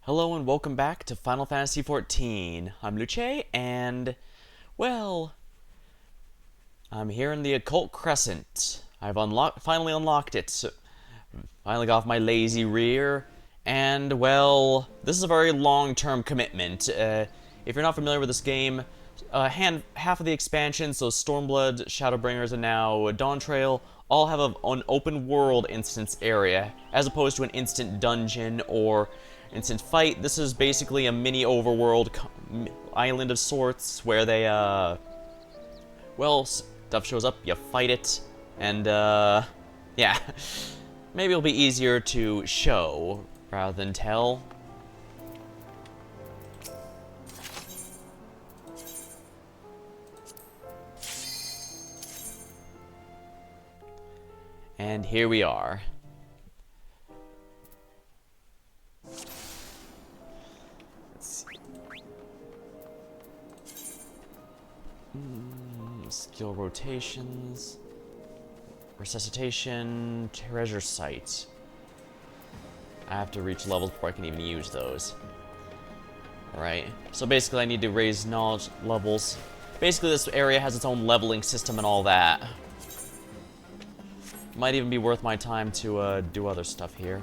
Hello and welcome back to Final Fantasy XIV. I'm Luce, and, well, I'm here in the Occult Crescent. I've finally unlocked it. Finally got off my lazy rear, and, well, this is a very long-term commitment. If you're not familiar with this game, half of the expansions, so Stormblood, Shadowbringers, and now Dawntrail, all have an open-world instance area, as opposed to an instant dungeon or instant fight. This is basically a mini overworld island of sorts, where they, well, stuff shows up, you fight it, and, yeah. Maybe it'll be easier to show rather than tell. And here we are. Let's see. Skill rotations. Resuscitation. Treasure site. I have to reach levels before I can even use those. Alright. So basically I need to raise knowledge levels. Basically this area has its own leveling system and all that. Might even be worth my time to do other stuff here.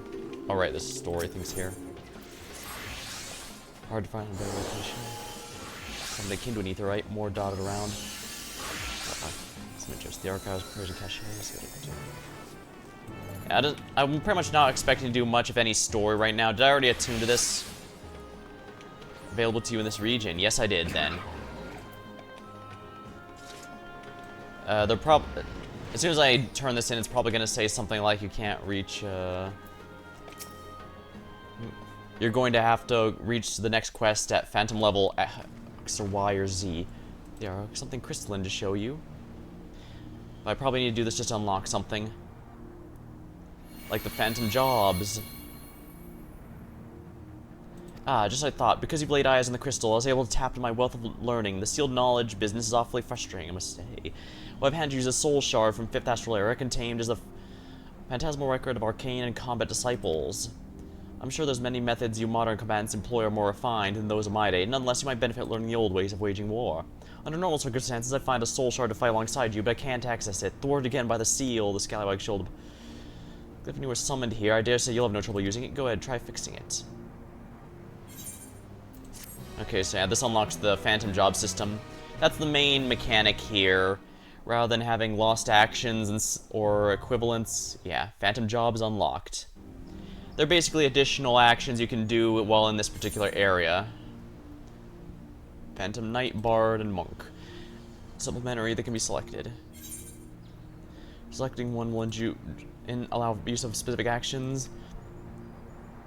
Oh right, there's story things here. Hard to find a better location. Something akin to an aetherite, more dotted around. Some interest. The archives, prayers, and caches. Yeah, I'm pretty much not expecting to do much, if any, story right now. Did I already attune to this? Available to you in this region. Yes, I did, then. They're probably... As soon as I turn this in, it's probably going to say something like you can't reach, You're going to have to reach the next quest at Phantom level X or Y or Z. There are something crystalline to show you. But I probably need to do this just to unlock something. Like the Phantom jobs. Ah, just as I thought. Because you've laid eyes on the crystal, I was able to tap into my wealth of learning. The sealed knowledge business is awfully frustrating, I must say. What I've handed you is a soul shard from 5th Astral Era, contained as a phantasmal record of arcane and combat disciples. I'm sure there's many methods you modern combatants employ are more refined than those of my day. Nonetheless, you might benefit learning the old ways of waging war. Under normal circumstances, I find a soul shard to fight alongside you, but I can't access it. Thwarted again by the seal, the scallywag shoulder. If you were summoned here, I dare say you'll have no trouble using it. Go ahead, try fixing it. Okay, so yeah, this unlocks the Phantom job system. That's the main mechanic here. Rather than having lost actions or equivalents, yeah, Phantom job is unlocked. They're basically additional actions you can do while in this particular area. Phantom Knight, Bard, and Monk. Supplementary that can be selected. Selecting one will allow use of specific actions.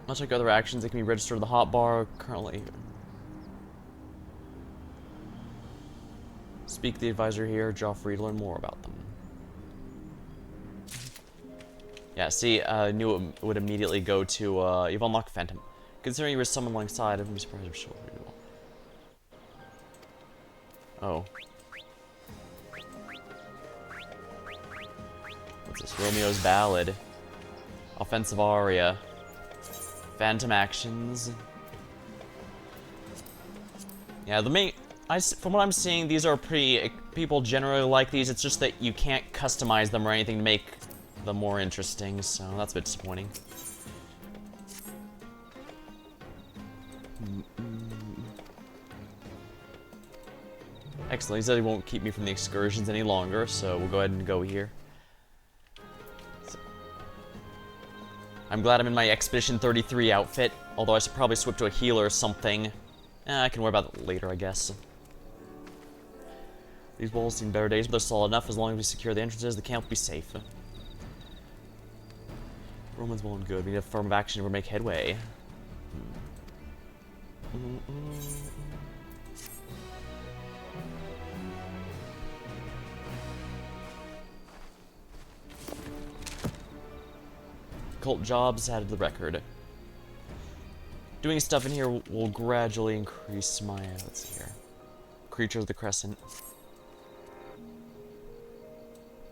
Much like other actions, they can be registered in the hotbar currently. Speak the advisor here, draw free to learn more about them. Yeah, see, I knew it would immediately go to, you've unlocked Phantom. Considering you were summoned alongside, I wouldn't be surprised if she'll read well. Oh. What's this? Romeo's Ballad. Offensive aria. Phantom actions. Yeah, the main... from what I'm seeing, these are people generally like these, it's just that you can't customize them or anything to make them more interesting, so that's a bit disappointing. Excellent, he said he won't keep me from the excursions any longer, so we'll go ahead and go here. I'm glad I'm in my Expedition 33 outfit, although I should probably switch to a healer or something. I can worry about that later, I guess. These walls seem better days, but they're solid enough. As long as we secure the entrances, the camp will be safe. Roman's well and good. We need a firm of action to make headway. Cult jobs added to the record. Doing stuff in here will gradually increase my... let's see here. Creature of the Crescent.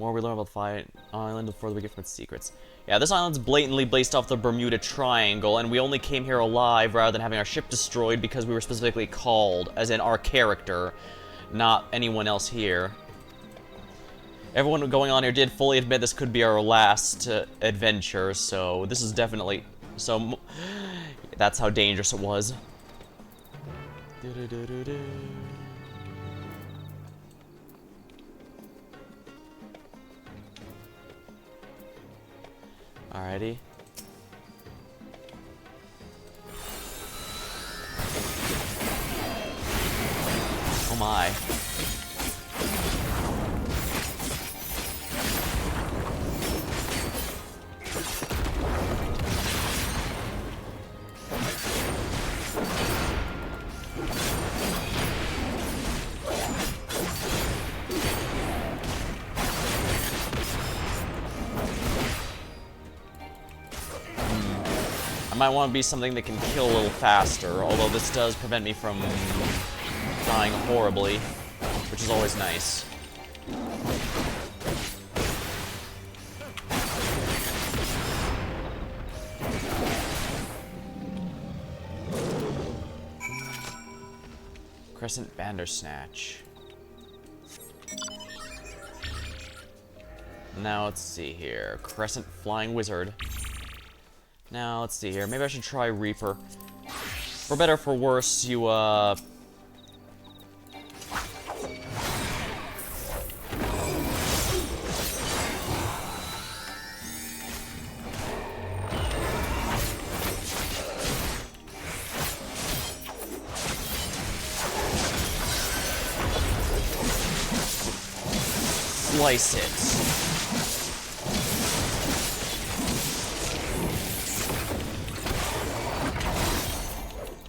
more we learn about the island, the further we get from its secrets. Yeah, this island's blatantly based off the Bermuda Triangle, and we only came here alive rather than having our ship destroyed because we were specifically called, as in our character, not anyone else here. Everyone going on here did fully admit this could be our last adventure, so this is definitely... So, that's how dangerous it was. Alrighty. Oh my. Might want to be something that can kill a little faster, although this does prevent me from dying horribly, which is always nice. Crescent Bandersnatch. Now let's see here. Crescent Flying Wizard. Now, let's see here. Maybe I should try Reaper. For better or for worse, you, slice it.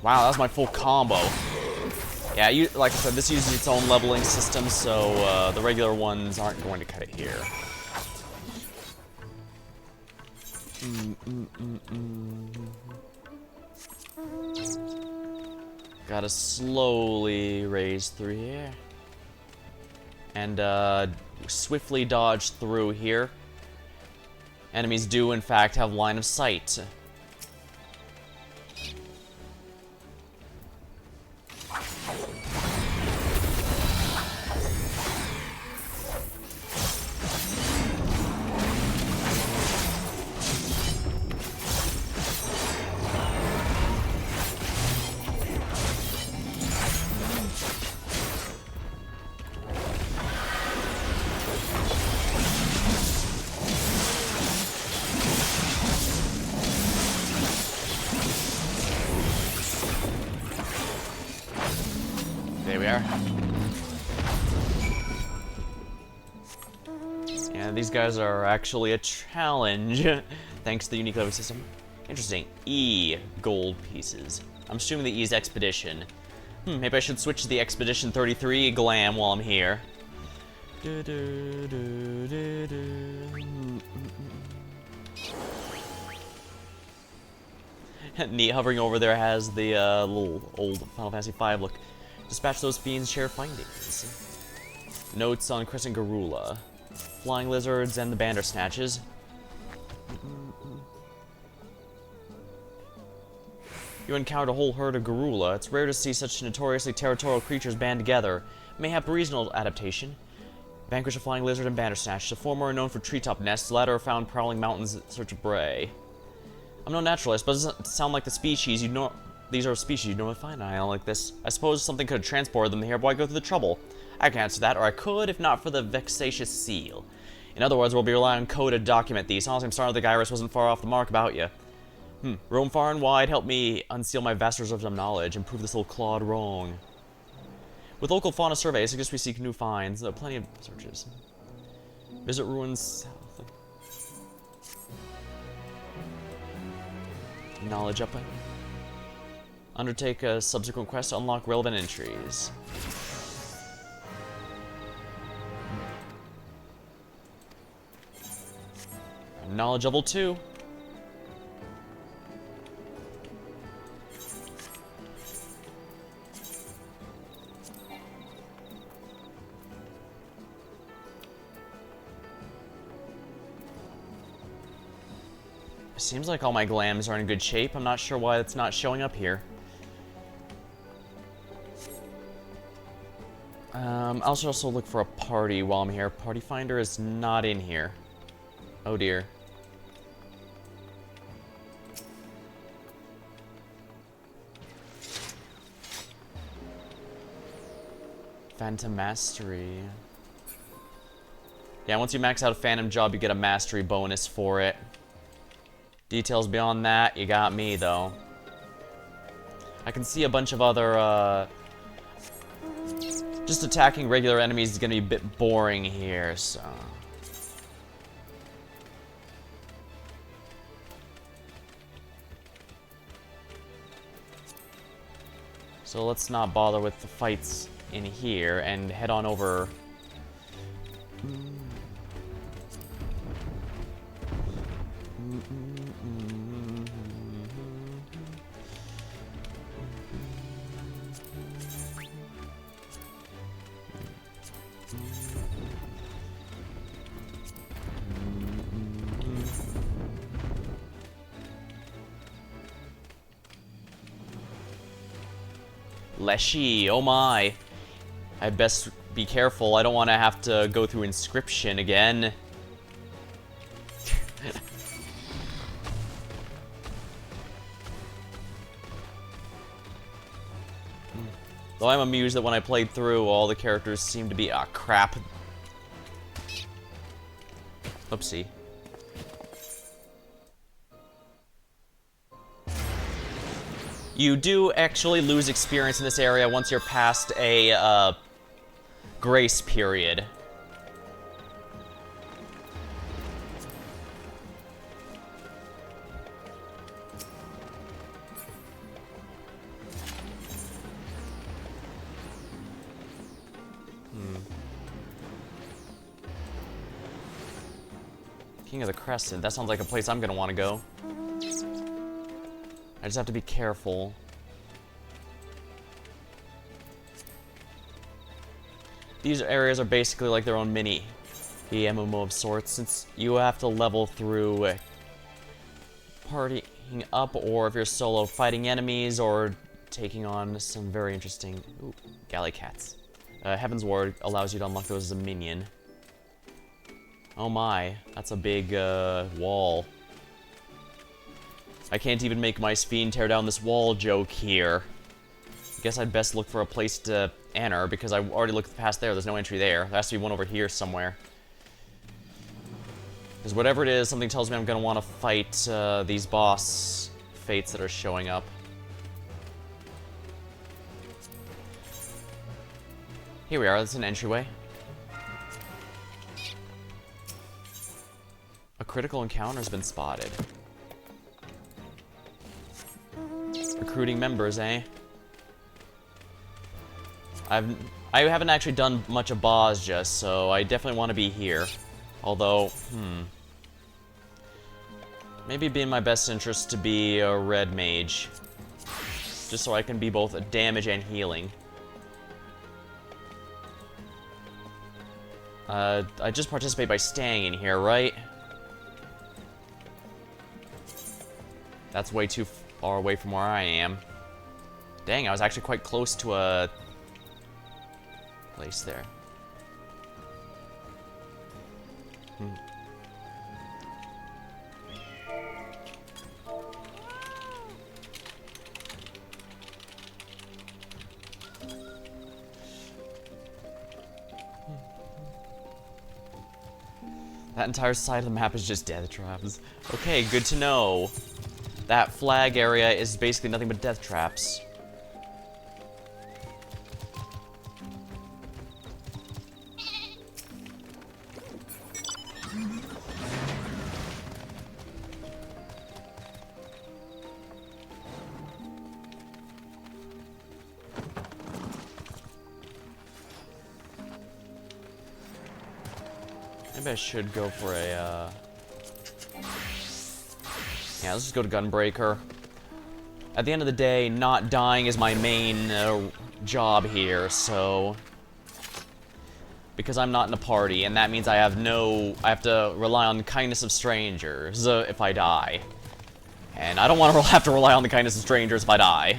Wow, that was my full combo. Yeah, like I said, this uses its own leveling system, so the regular ones aren't going to cut it here. Gotta slowly raise through here. And swiftly dodge through here. Enemies do, in fact, have line of sight. There we are. Yeah, these guys are actually a challenge, thanks to the unique level system. Interesting. E gold pieces. I'm assuming the E is Expedition. Maybe I should switch to the Expedition 33 glam while I'm here. Neat, hovering over there has the little old Final Fantasy V look. Dispatch those fiends, share findings. Notes on Crescent Garula. Flying lizards and the Bandersnatches. You encounter a whole herd of Garula. It's rare to see such notoriously territorial creatures band together. Mayhap a regional adaptation. Vanquish a flying lizard and Bandersnatch. The former are known for treetop nests, the latter are found prowling mountains in search of prey. I'm no naturalist, but it doesn't sound like the species you'd know. These are species you'd normally find on an island like this. I suppose something could have transported them here, but why go through the trouble? I can answer that, or I could, if not for the vexatious seal. In other words, we'll be relying on code to document these. Honestly, I'm sorry the Gyrus wasn't far off the mark about you. Roam far and wide, help me unseal my vast reserves of knowledge, and prove this little clod wrong. With local fauna survey, I suggest we seek new finds. There are plenty of searches. Visit ruins south. Knowledge up. Undertake a subsequent quest to unlock relevant entries. Knowledge level 2. Seems like all my glams are in good shape. I'm not sure why it's not showing up here. I should also look for a party while I'm here. Party finder is not in here. Oh dear. Phantom Mastery. Yeah, once you max out a Phantom job, you get a Mastery bonus for it. Details beyond that, you got me, though. I can see a bunch of other, just attacking regular enemies is gonna be a bit boring here, so... So let's not bother with the fights in here and head on over. Leshy, oh my. I'd best be careful. I don't want to have to go through inscription again. Though I'm amused that when I played through, all the characters seem to be... ah, crap. Oopsie. You do actually lose experience in this area once you're past a, grace period. King of the Crescent. That sounds like a place I'm gonna want to go. I just have to be careful. These areas are basically like their own mini MMO of sorts, since you have to level through partying up, or if you're solo, fighting enemies, or taking on some very interesting... ooh, galley cats. Heaven's Ward allows you to unlock those as a minion. Oh my, that's a big wall. I can't even make my Speen tear down this wall joke here. I guess I'd best look for a place to enter, because I already looked past there. There's no entry there. There has to be one over here somewhere. Because whatever it is, something tells me I'm going to want to fight these boss fates that are showing up. Here we are. That's an entryway. A critical encounter's been spotted. Recruiting members, eh? I haven't actually done much of Boz just, so I definitely want to be here. Although, maybe it'd be in my best interest to be a red mage. Just so I can be both damage and healing. I just participate by staying in here, right? That's way too far away from where I am. Dang, I was actually quite close to a place there. That entire side of the map is just death traps. Okay, good to know. That flag area is basically nothing but death traps. Maybe I should go for a, yeah, let's just go to Gunbreaker. At the end of the day, not dying is my main job here, so... Because I'm not in a party, and that means I have to rely on the kindness of strangers if I die. And I don't want to have to rely on the kindness of strangers if I die.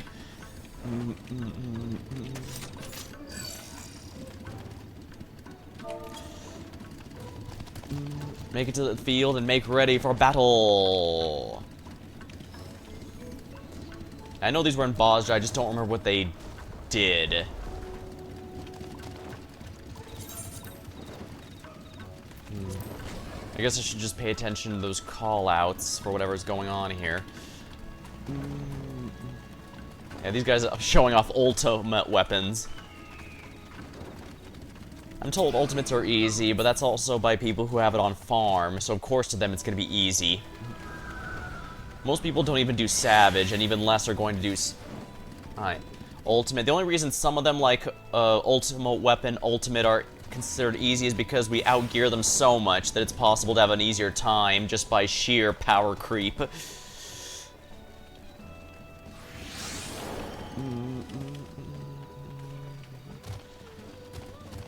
Make it to the field and make ready for battle. I know these were in Bozja, I just don't remember what they did. I guess I should just pay attention to those call-outs for whatever's going on here. Yeah, these guys are showing off ultimate weapons. I'm told ultimates are easy, but that's also by people who have it on farm, so of course to them it's going to be easy. Most people don't even do Savage, and even less are going to do Ultimate. The only reason some of them, like Ultimate Weapon, Ultimate, are considered easy is because we outgear them so much that it's possible to have an easier time just by sheer power creep.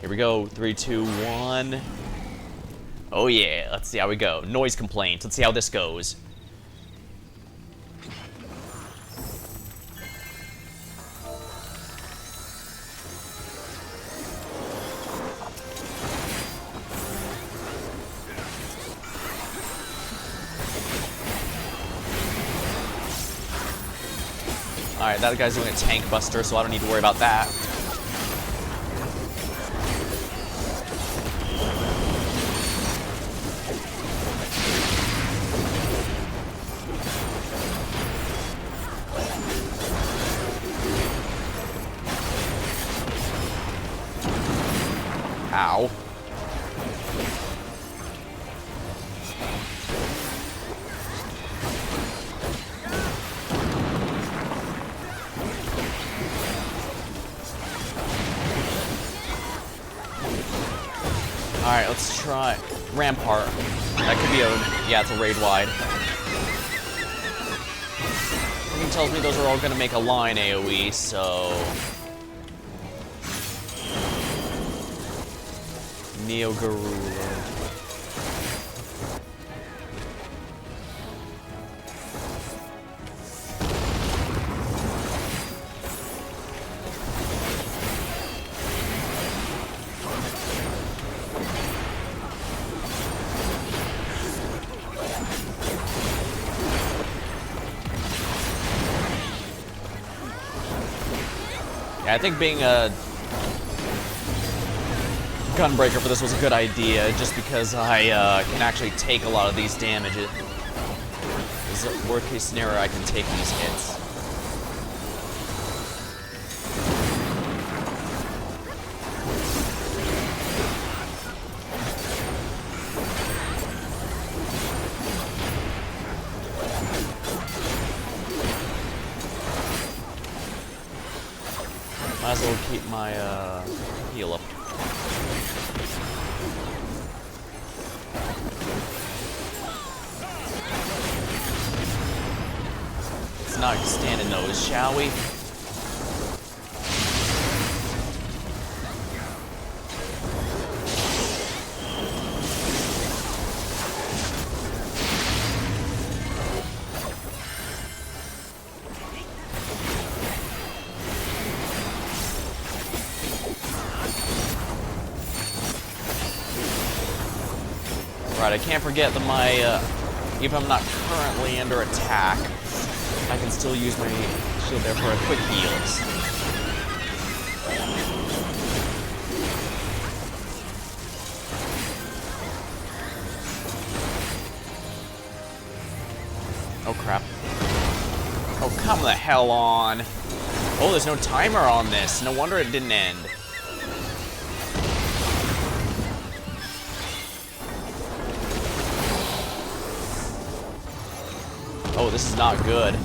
Here we go. 3, 2, 1. Oh yeah, let's see how we go. Noise complaint. Let's see how this goes. Alright, that guy's doing a tank buster, so I don't need to worry about that. Ow. Alright, let's try Rampart. That could be a... yeah, it's a raid wide. Something tells me those are all gonna make a line AoE, so... Neo Garula. Yeah, I think being a Gunbreaker for this was a good idea, just because I can actually take a lot of these damages. Is it worst case scenario I can take these hits? Might as well keep my heal up. Let's not stand in those, shall we? Right, I can't forget that my, even if I'm not currently under attack, I can still use my shield there for a quick heals. Oh crap. Oh, come the hell on. Oh, there's no timer on this. No wonder it didn't end. Oh, this is not good.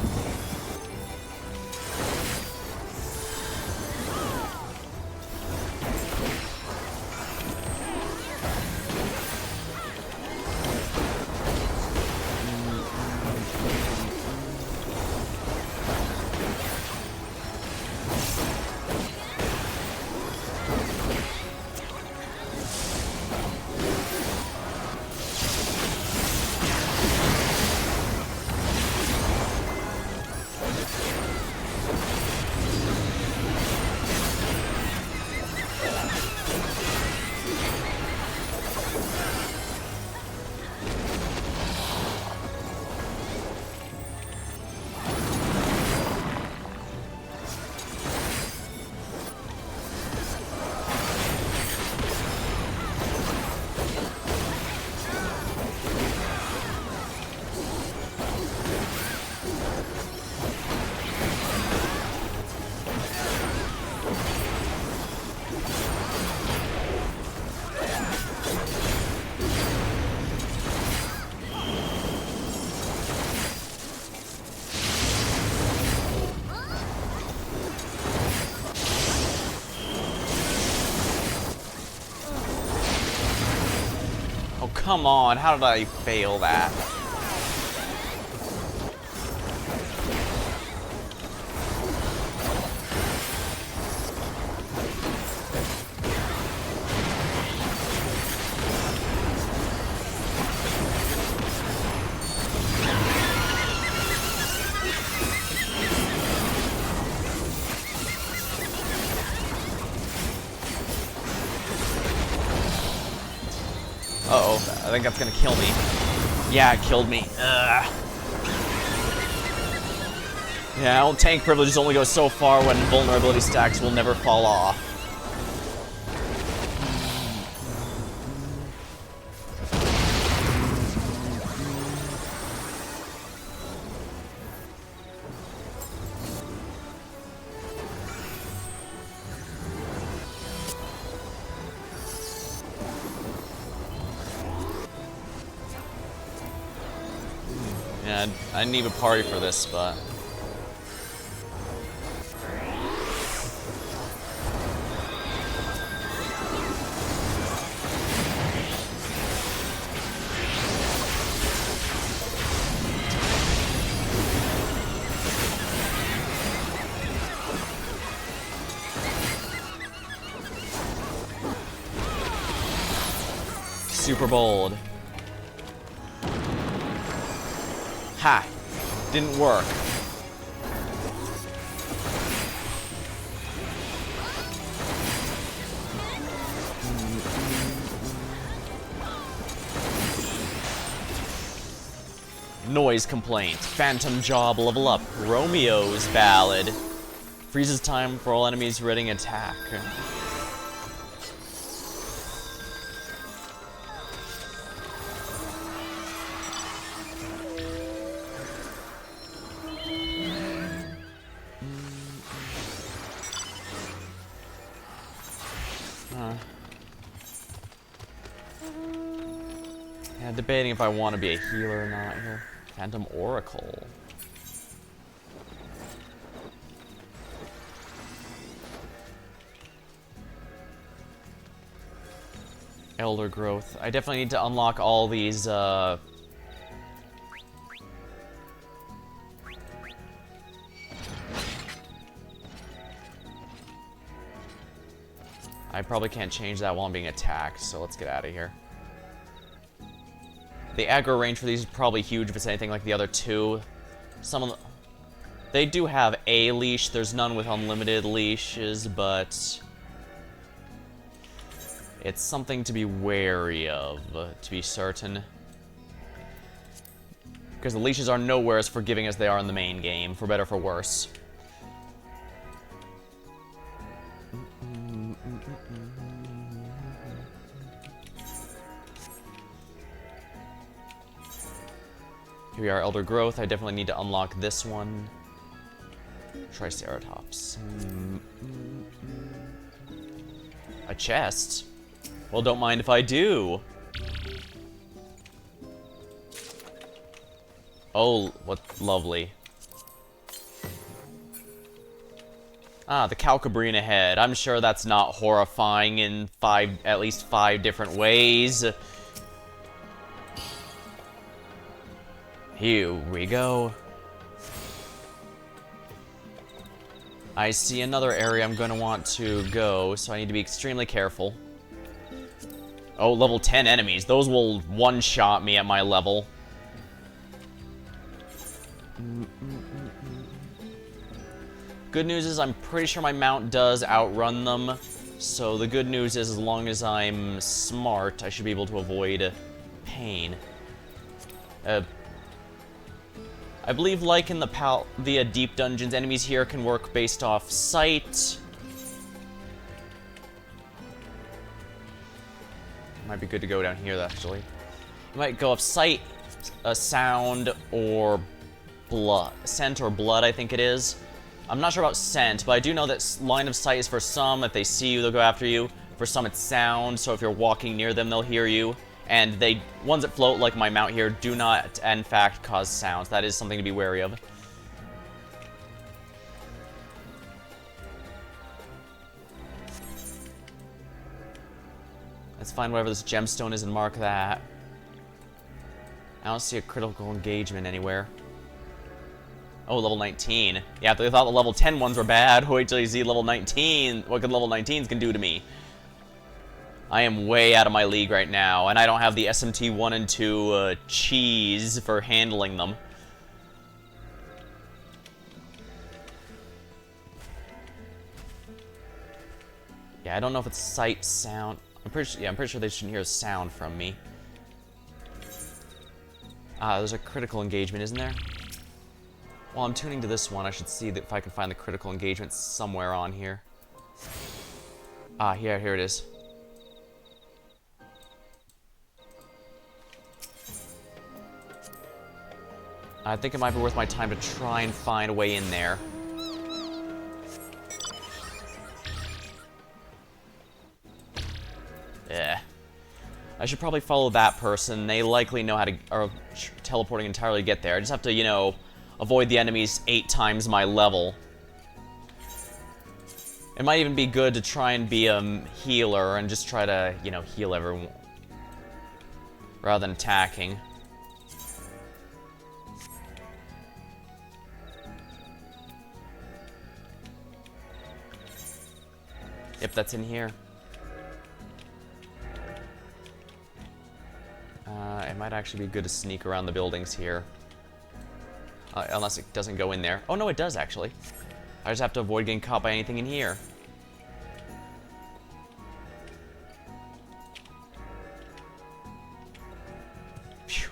come on, how did I fail that? Uh-oh, I think that's gonna kill me. Yeah, it killed me. Ugh. Yeah, well, tank privileges only go so far when vulnerability stacks will never fall off. Yeah, I didn't even party for this, but... Super bold. Ha! Didn't work. Noise complaint. Phantom job level up. Romeo's ballad. Freezes time for all enemies readying attack. Yeah, debating if I want to be a healer or not here. Phantom Oracle. Elder Growth. I definitely need to unlock all these, I probably can't change that while I'm being attacked, so let's get out of here. The aggro range for these is probably huge if it's anything like the other two. Some of them... They do have a leash. There's none with unlimited leashes, but... It's something to be wary of, to be certain. Because the leashes are nowhere as forgiving as they are in the main game, for better or for worse. Here we are, Elder Growth. I definitely need to unlock this one. Triceratops. A chest? Well, don't mind if I do. Oh, what lovely. Ah, the Calcabrina head. I'm sure that's not horrifying in at least five different ways. Here we go. I see another area I'm going to want to go, so I need to be extremely careful. Oh, level 10 enemies. Those will one-shot me at my level. Good news is I'm pretty sure my mount does outrun them. So the good news is as long as I'm smart, I should be able to avoid pain. I believe, like in the deep dungeons, enemies here can work based off sight. Might be good to go down here, actually. You might go off sight, sound, or blood. Scent or blood, I think it is. I'm not sure about scent, but I do know that line of sight is for some. If they see you, they'll go after you. For some, it's sound, so if you're walking near them, they'll hear you. And ones that float, like my mount here, do not, in fact, cause sounds. That is something to be wary of. Let's find whatever this gemstone is and mark that. I don't see a critical engagement anywhere. Oh, level 19. Yeah, they thought the level 10 ones were bad. Wait till you see level 19. What good level 19s can do to me. I am way out of my league right now, and I don't have the SMT 1 and 2 cheese for handling them. Yeah, I don't know if it's sight, sound. I'm pretty sure they shouldn't hear a sound from me. Ah, there's a critical engagement, isn't there? While I'm tuning to this one, I should see if I can find the critical engagement somewhere on here. Ah, yeah, here it is. I think it might be worth my time to try and find a way in there. Yeah. I should probably follow that person. They likely know how to, are teleporting entirely to get there. I just have to, you know, avoid the enemies 8 times my level. It might even be good to try and be a healer and just try to, you know, heal everyone rather than attacking. Yep, that's in here. It might actually be good to sneak around the buildings here. Unless it doesn't go in there. Oh, no, it does, actually. I just have to avoid getting caught by anything in here. Phew.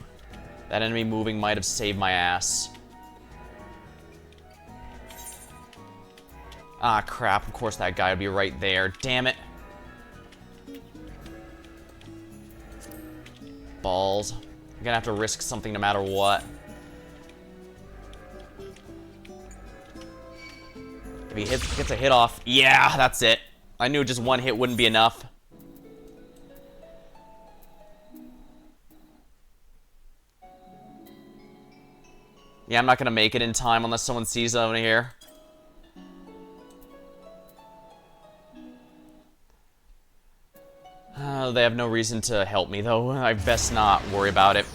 That enemy moving might have saved my ass. Ah, crap. Of course that guy would be right there. Damn it. Balls. I'm gonna have to risk something no matter what. If he gets a hit off. Yeah, that's it. I knew just one hit wouldn't be enough. Yeah, I'm not gonna make it in time unless someone sees over here. They have no reason to help me, though. I best not worry about it.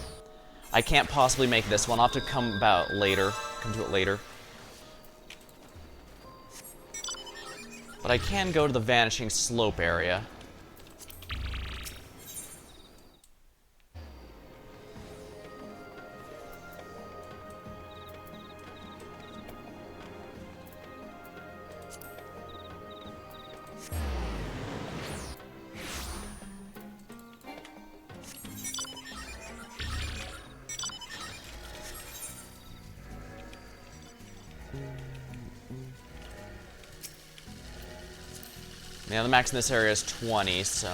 I can't possibly make this one. I'll have to come to it later. But I can go to the Vanishing Slope area. Yeah, the max in this area is 20, so...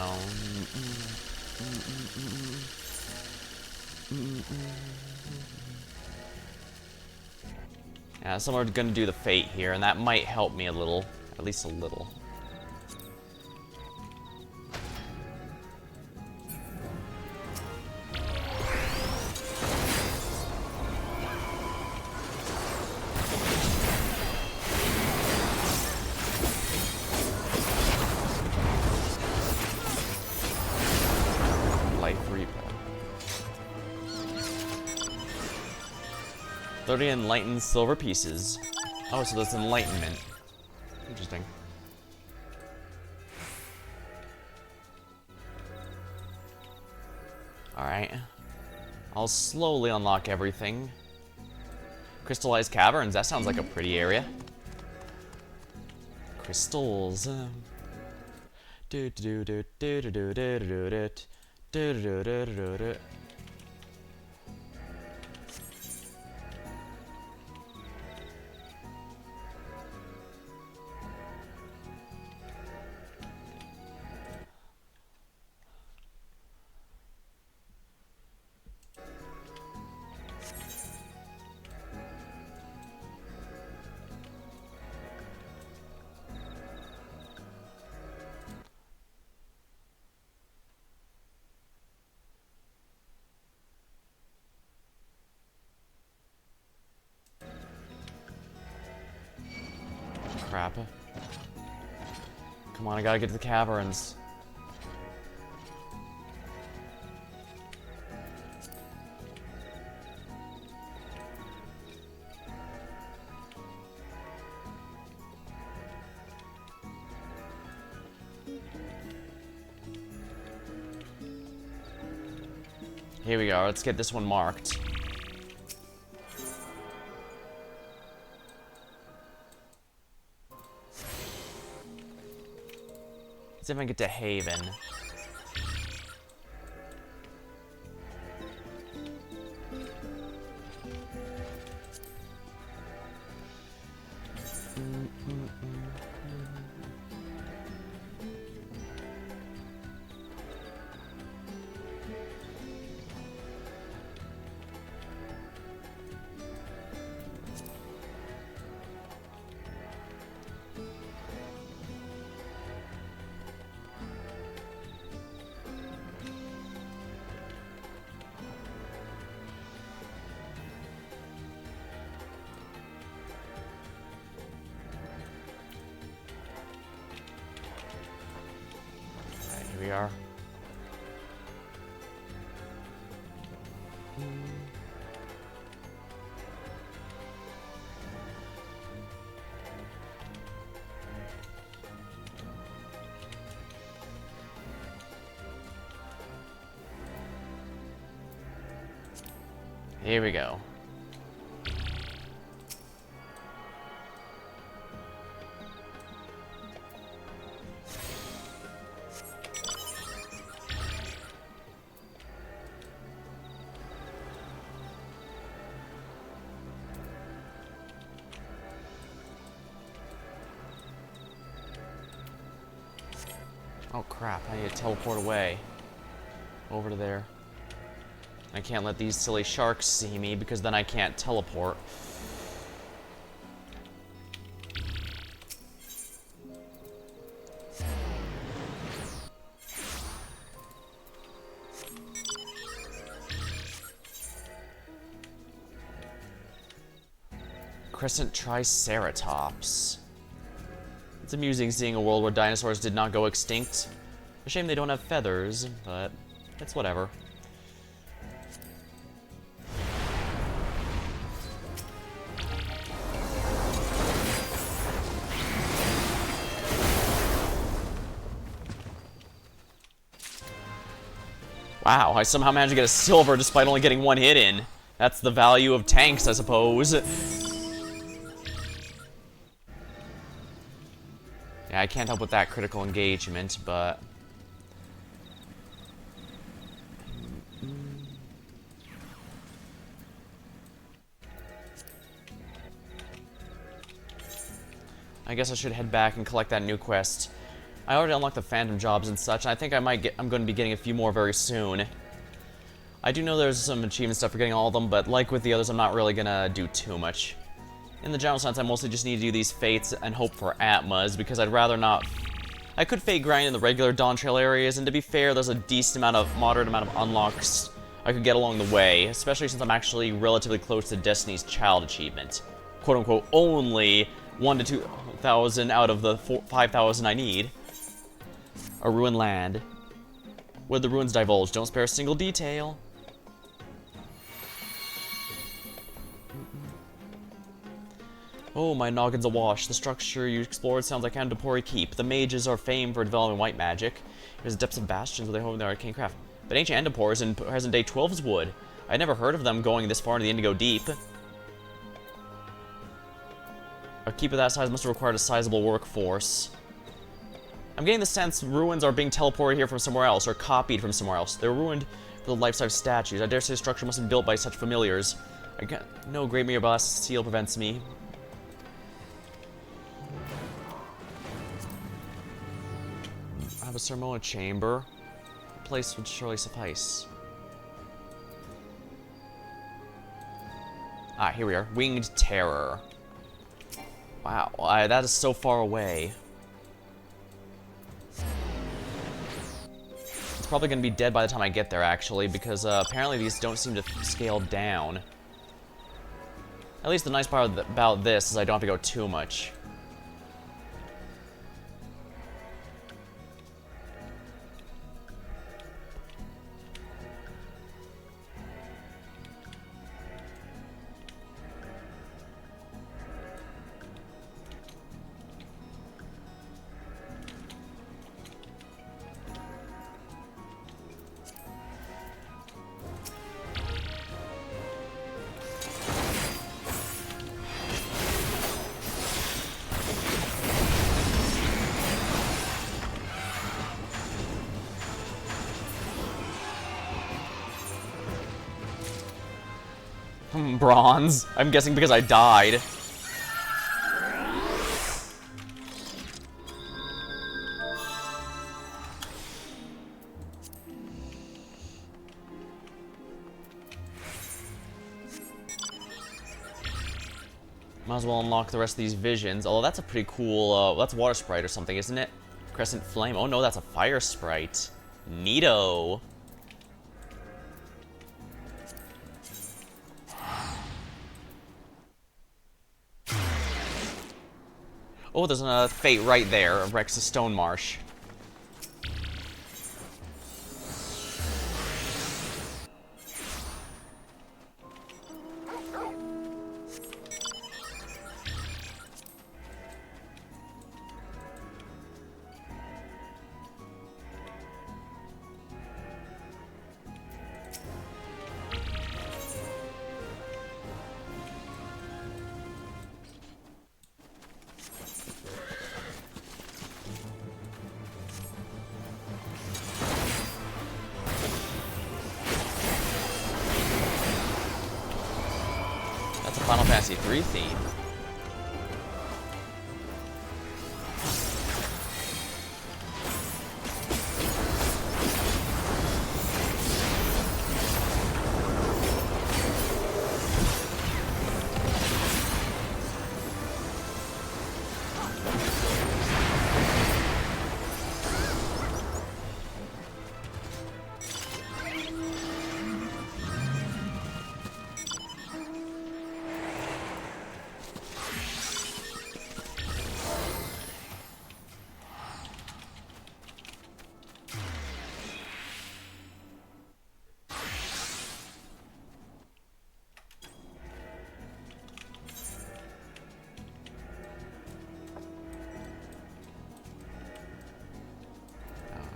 Yeah, someone's gonna do the fate here, and that might help me a little. At least a little. Life replay. 30 enlightened silver pieces. Oh, so that's enlightenment. Interesting. Alright. I'll slowly unlock everything. Crystallized caverns, that sounds like a pretty area. Crystals. Do do do do do do do do do do do do do do. Crap. Come on, I gotta get to the caverns. Here we go. Let's get this one marked. Let's see if I can get to Haven. Here we are. Here we go. Oh crap, I need to teleport away. Over to there. I can't let these silly sharks see me because then I can't teleport. Crescent Triceratops. It's amusing seeing a world where dinosaurs did not go extinct. A shame they don't have feathers, but it's whatever. Wow, I somehow managed to get a silver despite only getting one hit in. That's the value of tanks, I suppose. Yeah, I can't help with that critical engagement, but... I guess I should head back and collect that new quest. I already unlocked the phantom jobs and such, and I think I'm going to be getting a few more very soon. I do know there's some achievement stuff for getting all of them, but like with the others, I'm not really gonna do too much. In the general sense, I mostly just need to do these fates and hope for Atmas, because I'd rather not... I could fate grind in the regular Dawn Trail areas, and to be fair, there's a moderate amount of unlocks I could get along the way, especially since I'm actually relatively close to Destiny's Child achievement. Quote-unquote, only 1 to 2,000 out of the 5,000 I need. A ruined land. Where the ruins divulge, don't spare a single detail. Oh, my noggin's awash. The structure you explored sounds like Andapori Keep. The mages are famed for developing white magic. There's depths of bastions where they home their arcane craft. But ancient Andapor is in present-day 12's wood. I never heard of them going this far into the Indigo Deep. A keep of that size must have required a sizable workforce. I'm getting the sense ruins are being teleported here from somewhere else, or copied from somewhere else. They're ruined for the life-size statues. I dare say the structure must have been built by such familiars. I got no Great Mirror Blast seal prevents me. I have a Sermoa chamber. A place would surely suffice. Ah, here we are. Winged Terror. Wow, that is so far away. It's probably going to be dead by the time I get there, actually, because apparently these don't seem to scale down. At least the nice part about this is I don't have to go too much. Bronze. I'm guessing because I died. Might as well unlock the rest of these visions. Although that's a pretty cool, that's water sprite or something, isn't it? Crescent flame. Oh no, that's a fire sprite. Neato. Oh, there's a fate right there. Rex's Stone Marsh. That's a Final Fantasy III theme.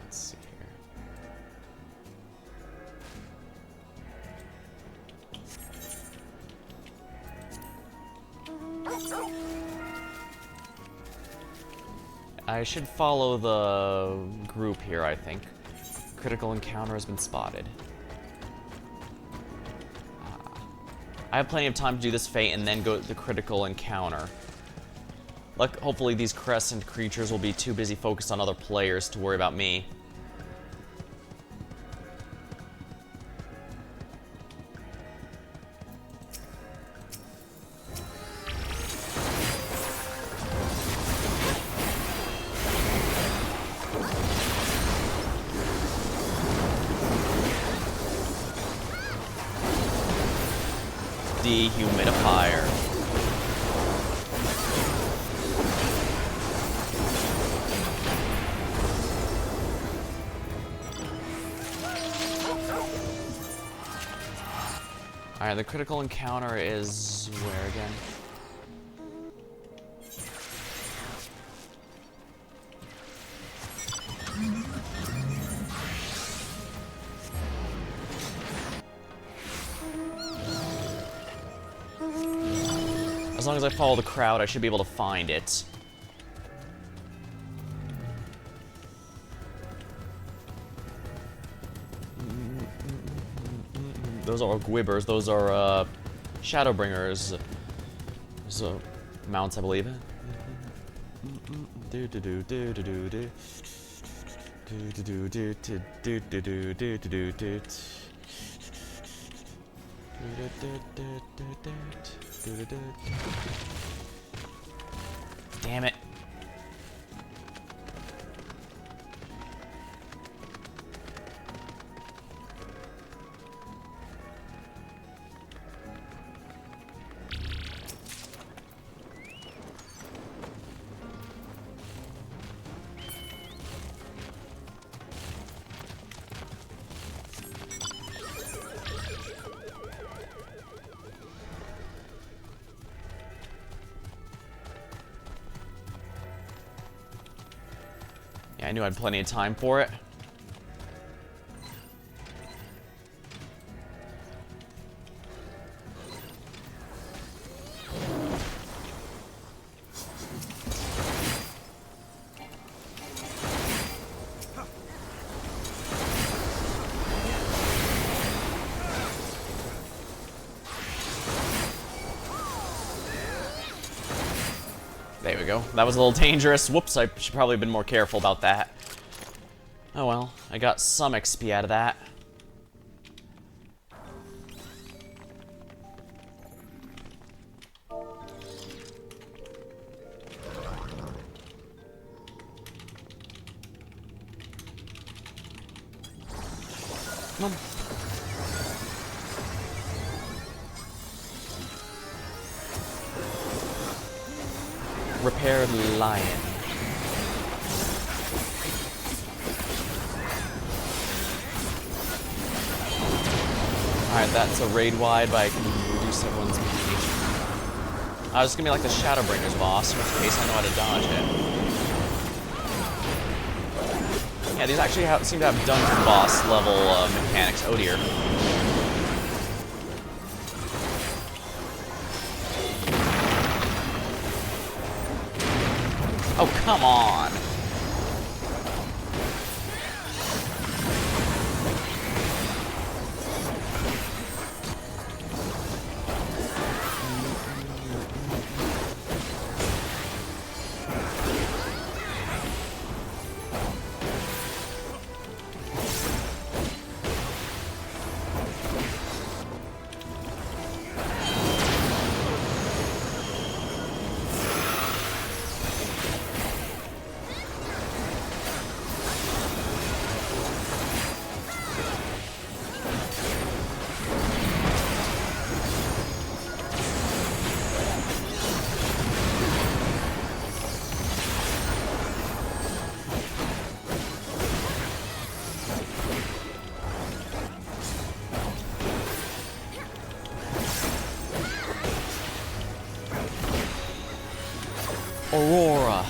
Let's see here. I should follow the group here, I think. Critical encounter has been spotted. I have plenty of time to do this fate and then go to the critical encounter. Like, hopefully these Crescent creatures will be too busy focused on other players to worry about me. Dehumidifier. Alright, the critical encounter is where again? As long as I follow the crowd, I should be able to find it. Those are Gwibbers, those are Shadowbringers. So mounts, I believe. Damn it. Yeah, I knew I had plenty of time for it. we go. That was a little dangerous. Whoops, I should probably have been more careful about that. Oh well, I got some XP out of that. Come on. Repaired lion. Alright, that's a raid wide, but I can reduce everyone's HP. This is gonna be like the Shadowbringer's boss, in which case I know how to dodge it. Yeah, these actually seem to have dungeon boss level mechanics. Oh dear. Oh, come on! Aurora.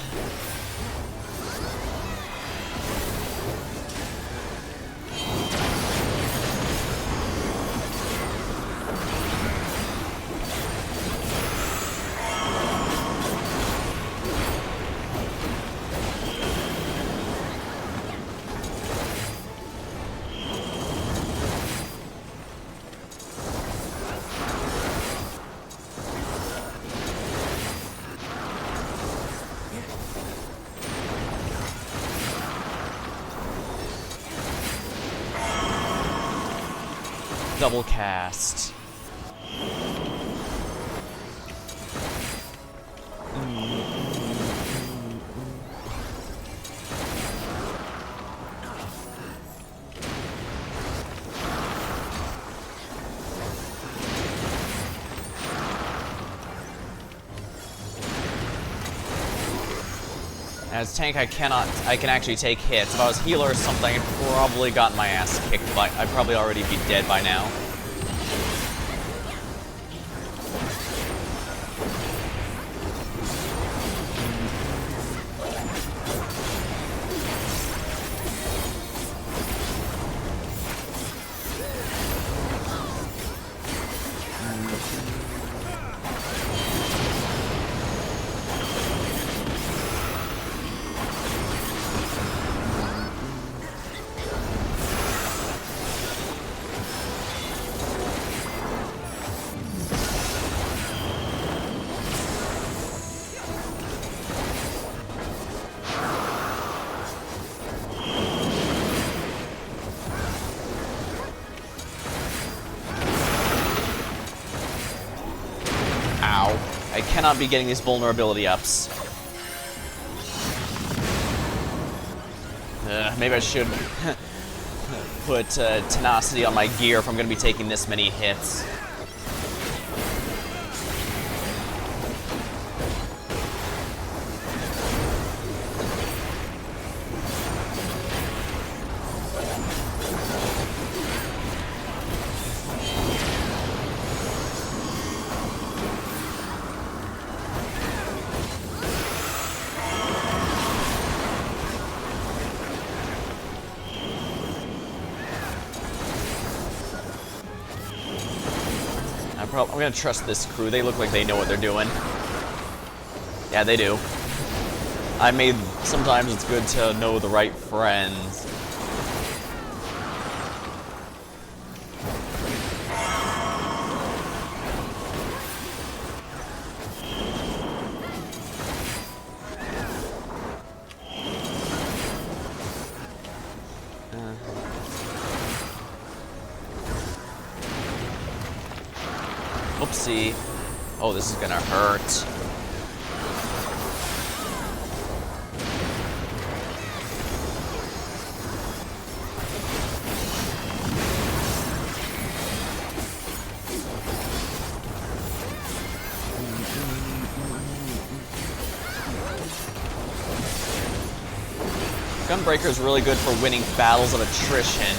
Double cast. As tank, I can actually take hits. If I was healer or something, I'd probably gotten my ass kicked, but I'd probably already be dead by now. I cannot be getting these vulnerability ups. Maybe I should put tenacity on my gear if I'm going to be taking this many hits. I'm gonna trust this crew. They look like they know what they're doing. Yeah, they do. Sometimes it's good to know the right friends. Oopsie. Oh, this is gonna hurt. Gunbreaker is really good for winning battles of attrition.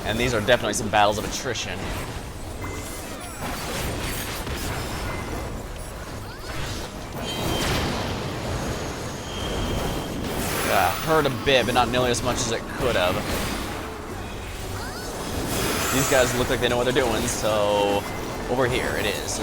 And these are definitely some battles of attrition. Hurt a bit, but not nearly as much as it could have. These guys look like they know what they're doing, so over here it is.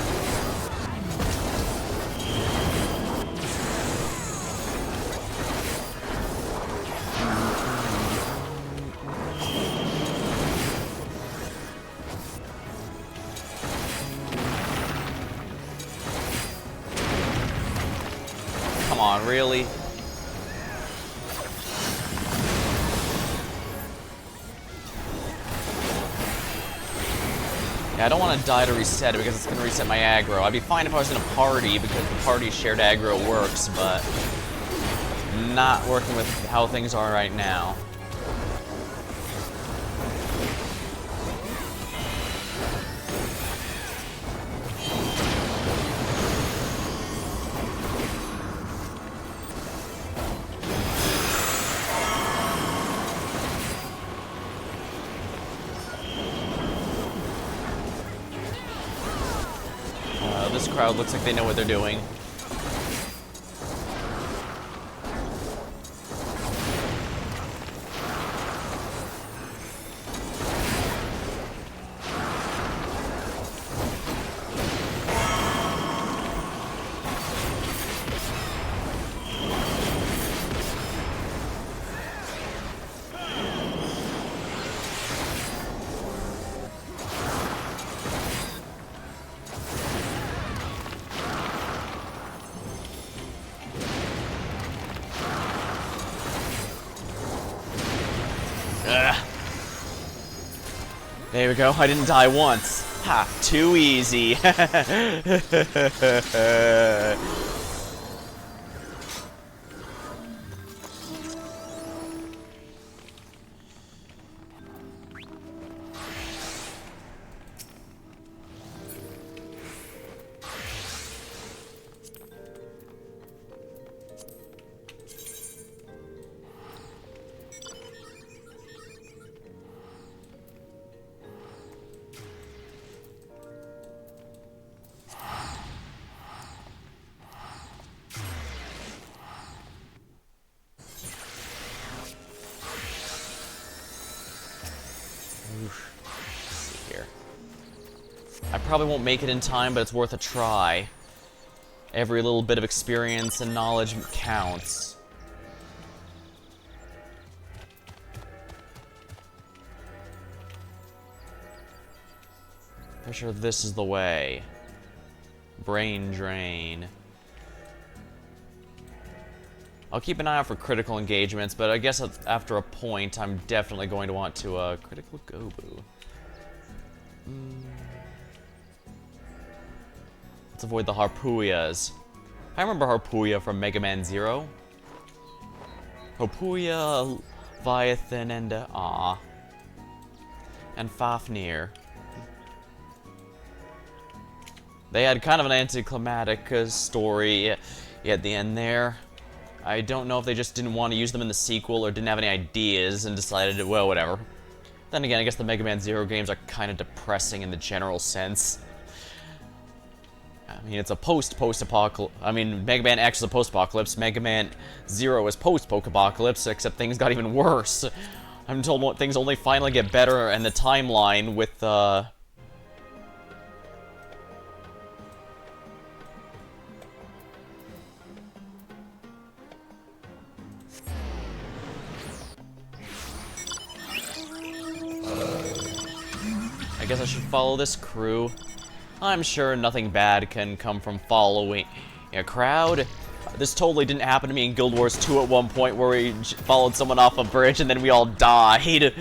Come on, really? Yeah, I don't want to die to reset it because it's going to reset my aggro. I'd be fine if I was in a party because the party shared aggro works, but not working with how things are right now. This crowd looks like they know what they're doing. There we go, I didn't die once. Ha, too easy. Let's see here. I probably won't make it in time, but it's worth a try. Every little bit of experience and knowledge counts. Pretty sure this is the way. Brain drain. I'll keep an eye out for critical engagements, but I guess after a point, I'm definitely going to want to, critical Gobu. Let's avoid the Harpuyas. I remember Harpuya from Mega Man Zero. Harpuya, Leviathan, and Fafnir. They had kind of an anticlimactic story at the end there. I don't know if they just didn't want to use them in the sequel or didn't have any ideas and decided, well, whatever. Then again, I guess the Mega Man Zero games are kind of depressing in the general sense. I mean, it's a post-apocalypse. I mean, Mega Man X is a post-apocalypse. Mega Man Zero is post-apocalypse, except things got even worse. I'm told things only finally get better in the timeline with, I guess I should follow this crew. I'm sure nothing bad can come from following a crowd. This totally didn't happen to me in Guild Wars 2 at one point where we followed someone off a bridge and then we all died.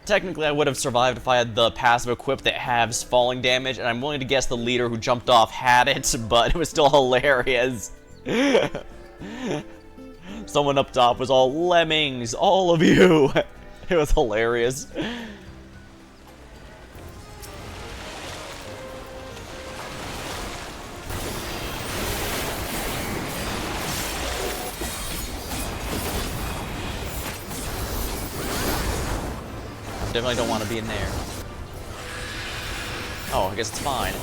technically I would have survived if I had the passive equipped that halves falling damage, and I'm willing to guess the leader who jumped off had it, but it was still hilarious. Someone up top was all, "Lemmings, all of you!" It was hilarious. Definitely don't want to be in there. Oh, I guess it's fine.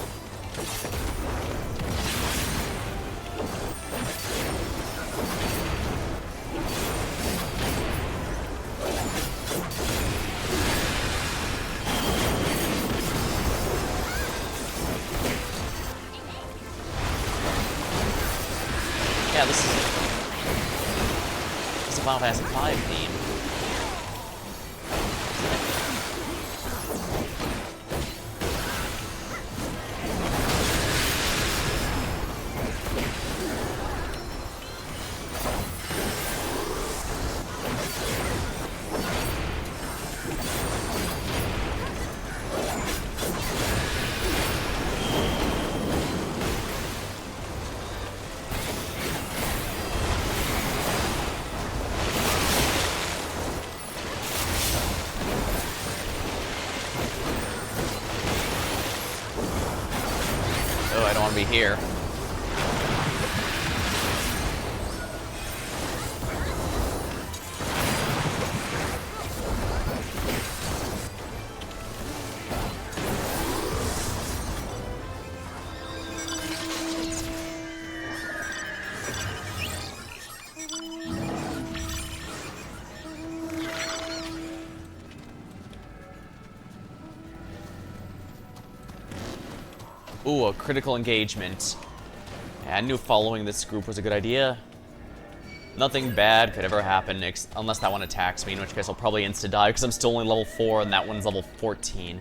Yeah, this is a Final Fantasy V theme. Oh, I don't want to be here. Ooh, a critical engagement. Yeah, I knew following this group was a good idea. Nothing bad could ever happen, unless that one attacks me, in which case I'll probably insta-die, because I'm still only level 4, and that one's level 14.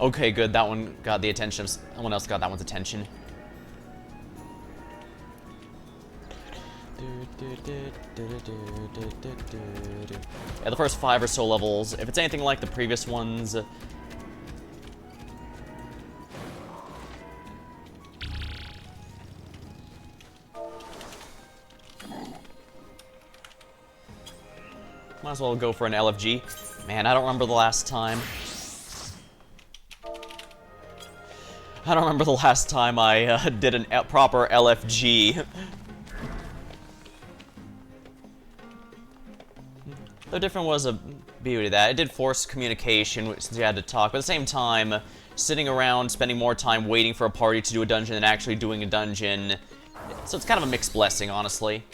Okay, good, that one got the attention of... someone else got that one's attention. Yeah, the first 5 or so levels, if it's anything like the previous ones... Might as well go for an LFG. Man, I don't remember the last time. I don't remember the last time I did a proper LFG. Though different was a beauty of that. It did force communication since you had to talk, but at the same time, sitting around, spending more time waiting for a party to do a dungeon than actually doing a dungeon. So it's kind of a mixed blessing, honestly.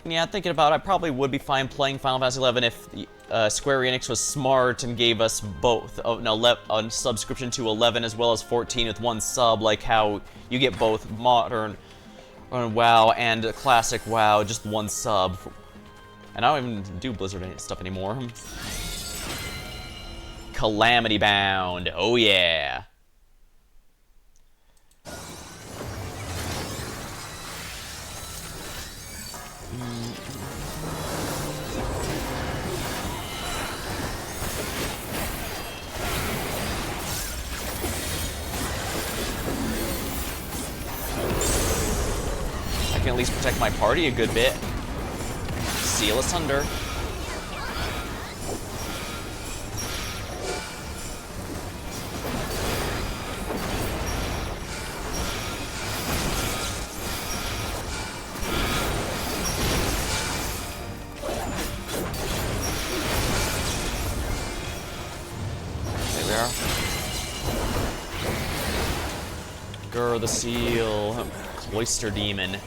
Yeah, thinking about it, I probably would be fine playing Final Fantasy XI if Square Enix was smart and gave us both a subscription to 11 as well as 14 with one sub, like how you get both modern WoW and classic WoW, just one sub. And I don't even do Blizzard stuff anymore. Calamity Bound, oh yeah. I can at least protect my party a good bit. Seal asunder. There we are. Grr, the seal. Cloister demon.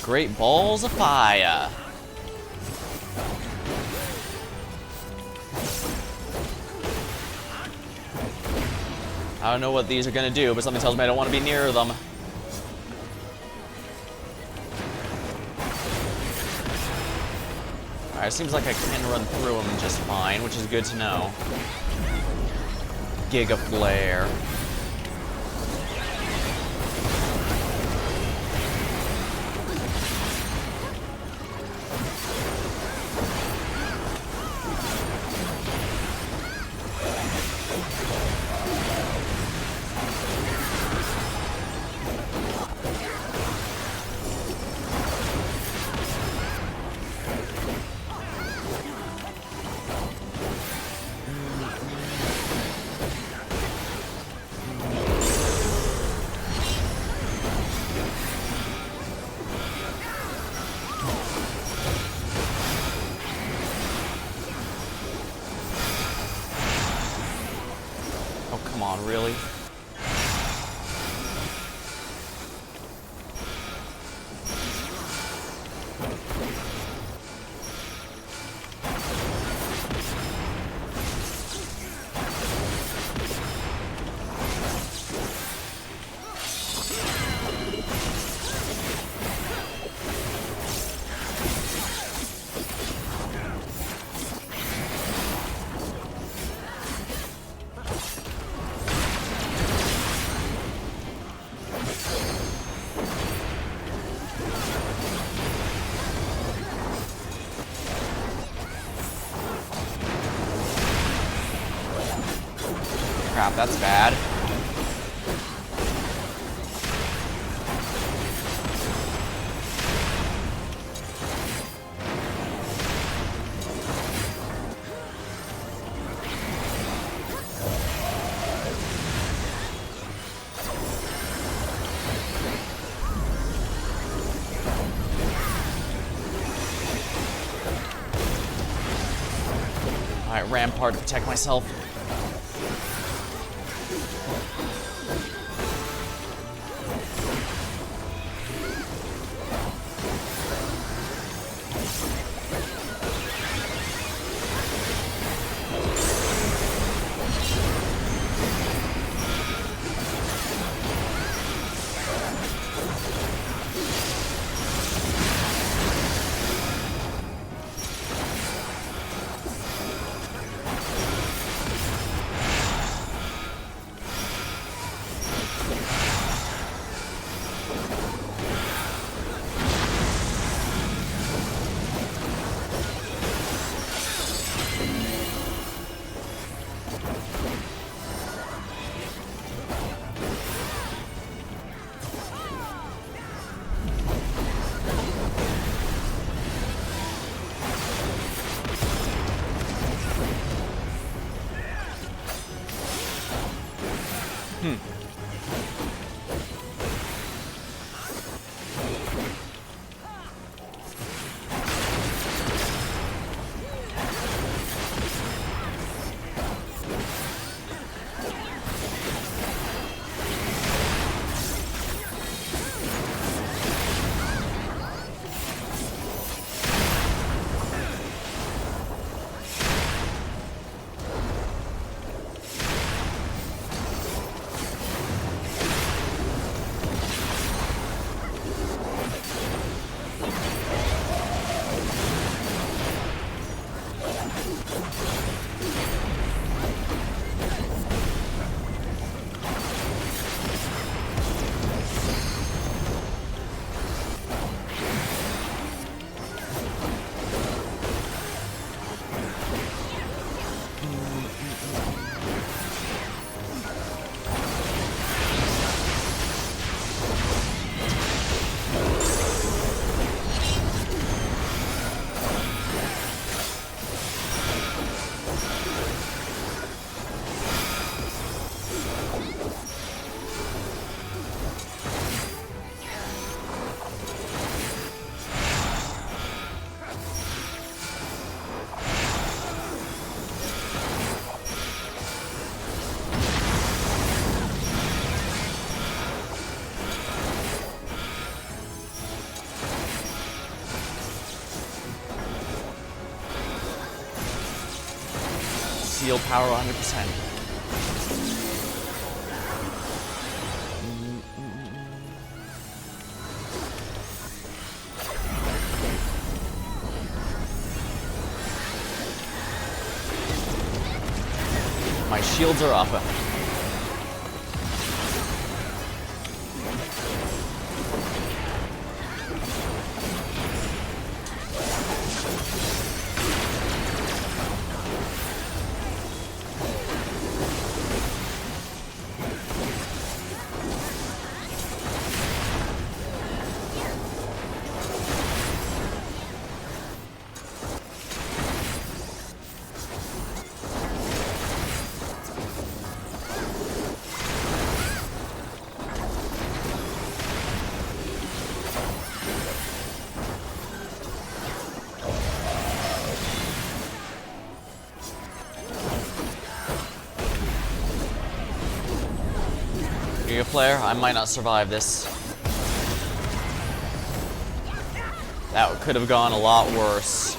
Great balls of fire. I don't know what these are gonna do, but something tells me I don't want to be near them. Alright, it seems like I can run through them just fine, which is good to know. Giga Flare. Come on, really? Crap, that's bad. Alright, Rampart to protect myself. Seal power 100%. My shields are up. Mega Player, I might not survive this. That could have gone a lot worse.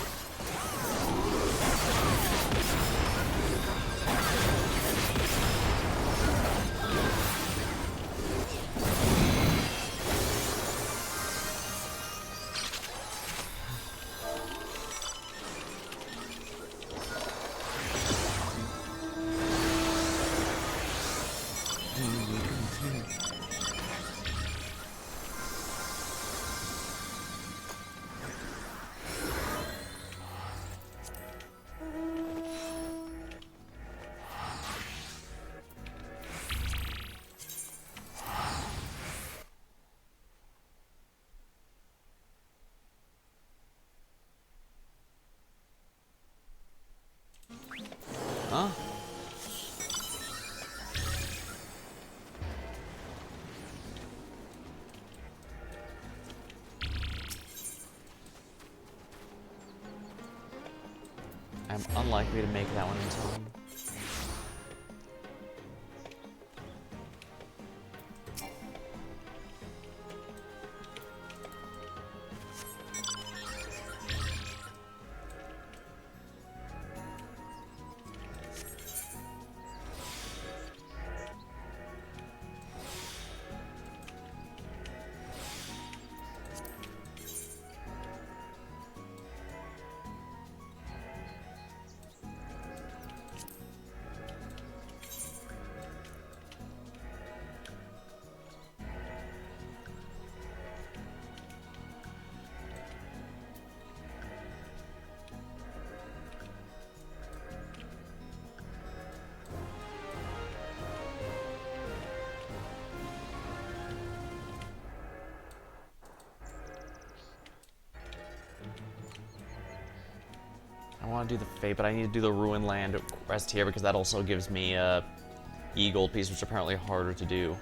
Huh? I'm unlikely to make that one in time. I want to do the Fate, but I need to do the Ruin Land rest here because that also gives me a E-Gold piece, which is apparently harder to do.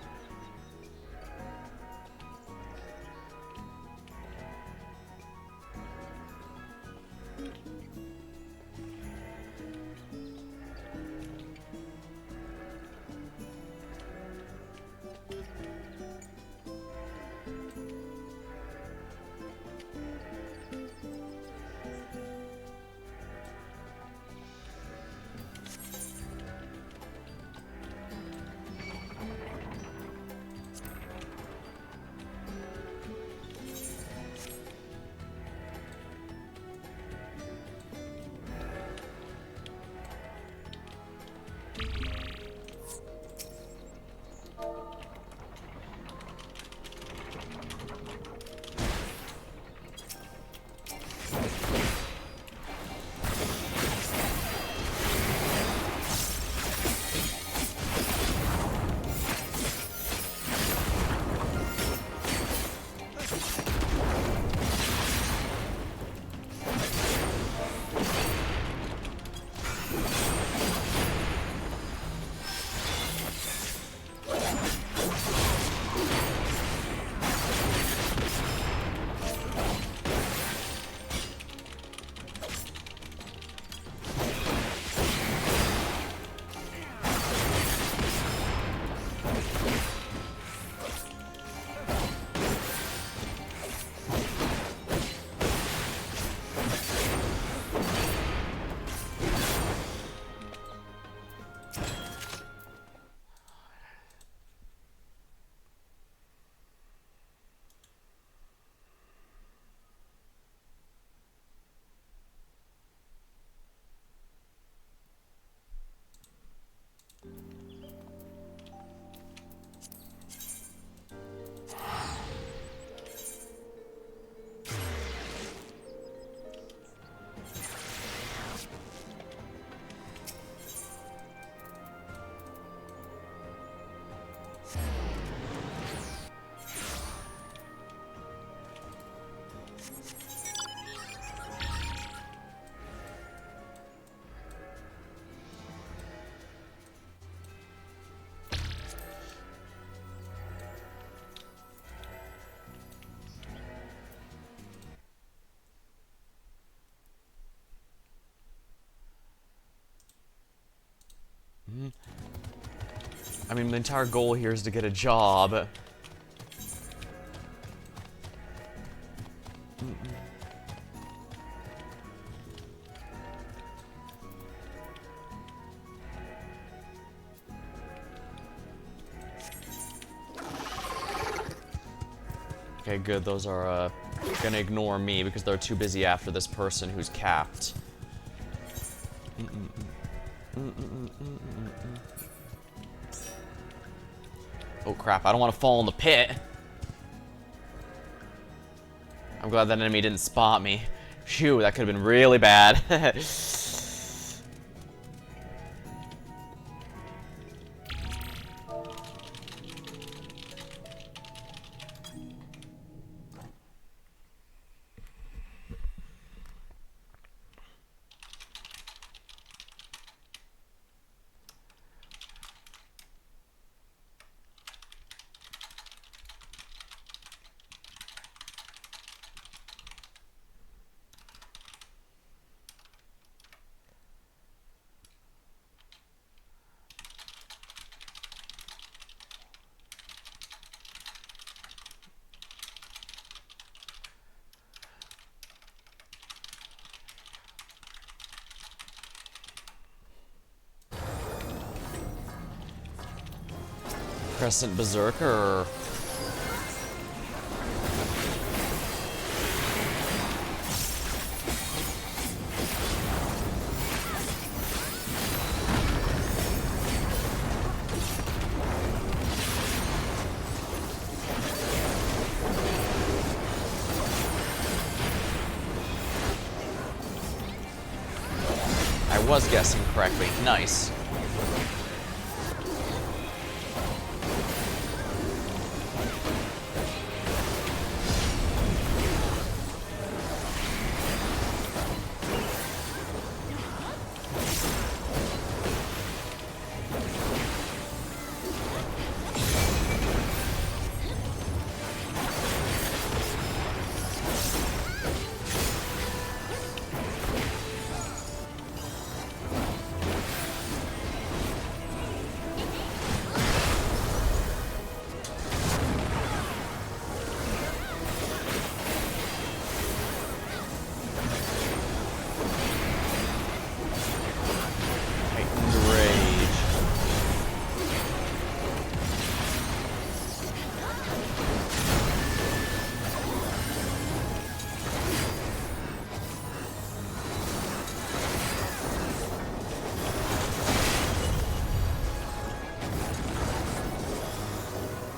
I mean, the entire goal here is to get a job. Okay, good. Those are gonna ignore me because they're too busy after this person who's capped. Oh crap, I don't want to fall in the pit. I'm glad that enemy didn't spot me. Phew, that could have been really bad. Crescent Berserker. I was guessing correctly. Nice.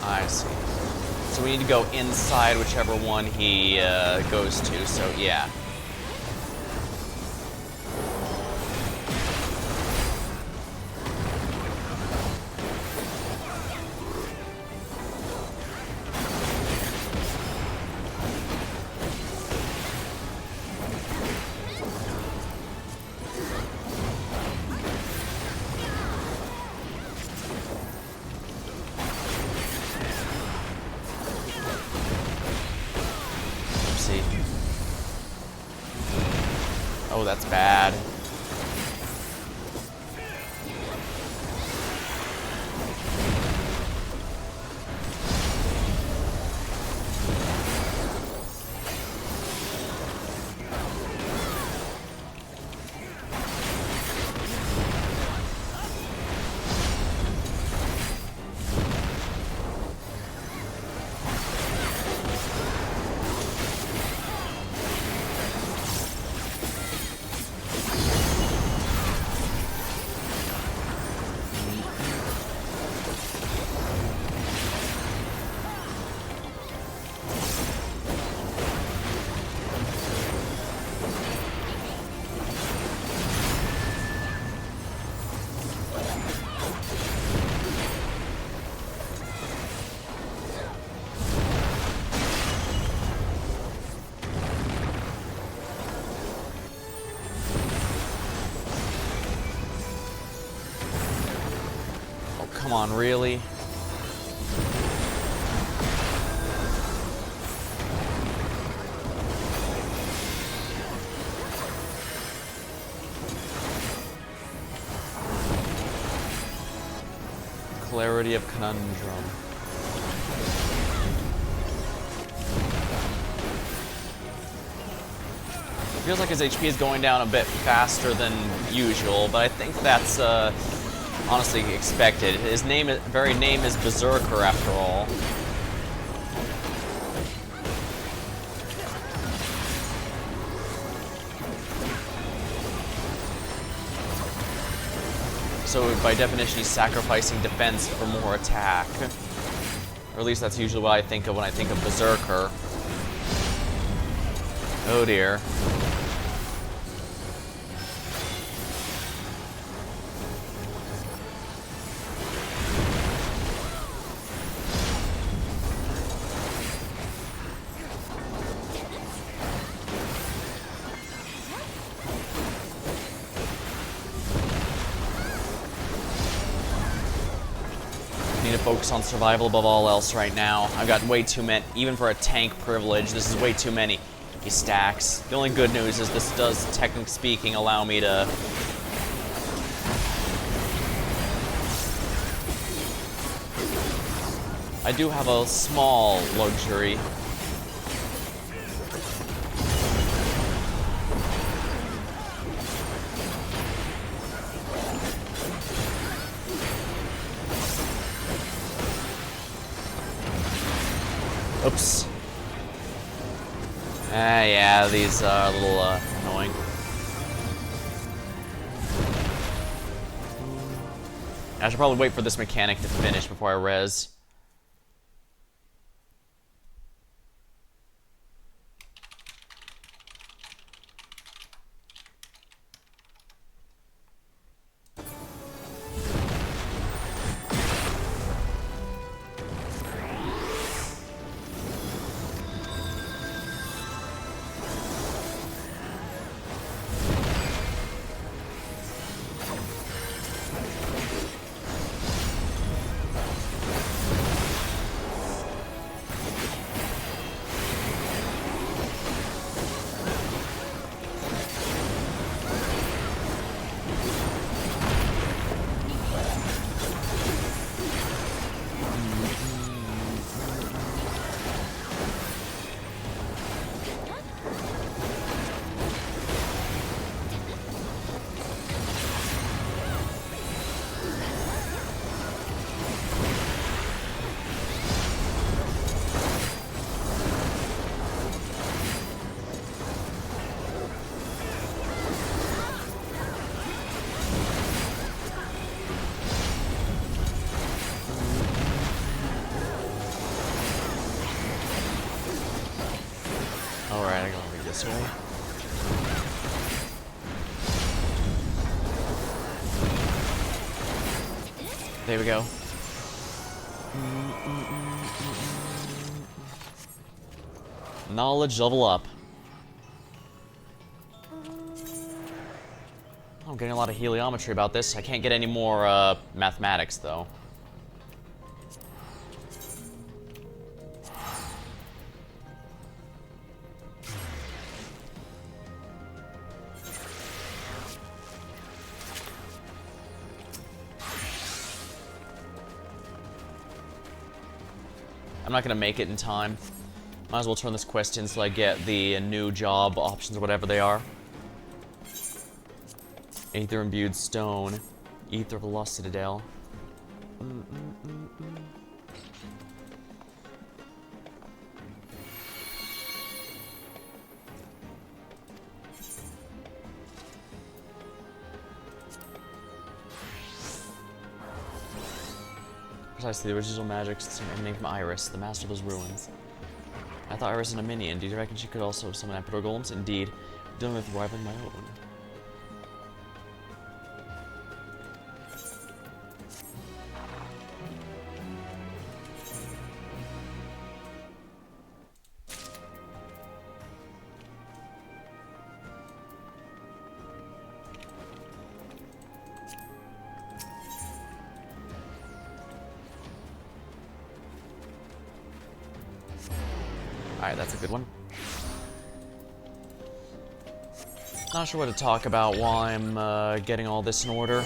I see. So we need to go inside whichever one he goes to, so yeah. Oh, that's bad. Come on, really? Clarity of Conundrum. Feels like his HP is going down a bit faster than usual, but I think that's honestly expected. His very name is Berserker after all. So by definition, he's sacrificing defense for more attack. Or at least that's usually what I think of when I think of Berserker. Oh dear. Need to focus on survival above all else right now. I've got way too many, even for a tank privilege, this is way too many. He stacks. The only good news is this does, technically speaking, allow me to... I do have a small luxury. Oops. Yeah, these are a little annoying. I should probably wait for this mechanic to finish before I res. Alright, I'm gonna go this way. There we go. Knowledge level up. I'm getting a lot of heliometry about this. I can't get any more mathematics though. I'm not gonna make it in time. Might as well turn this quest in until I get the new job options or whatever they are. Aether imbued stone. Ether of the Lost Citadel. Precisely, the original magics emanating from Iris, the master of those ruins. I thought Iris was a minion. Do you reckon she could also summon Emperor Golems? Indeed. I'm dealing with rivaling my own. Alright, that's a good one. Not sure what to talk about while I'm getting all this in order.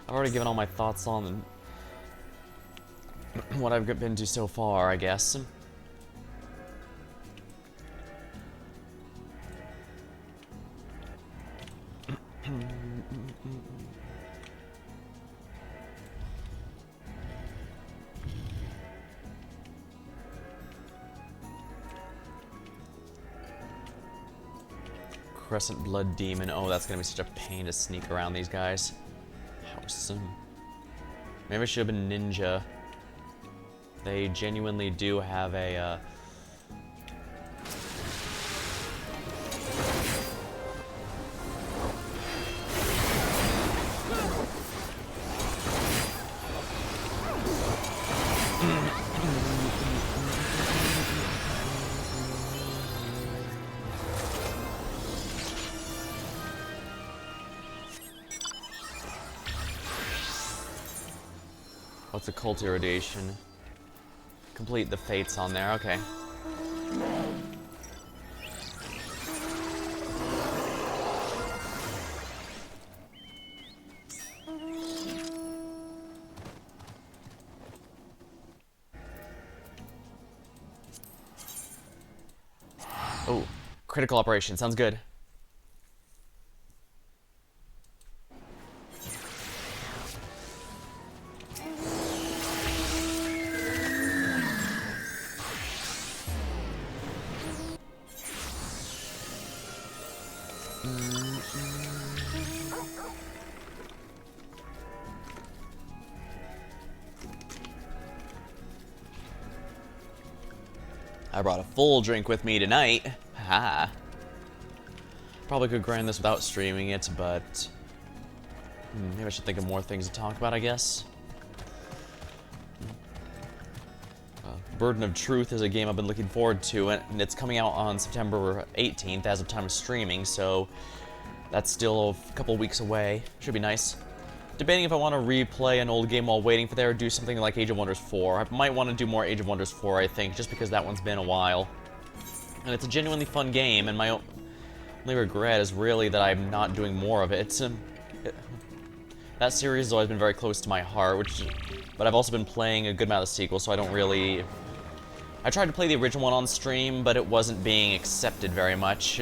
I've already given all my thoughts on what I've been to so far, I guess. Crescent Blood Demon. Oh, that's gonna be such a pain to sneak around these guys. Awesome. Maybe I should have been Ninja. They genuinely do have a, what's Occult Irradiation? Complete the fates on there, okay. Oh, critical operation, sounds good. I brought a full drink with me tonight. Haha. Probably could grind this without streaming it, but maybe I should think of more things to talk about, I guess. Burden of Truth is a game I've been looking forward to, and it's coming out on September 18th as of time of streaming, so that's still a couple weeks away. Should be nice. Debating if I want to replay an old game while waiting for there, or do something like Age of Wonders 4. I might want to do more Age of Wonders 4, I think, just because that one's been a while. And it's a genuinely fun game, and my only regret is really that I'm not doing more of it. That series has always been very close to my heart, but I've also been playing a good amount of the sequels, so I don't really... I tried to play the original one on stream, but it wasn't being accepted very much.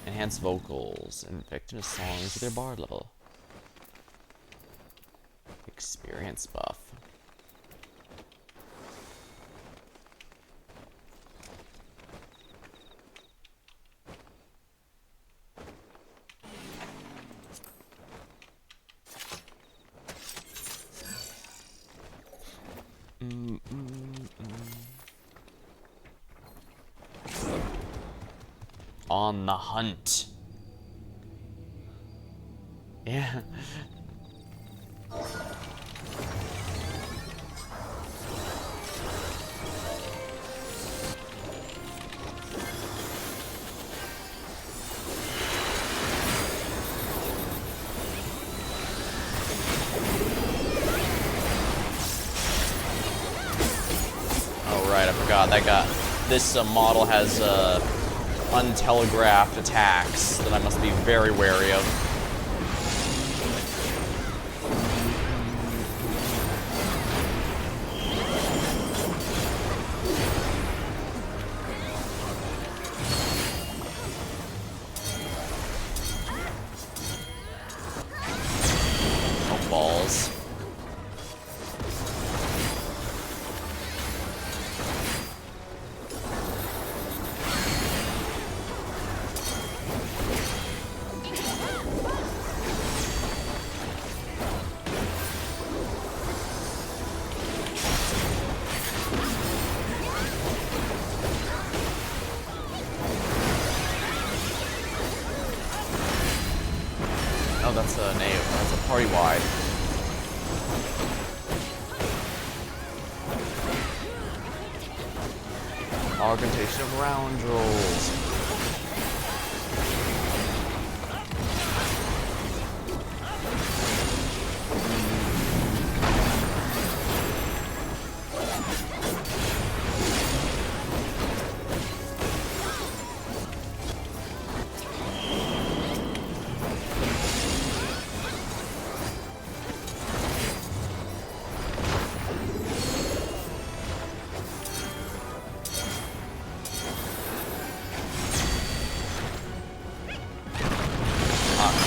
Enhance vocals and effective songs with their bard level. Experience buff. On the hunt. Yeah. Oh right, I forgot that got this model has untelegraphed attacks that I must be very wary of. no, that's a that's a party wide. Augmentation of roundels.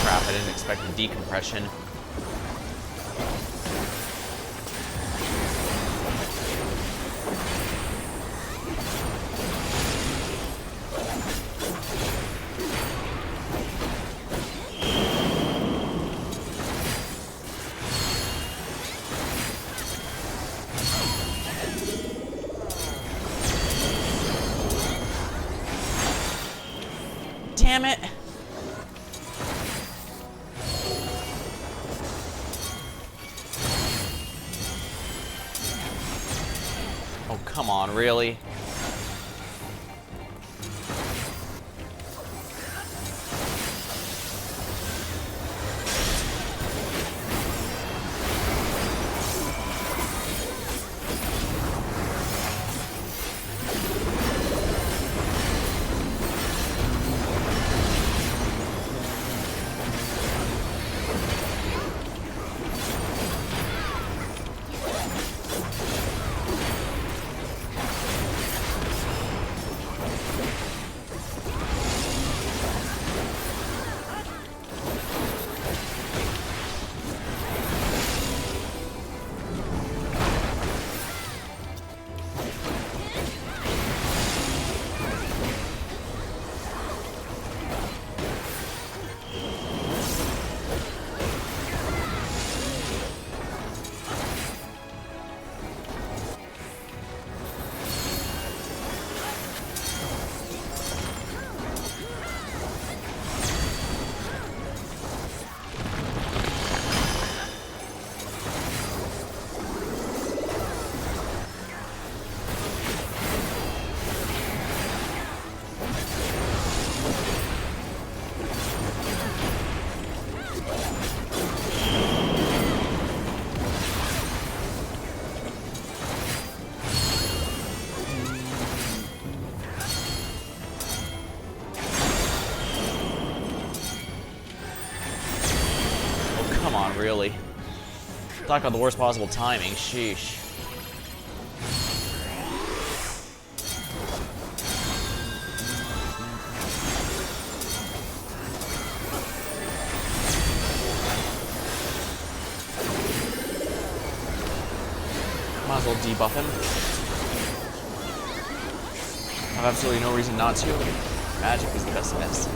Crap, I didn't expect the decompression. Damn it! Oh, come on, really? Come on, really? Talk about the worst possible timing, sheesh. Might as well debuff him. I have absolutely no reason not to. Magic is the best of this.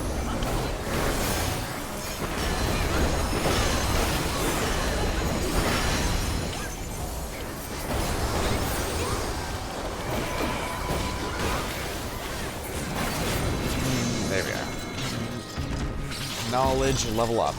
There we are. Knowledge, level up.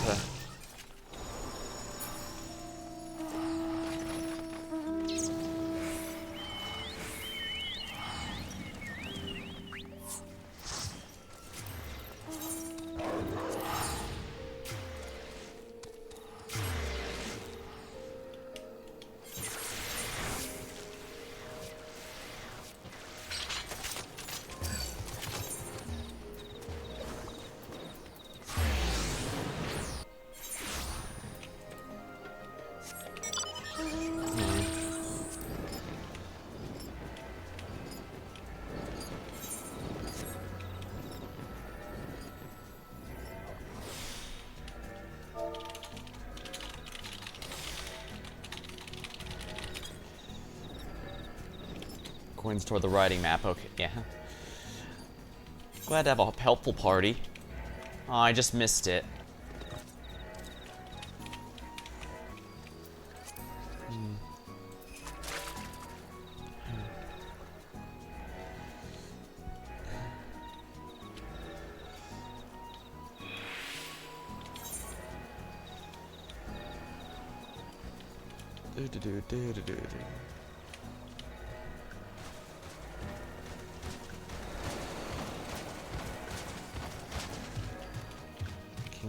Coins toward the riding map, okay, yeah. Glad to have a helpful party. Oh, I just missed it. King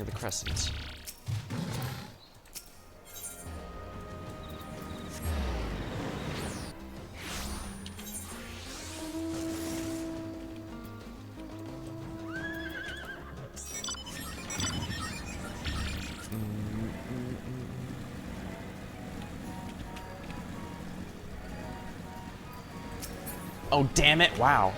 of the Crescent. Oh, damn it. Wow.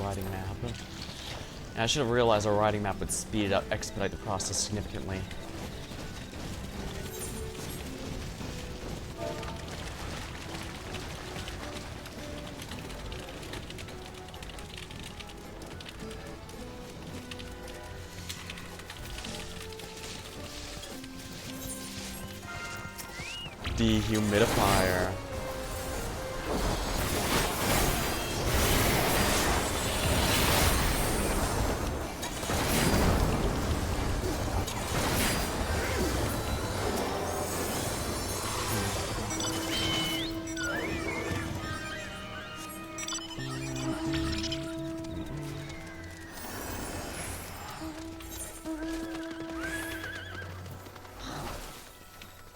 Riding map. And I should have realized a riding map would speed it up, expedite the process significantly. Dehumidifier.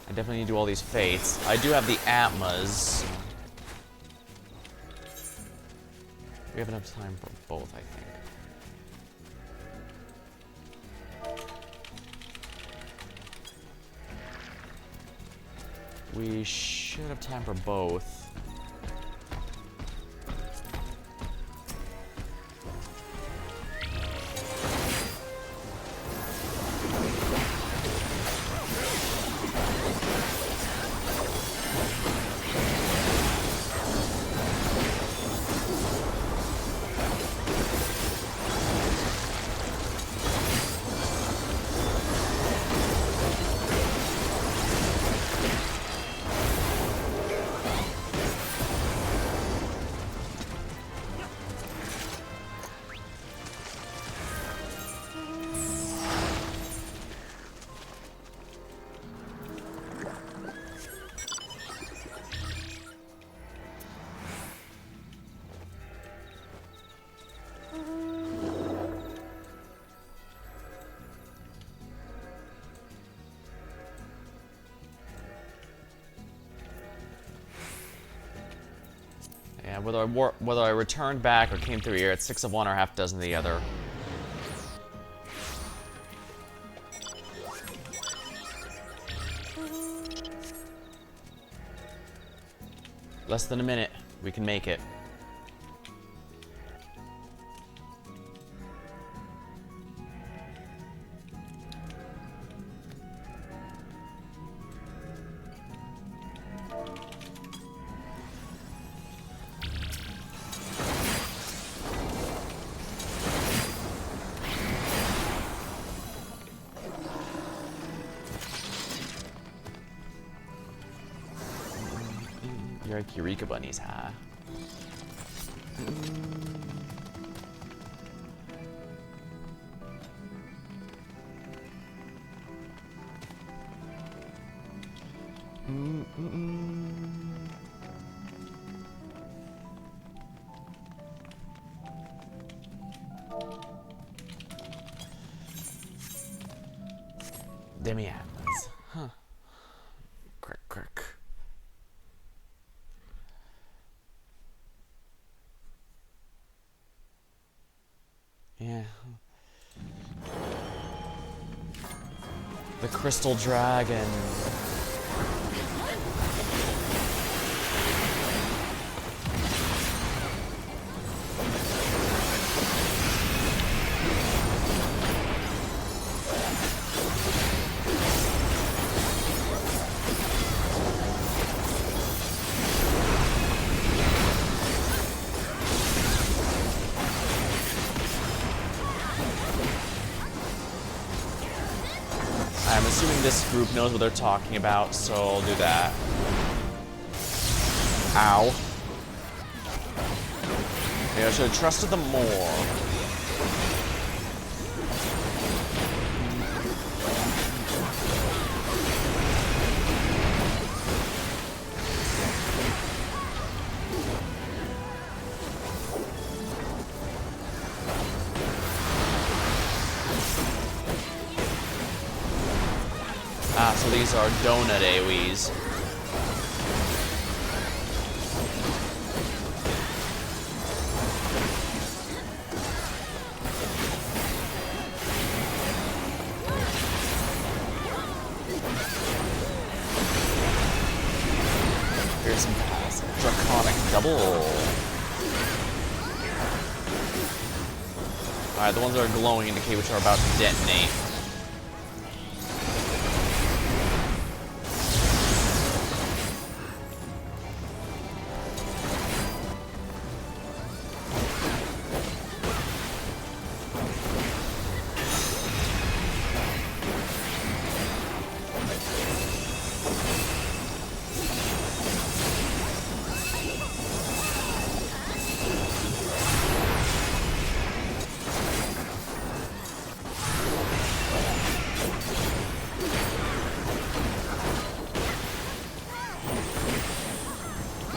I definitely need to do all these fates. I do have the Atmas. We have enough time for both, I think. We should have time for both. Yeah, whether I returned back or came through here, it's 6 of one or half dozen of the other. Less than a minute. We can make it. Your Eureka bunnies, huh? Demi-Atlas. Huh. Crick, crick. Yeah. The Crystal Dragon. assuming this group knows what they're talking about, so I'll do that. Ow. Maybe I should have trusted them more. Ah, so these are donut AoEs. Here's some draconic double. Alright, the ones that are glowing indicate which are about to detonate.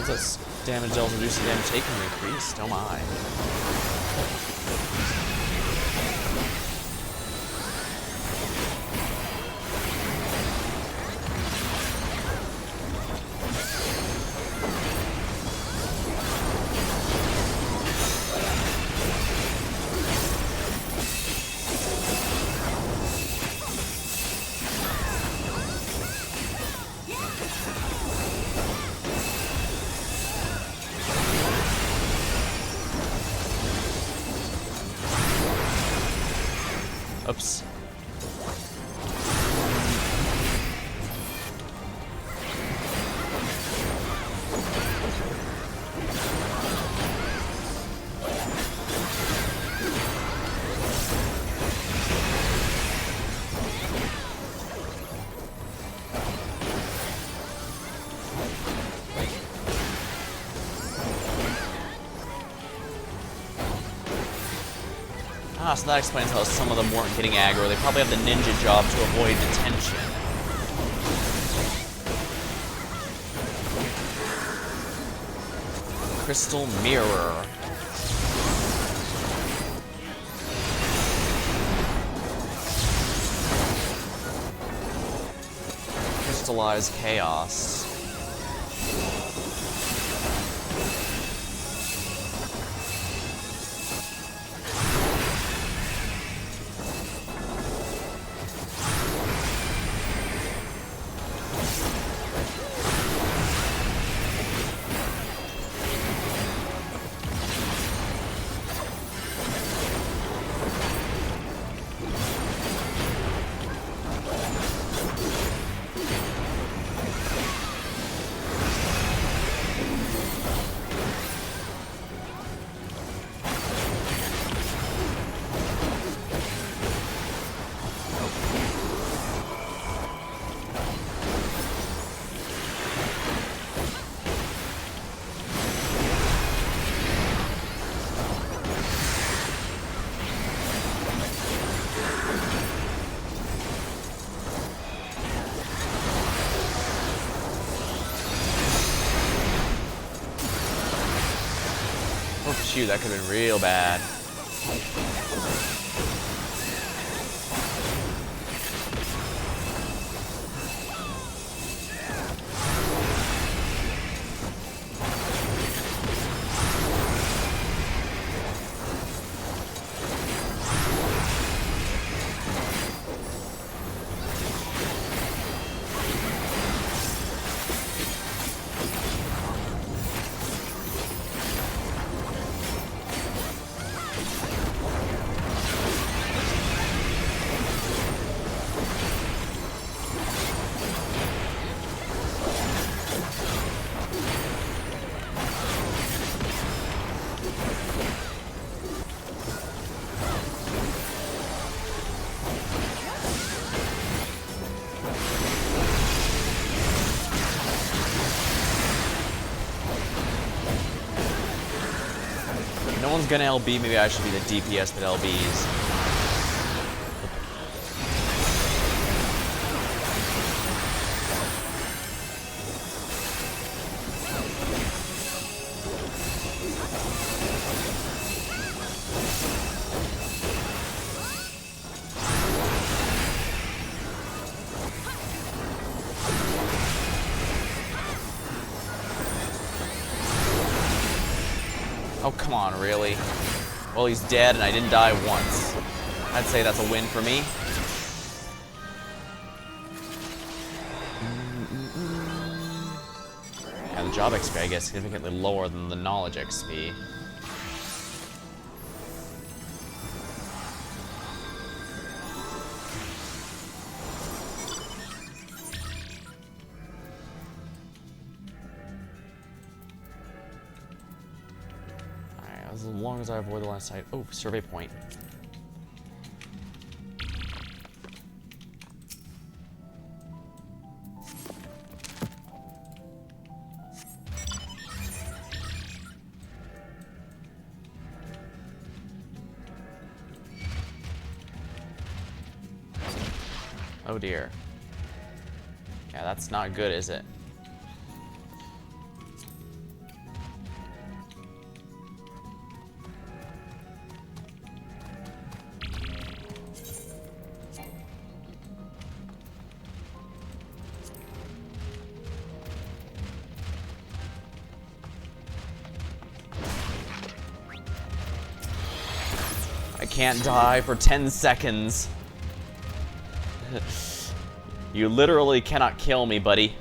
This damage dealt reduced the damage taken increased. Oh my. Oops. Ah, so that explains how some of them weren't getting aggro. They probably have the ninja job to avoid detention. Crystal Mirror. Crystallized Chaos. Oh shoot, that could have been real bad. No one's gonna LB, maybe I should be the DPS that LBs. Oh, come on, really? Well, he's dead and I didn't die once. I'd say that's a win for me. Yeah, the job XP, I guess, significantly lower than the knowledge XP. As long as I avoid the last site. Oh, survey point. Oh dear. Yeah, that's not good, is it? I can't die for 10 seconds. You literally cannot kill me, buddy.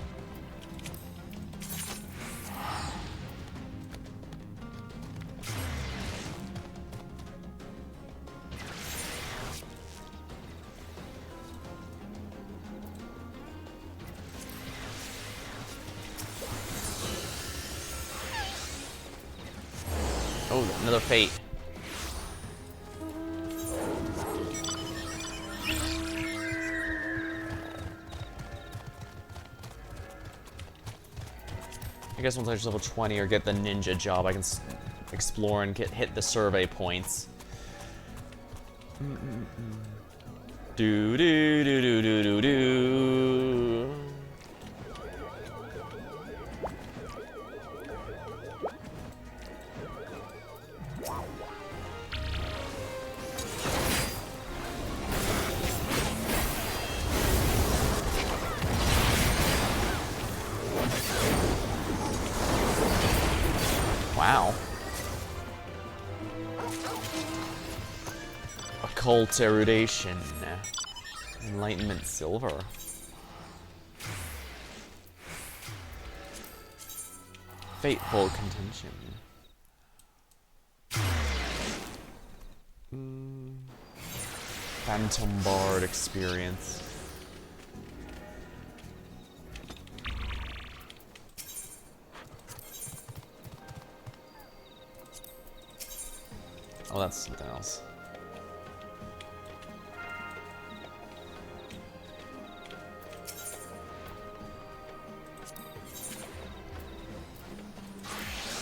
Oh, another fate. I guess once I reach level 20 or get the ninja job, I can explore and hit the survey points. Do do do do do do do. Wow. Occult erudition. Enlightenment silver. Fateful contention. Phantom Bard experience. Oh, that's something else.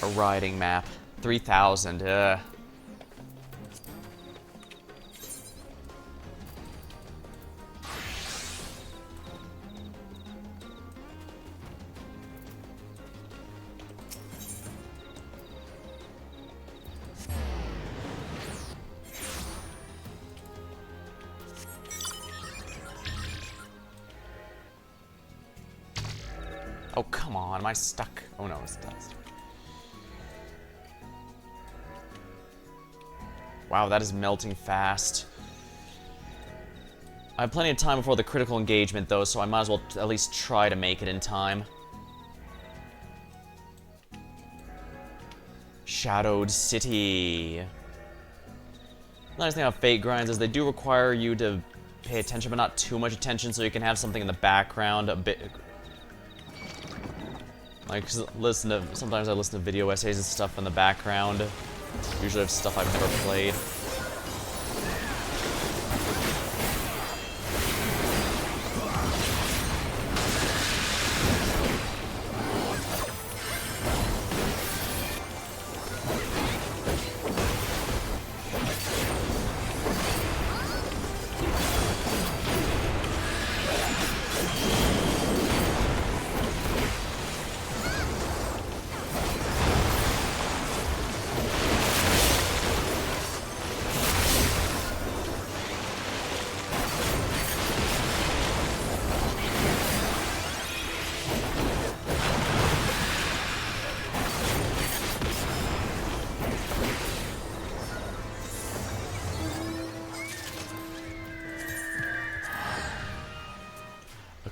A riding map. 3,000, Oh, come on, am I stuck? Oh no, it's not. Wow, that is melting fast. I have plenty of time before the critical engagement, though, so I might as well at least try to make it in time. Shadowed City. The nice thing about Fate Grinds is they do require you to pay attention, but not too much attention, so you can have something in the background a bit. Like, sometimes I listen to video essays and stuff in the background. Usually of stuff I've never played.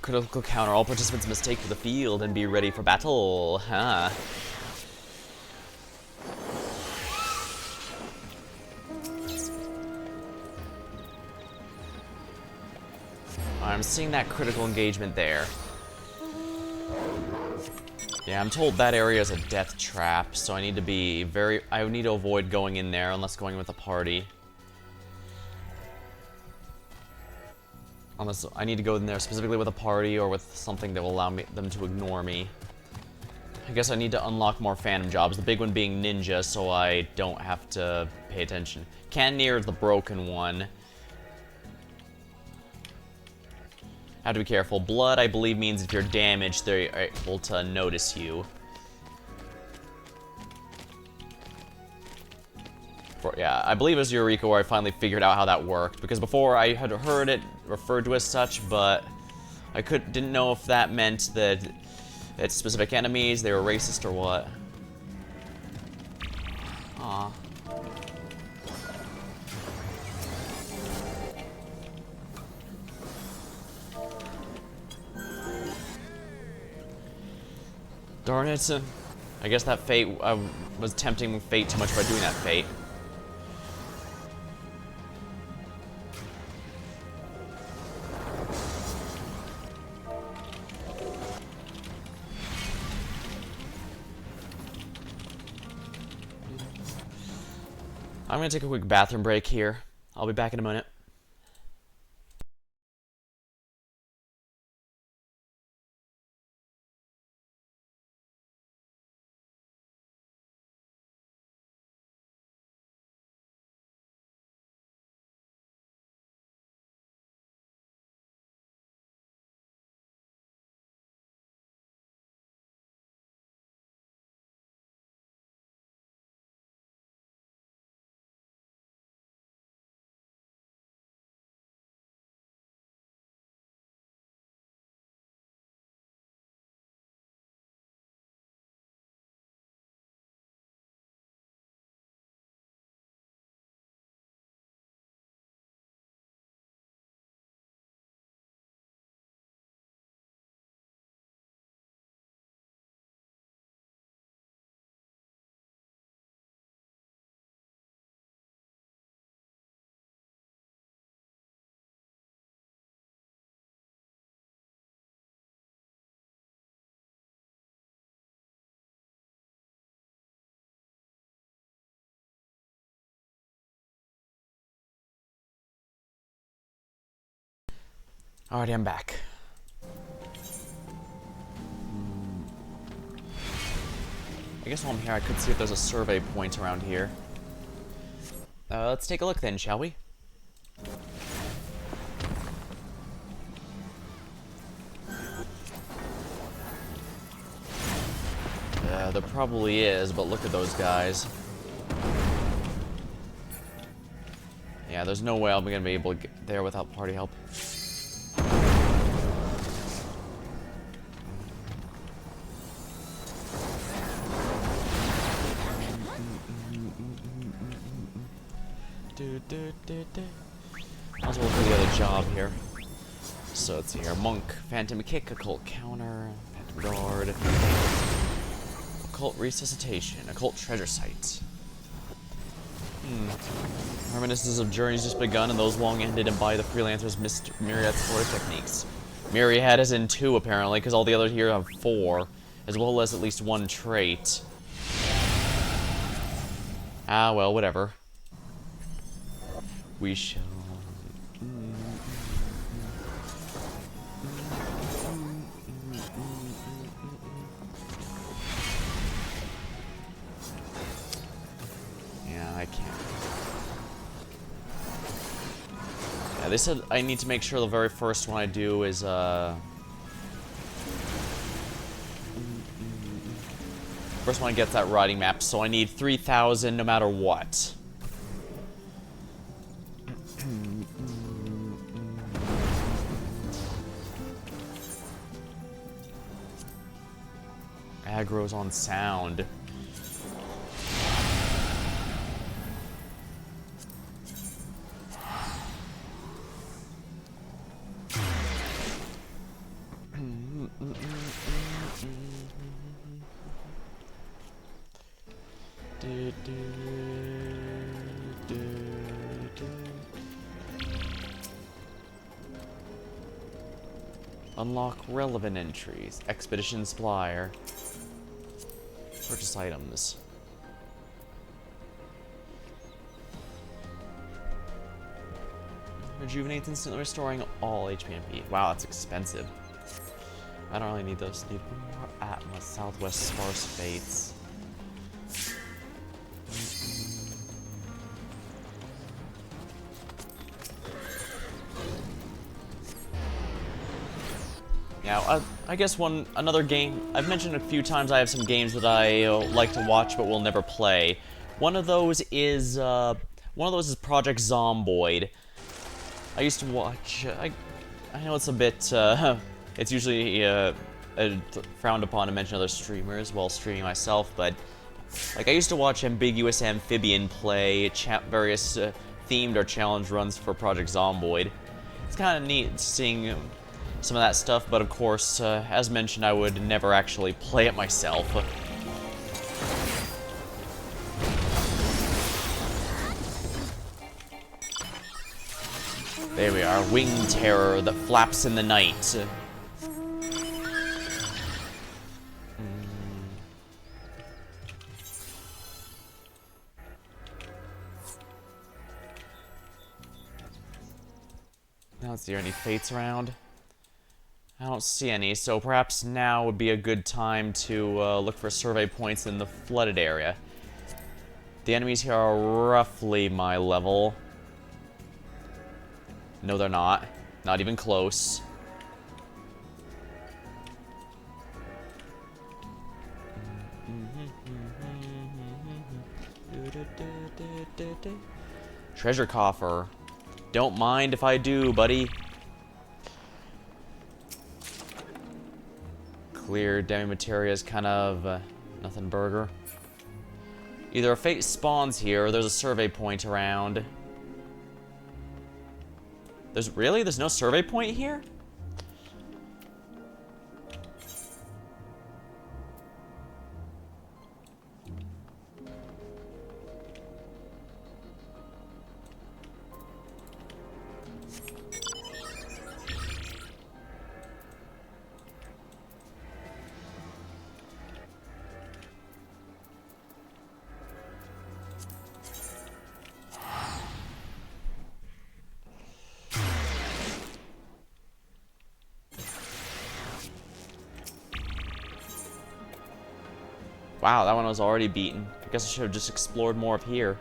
critical counter. All participants must take to the field and be ready for battle. Huh. I'm seeing that critical engagement there. Yeah, I'm told that area is a death trap, so I need to be I need to avoid going in there unless going with a party. Unless I need to go in there specifically with a party or with something that will allow them to ignore me. I guess I need to unlock more phantom jobs, the big one being ninja, so I don't have to pay attention. Cannoneer is the broken one. Have to be careful. Blood, I believe, means if you're damaged, they're able to notice you. Yeah, I believe it was Eureka where I finally figured out how that worked, because before I had heard it referred to as such, but I didn't know if that meant that it's specific enemies, they were racist or what. Aw. Darn it. I guess that fate, I was tempting fate too much by doing that fate. I'm gonna take a quick bathroom break here. I'll be back in a minute. Alrighty, I'm back. I guess while I'm here, I could see if there's a survey point around here. Let's take a look then, shall we? There probably is, but look at those guys. Yeah, there's no way I'm gonna be able to get there without party help. Might as well look at the other job here. So let's see here. Monk, Phantom Kick, Occult Counter, Phantom Guard, Occult Resuscitation, Occult Treasure Site. Reminiscences of journeys just begun and those long ended embody the freelancer's myriad explorative techniques. Myriad is in 2 apparently, because all the others here have 4, as well as at least 1 trait. Ah, well, whatever. We shall... Yeah, I can't. Yeah, they said I need to make sure the very first one I do is, first one gets that riding map, so I need 3,000 no matter what. Aggro's on sound. Unlock relevant entries. Expedition supplier. Purchase items. Rejuvenates instantly, restoring all HP and MP. Wow, that's expensive. I don't really need those. Need more Atmos, Southwest Sparse Fates. Now, I guess another game. I've mentioned a few times I have some games that I like to watch but will never play. One of those is Project Zomboid. I used to watch. I know it's a bit. It's usually frowned upon to mention other streamers while streaming myself, but like I used to watch Ambiguous Amphibian play various themed or challenge runs for Project Zomboid. It's kind of neat seeing some of that stuff, but of course, as mentioned, I would never actually play it myself. There we are, wing terror that flaps in the night. Now let's see, are any fates around? I don't see any, so perhaps now would be a good time to look for survey points in the flooded area. The enemies here are roughly my level. No, they're not. Not even close. Treasure coffer. Don't mind if I do, buddy. Clear demi-materia is kind of nothing burger. Either a fate spawns here or there's a survey point around. There's no survey point here? Wow, that one was already beaten. I guess I should have just explored more of here.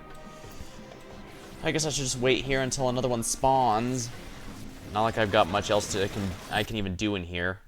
I guess I should just wait here until another one spawns. Not like I've got much else I can even do in here.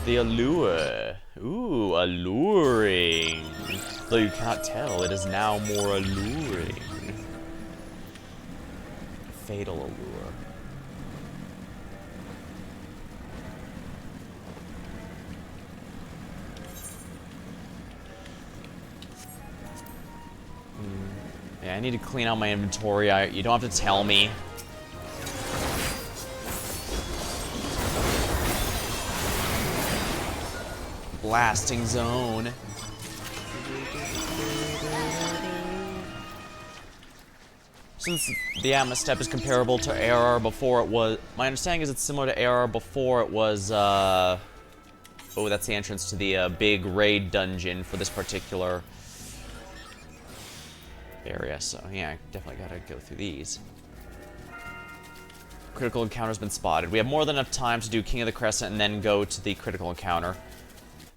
The allure. Ooh, alluring. Though you cannot tell, it is now more alluring. Fatal allure. Yeah, I need to clean out my inventory. You don't have to tell me. Blasting zone. Since the Atmos step is comparable to ARR before it was... My understanding is it's similar to ARR before it was, Oh, that's the entrance to the big raid dungeon for this particular area, so yeah, I definitely gotta go through these. Critical encounter's been spotted. We have more than enough time to do King of the Crescent and then go to the critical encounter.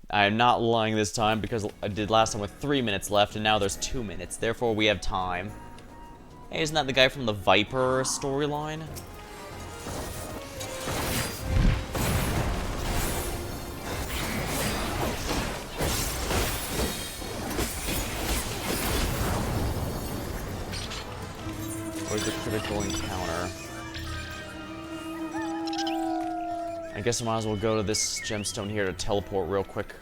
I'm not lying this time because I did last time with 3 minutes left and now there's 2 minutes. Therefore, we have time. Hey, isn't that the guy from the Viper storyline? Where's the critical encounter? I guess I might as well go to this gemstone here to teleport real quick.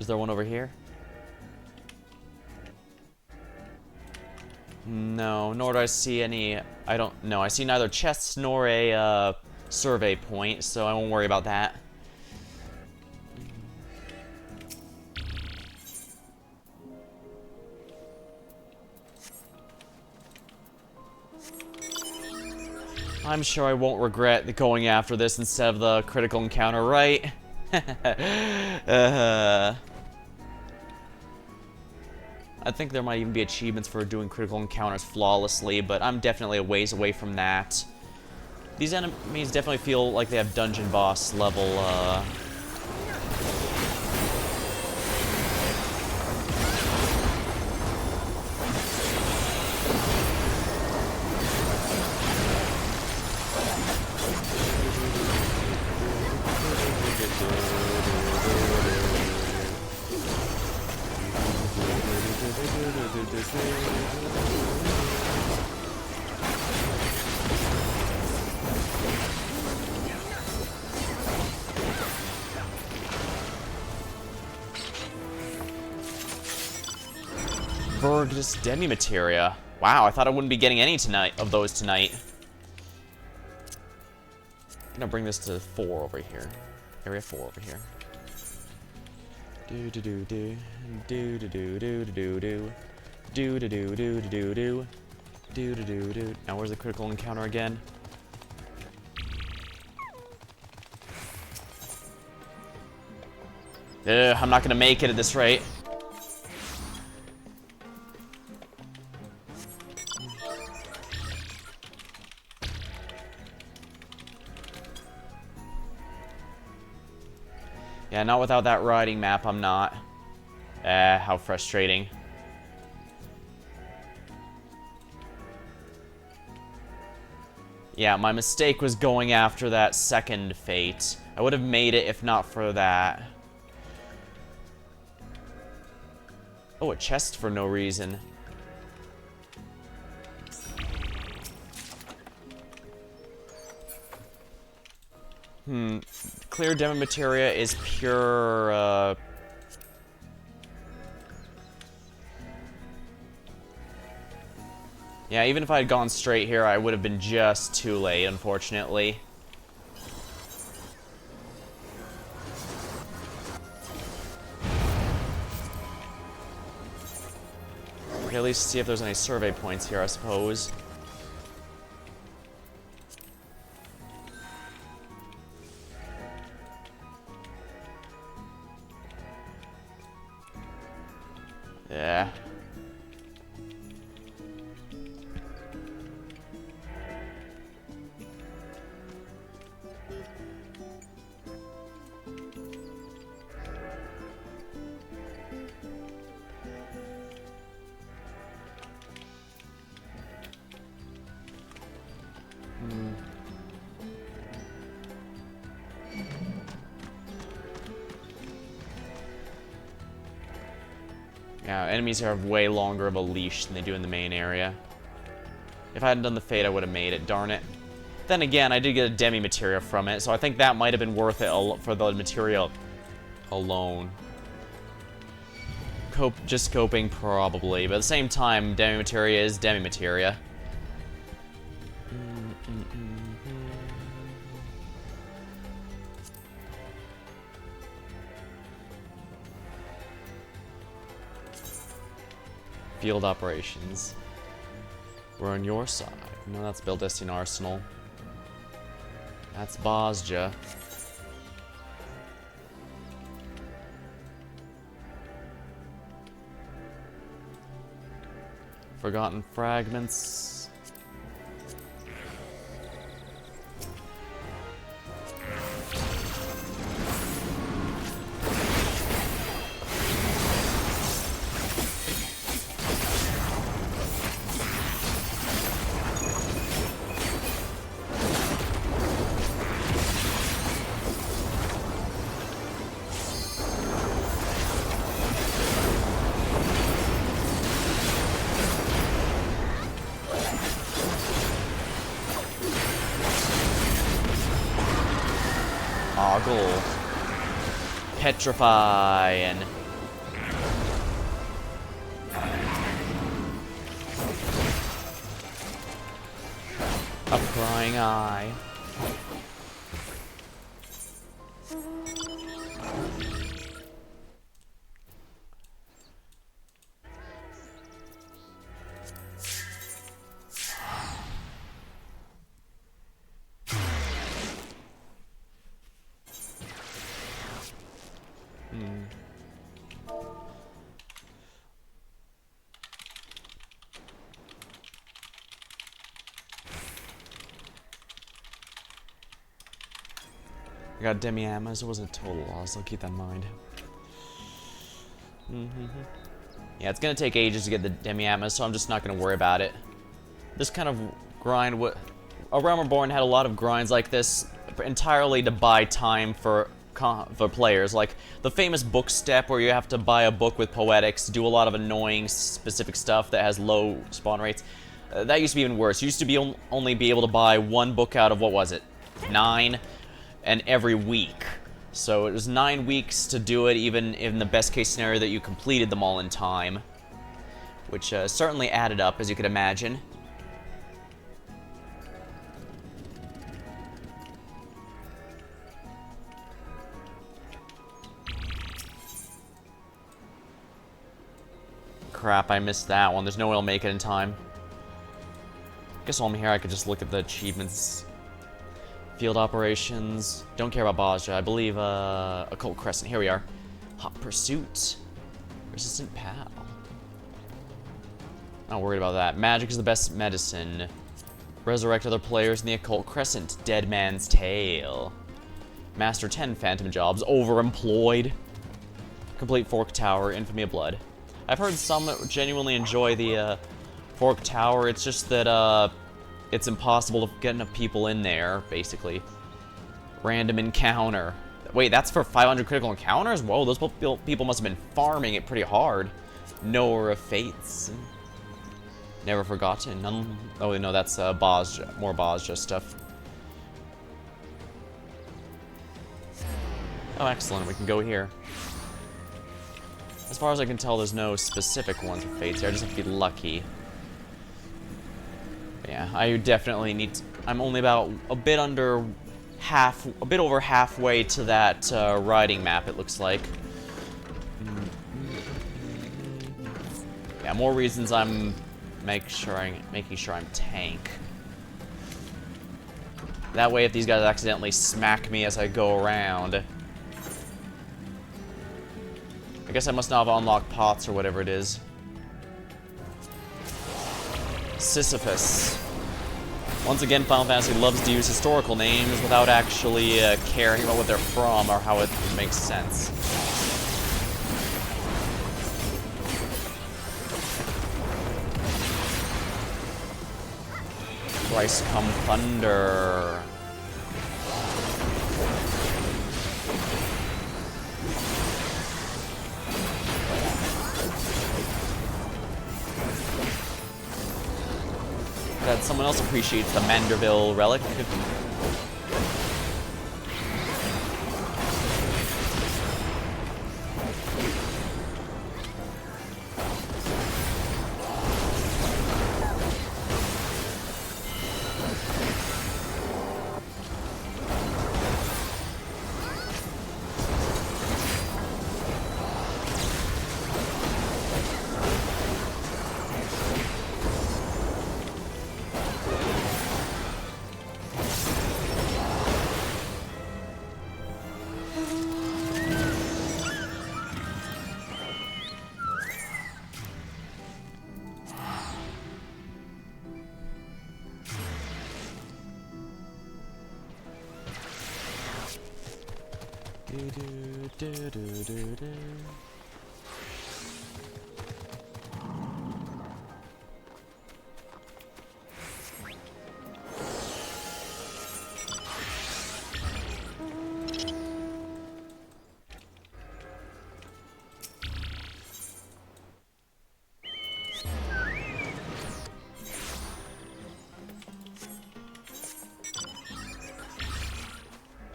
Is there one over here? No, nor do I see any... I don't know. I see neither chests nor a survey point, so I won't worry about that. I'm sure I won't regret going after this instead of the critical encounter, right? I think there might even be achievements for doing critical encounters flawlessly, but I'm definitely a ways away from that. These enemies definitely feel like they have dungeon boss level, Vergus demi-materia. Wow, I thought I wouldn't be getting any of those tonight. I'm gonna bring this to 4 over here. Area 4 over here. Do do do do do do do do do do do do do do do do do do do do. Now where's the critical encounter again? I'm not gonna make it at this rate. Yeah, not without that riding map, I'm not. How frustrating. Yeah, my mistake was going after that second fate. I would have made it if not for that. Oh, a chest for no reason. Clear demo materia is pure, Yeah, even if I had gone straight here, I would have been just too late, unfortunately. Okay, at least see if there's any survey points here, I suppose. Yeah. Yeah, enemies here have way longer of a leash than they do in the main area. If I hadn't done the fate, I would have made it, darn it. Then again, I did get a demi-materia from it, so I think that might have been worth it for the material alone. Just coping, probably, but at the same time, demi-materia is demi-materia. Field operations. We're on your side. No, that's Bildestian Arsenal. That's Bosja. Forgotten fragments. Boggle. Petrify and... a prying eye. I got demi-ammo, so it wasn't a total loss. I'll keep that in mind. Yeah, it's gonna take ages to get the demi-ammo, so I'm just not gonna worry about it. This kind of grind, A Realm Reborn had a lot of grinds like this entirely to buy time for players. Like the famous book step where you have to buy a book with poetics, do a lot of annoying specific stuff that has low spawn rates. That used to be even worse. You used to be only be able to buy one book out of, what was it, 9? And every week. So it was 9 weeks to do it, even in the best case scenario that you completed them all in time. Which certainly added up, as you could imagine. Crap, I missed that one. There's no way I'll make it in time. Guess while I'm here I could just look at the achievements. Field operations. Don't care about Baja. I believe, Occult Crescent. Here we are. Hot Pursuit. Resistant Pal. Not worried about that. Magic is the best medicine. Resurrect other players in the Occult Crescent. Dead Man's Tale. Master 10 Phantom Jobs. Overemployed. Complete Fork Tower. Infamy of Blood. I've heard some genuinely enjoy the, Fork Tower. It's just that, it's impossible to get enough people in there, basically. Random encounter. Wait, that's for 500 critical encounters? Whoa, those people must have been farming it pretty hard. Knower of Fates. Never Forgotten. Oh, no, that's more Bozja stuff. Oh, excellent. We can go here. As far as I can tell, there's no specific ones for Fates here. I just have to be lucky. Yeah, I definitely need to, I'm only about a bit over halfway to that riding map, it looks like. Yeah, more reasons I'm making sure I'm tank. That way, if these guys accidentally smack me as I go around, I guess I must not have unlocked pots or whatever it is. Sisyphus. Once again, Final Fantasy loves to use historical names without actually caring about what they're from or how it makes sense. Christ come thunder. That someone else appreciates the Manderville relic.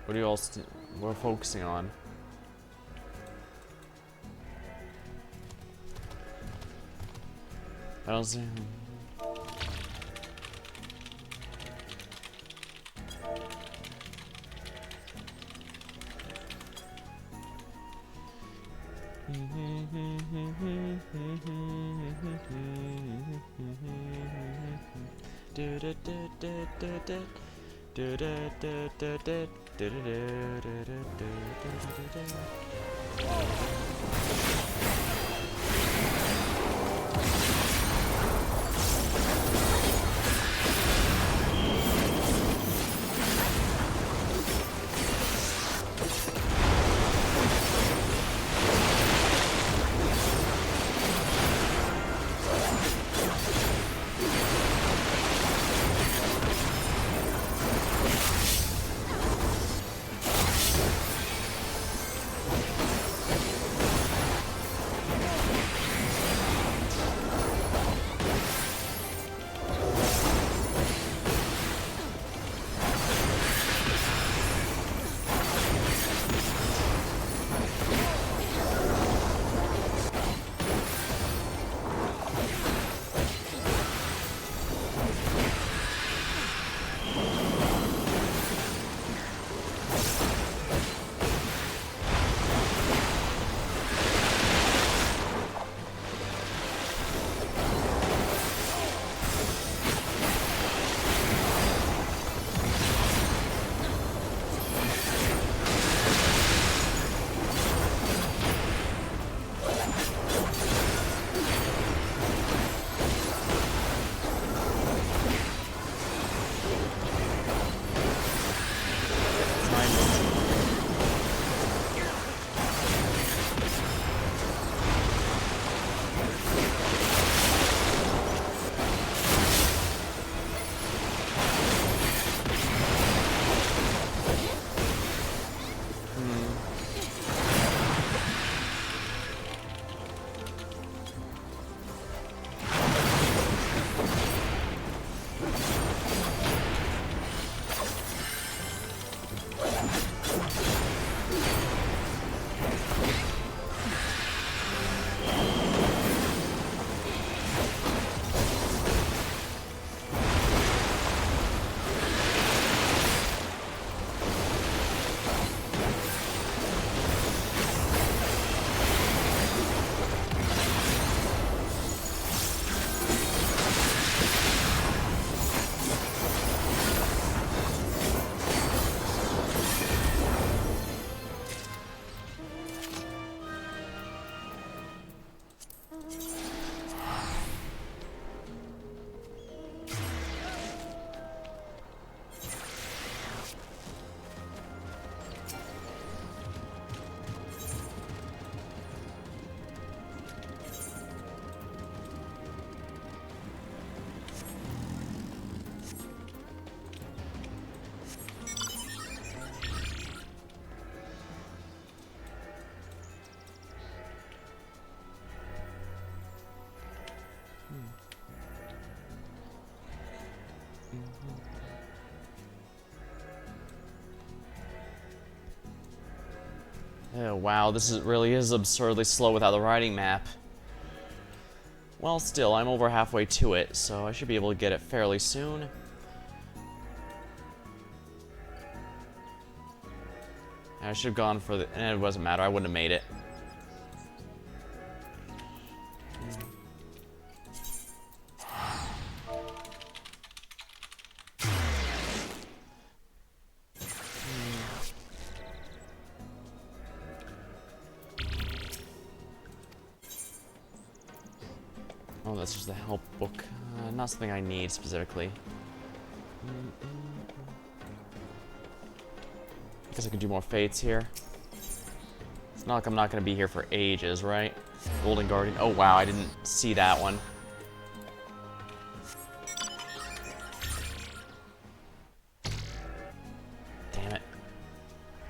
What do you all we're focusing on. I don't see. Oh, wow, really is absurdly slow without the riding map. Well, still, I'm over halfway to it, so I should be able to get it fairly soon. I should have gone for the... it doesn't matter, I wouldn't have made it. Oh, that's just the help book. Not something I need specifically. I guess I can do more fates here. It's not like I'm not going to be here for ages, right? Golden Guardian. Oh, wow, I didn't see that one. Damn it.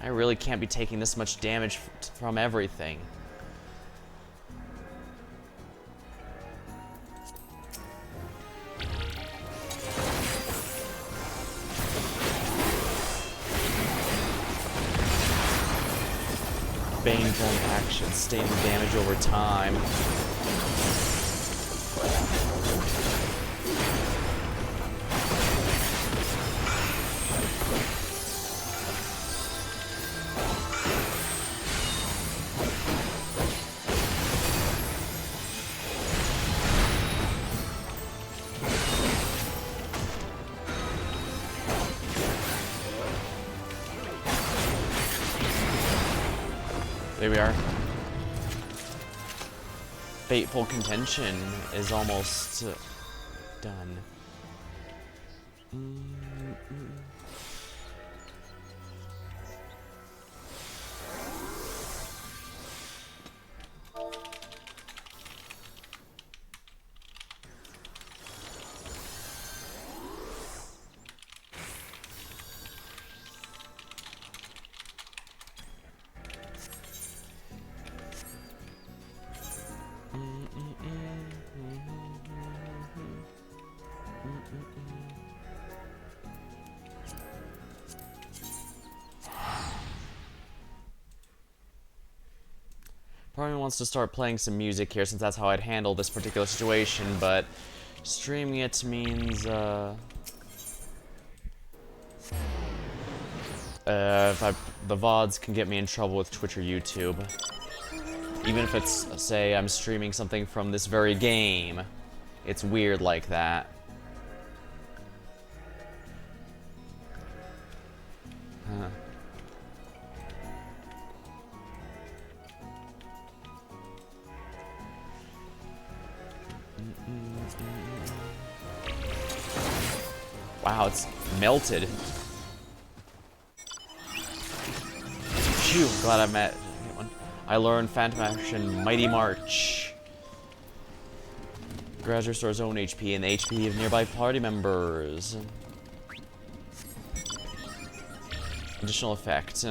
I really can't be taking this much damage from everything. painful impact should sustain the damage over time. There we are. Fateful Contention is almost done. Part of me wants to start playing some music here, since that's how I'd handle this particular situation, but streaming it means, the VODs can get me in trouble with Twitch or YouTube. Even if it's, say, I'm streaming something from this very game. It's weird like that. Huh. Wow, it's melted. Phew, glad I met one. I learned Phantom Action Mighty March. Gradually restores own HP and the HP of nearby party members. Additional effect.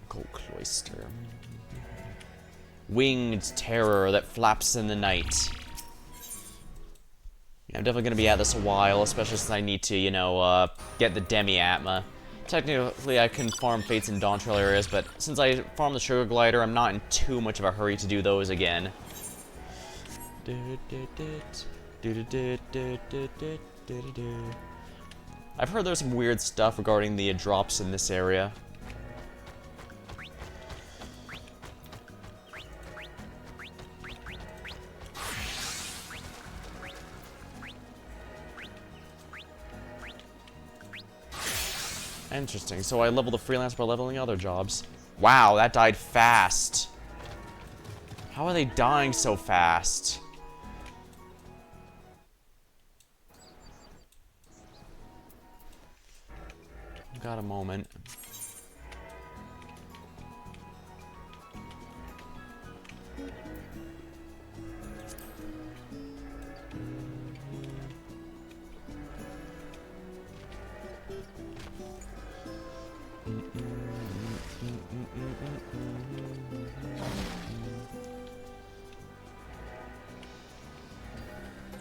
Occult Cloister. Winged terror that flaps in the night. Yeah, I'm definitely gonna be at this a while, especially since I need to, you know, get the Demi-Atma. Technically, I can farm Fates in Dawntrail areas, but since I farm the Sugar Glider, I'm not in too much of a hurry to do those again. I've heard there's some weird stuff regarding the drops in this area. Interesting. So I level the freelance by leveling other jobs. Wow, that died fast. How are they dying so fast? Got a moment.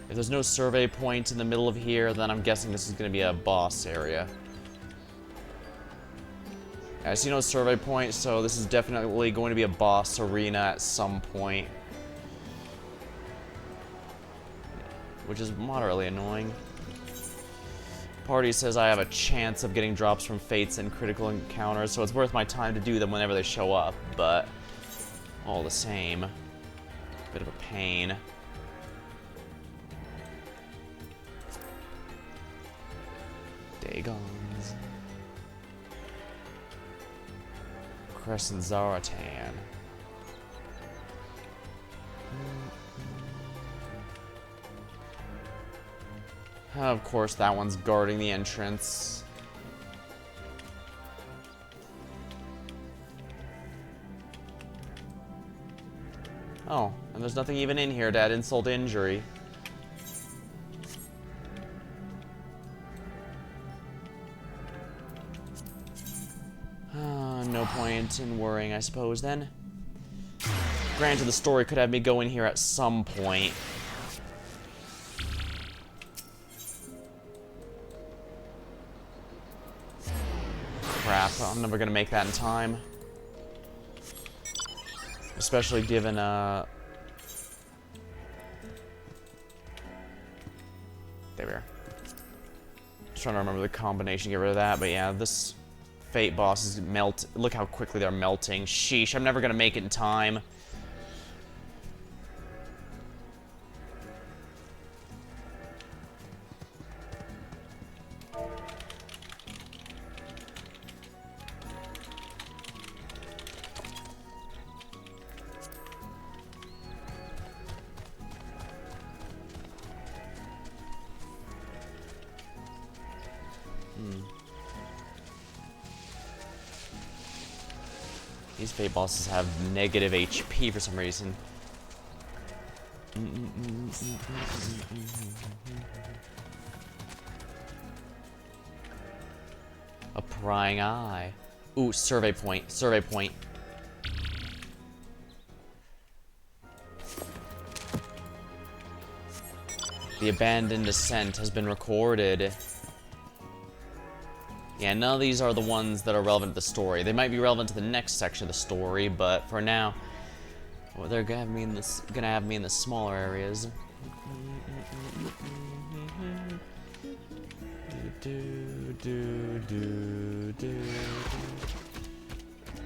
If there's no survey point in the middle of here, then I'm guessing this is going to be a boss area. I see no survey point, so this is definitely going to be a boss arena at some point. Which is moderately annoying. Party says I have a chance of getting drops from Fates and critical encounters, so it's worth my time to do them whenever they show up, but all the same, bit of a pain. Dagons. Crescent Zaratan. Of course, that one's guarding the entrance. Oh, and there's nothing even in here to add insult to injury. point in worrying, I suppose, then. Granted, the story could have me go in here at some point. Crap, I'm never gonna make that in time. Especially given, There we are. Just trying to remember the combination, get rid of that, but yeah, this Fate boss is look how quickly they're melting. Sheesh, I'm never gonna make it in time. These Fate bosses have negative HP for some reason. A prying eye. Ooh, survey point. Survey point. The abandoned ascent has been recorded. Yeah, none of these are the ones that are relevant to the story. They might be relevant to the next section of the story, but for now, well, they're gonna have me in the smaller areas.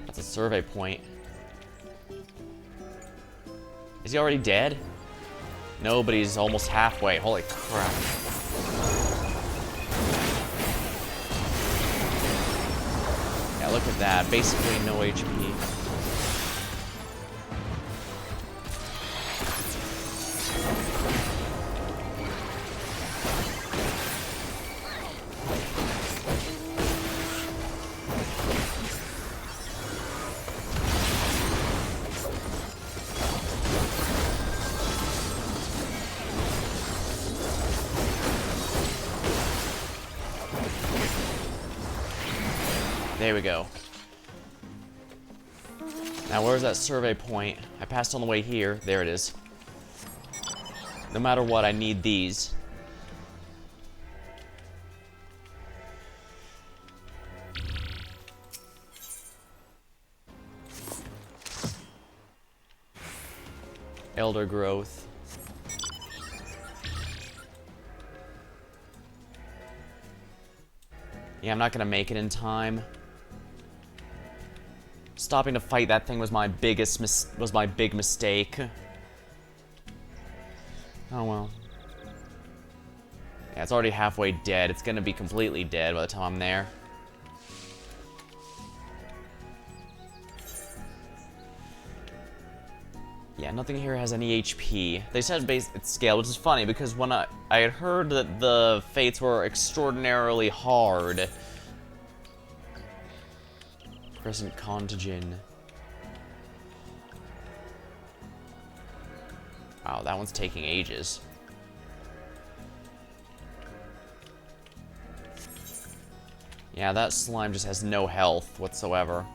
That's a survey point. Is he already dead? No, but he's almost halfway. Holy crap. Yeah, look at that. Basically no HP. There we go. Now, where's that survey point? I passed on the way here. There it is. No matter what, I need these. Elder growth. Yeah, I'm not gonna make it in time. Stopping to fight that thing was my big mistake. Oh well. Yeah, it's already halfway dead. It's gonna be completely dead by the time I'm there. Yeah, nothing here has any HP. They said it's scale, which is funny because when I had heard that the fates were extraordinarily hard. Crescent Contagion. Wow, that one's taking ages. Yeah, that slime just has no health whatsoever.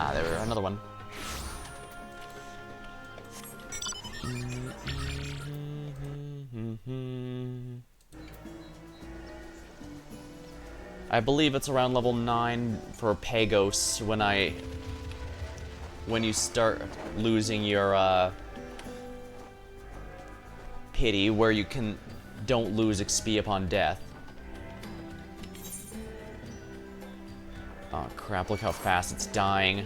Ah, there we go, another one. I believe it's around level 9 for Pagos when you start losing your pity, where you don't lose XP upon death. Oh crap, look how fast it's dying.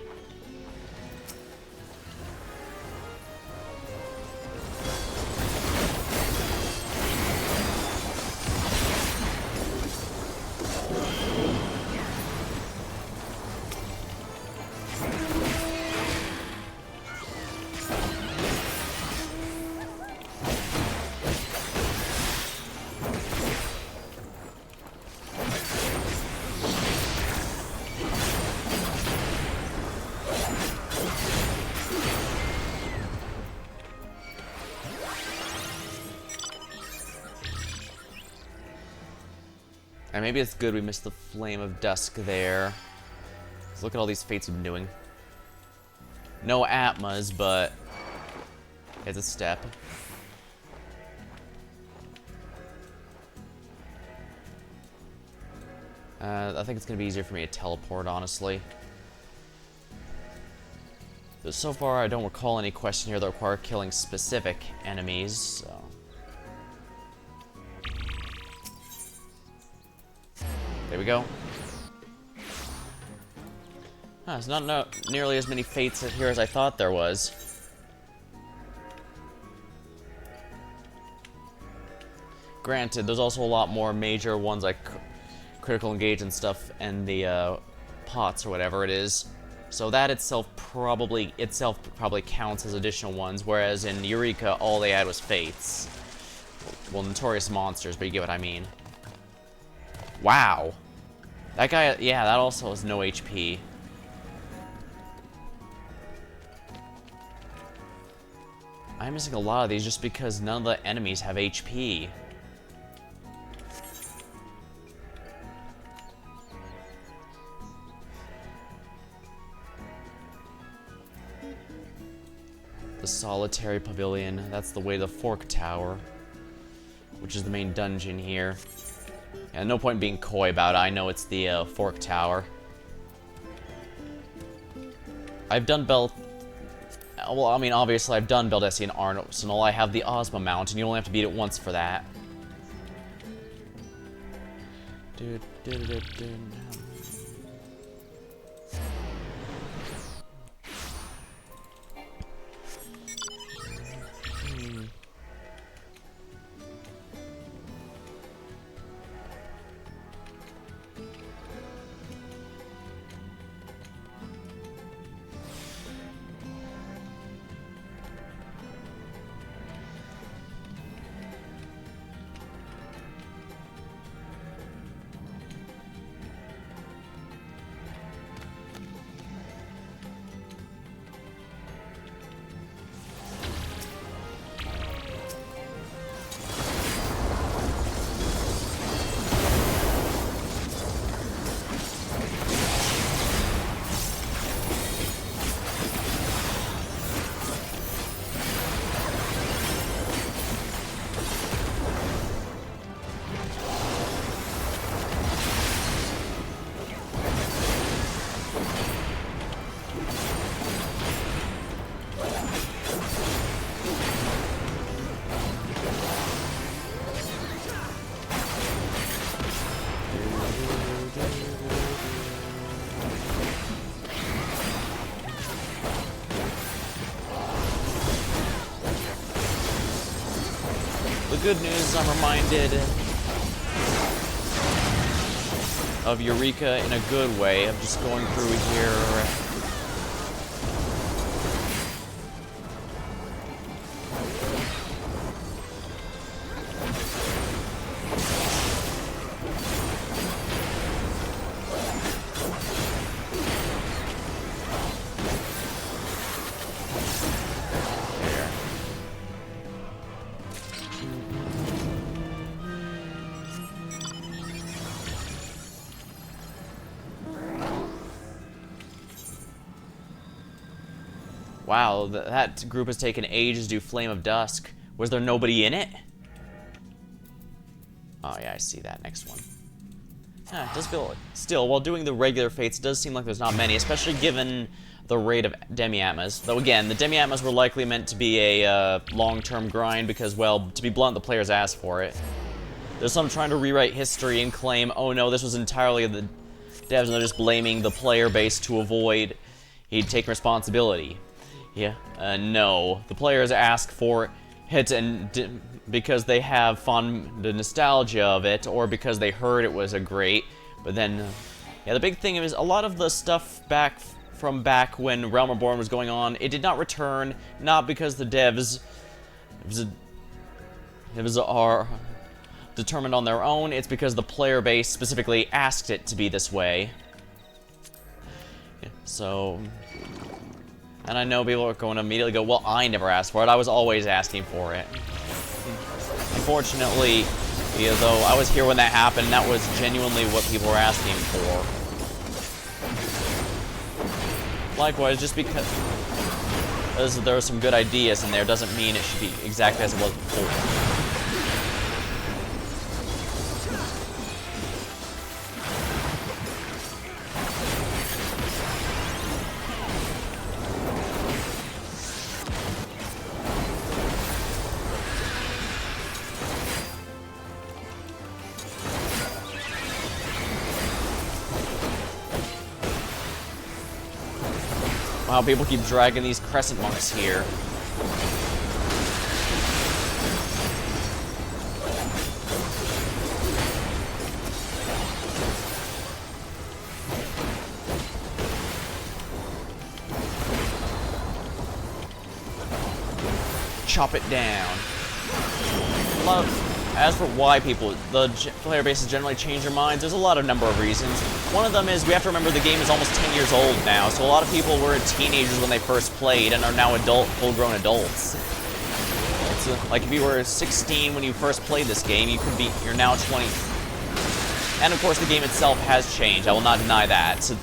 And maybe it's good we missed the Flame of Dusk there. Let's look at all these fates we've been doing. No Atmas, but it's a step. I think it's going to be easier for me to teleport, honestly. So far, I don't recall any question here that require killing specific enemies, so... There we go. There's not nearly as many fates here as I thought there was. Granted, there's also a lot more major ones like Critical Engage and stuff, and the pots or whatever it is. So that itself probably counts as additional ones, whereas in Eureka, all they had was fates. Well, Notorious Monsters, but you get what I mean. Wow. That guy, yeah, that also has no HP. I'm missing a lot of these just because none of the enemies have HP. The Solitary Pavilion, that's the way to the Fork Tower, which is the main dungeon here. And no point being coy about it, I know it's the Fork Tower. I've done well, I mean, obviously I've done Beldessi and Arsenal. I have the Ozma Mount, and you only have to beat it once for that. The good news, I'm reminded of Eureka in a good way, of just going through here. Wow, that group has taken ages to do Flame of Dusk. Was there nobody in it? Oh yeah, I see that next one. It does feel... Still, while doing the regular fates, it does seem like there's not many, especially given the rate of Demi-Atmas. Though again, the Demi-Atmas were likely meant to be a long-term grind because, well, to be blunt, the players asked for it. There's some trying to rewrite history and claim, oh no, this was entirely the devs and they're just blaming the player base to avoid he'd take responsibility. Yeah, no. The players ask for it and because they have the nostalgia of it, or because they heard it was a great. But then, yeah, the big thing is a lot of the stuff from back when Realm Reborn was going on, it did not return, not because the devs are determined on their own. It's because the player base specifically asked it to be this way. Yeah, so. And I know people are going to immediately go, well, I never asked for it. I was always asking for it. Unfortunately, Yeah, though I was here when that happened, and that was genuinely what people were asking for. Likewise, just because there are some good ideas in there doesn't mean it should be exactly as it was before. Wow, people keep dragging these Crescent monks here. Chop it down. As for why the player bases generally change their minds, there's a lot of number of reasons. One of them is we have to remember the game is almost 10 years old now, so a lot of people were teenagers when they first played and are now full-grown adults. It's like if you were 16 when you first played this game, you're now 20. And of course, the game itself has changed. I will not deny that. So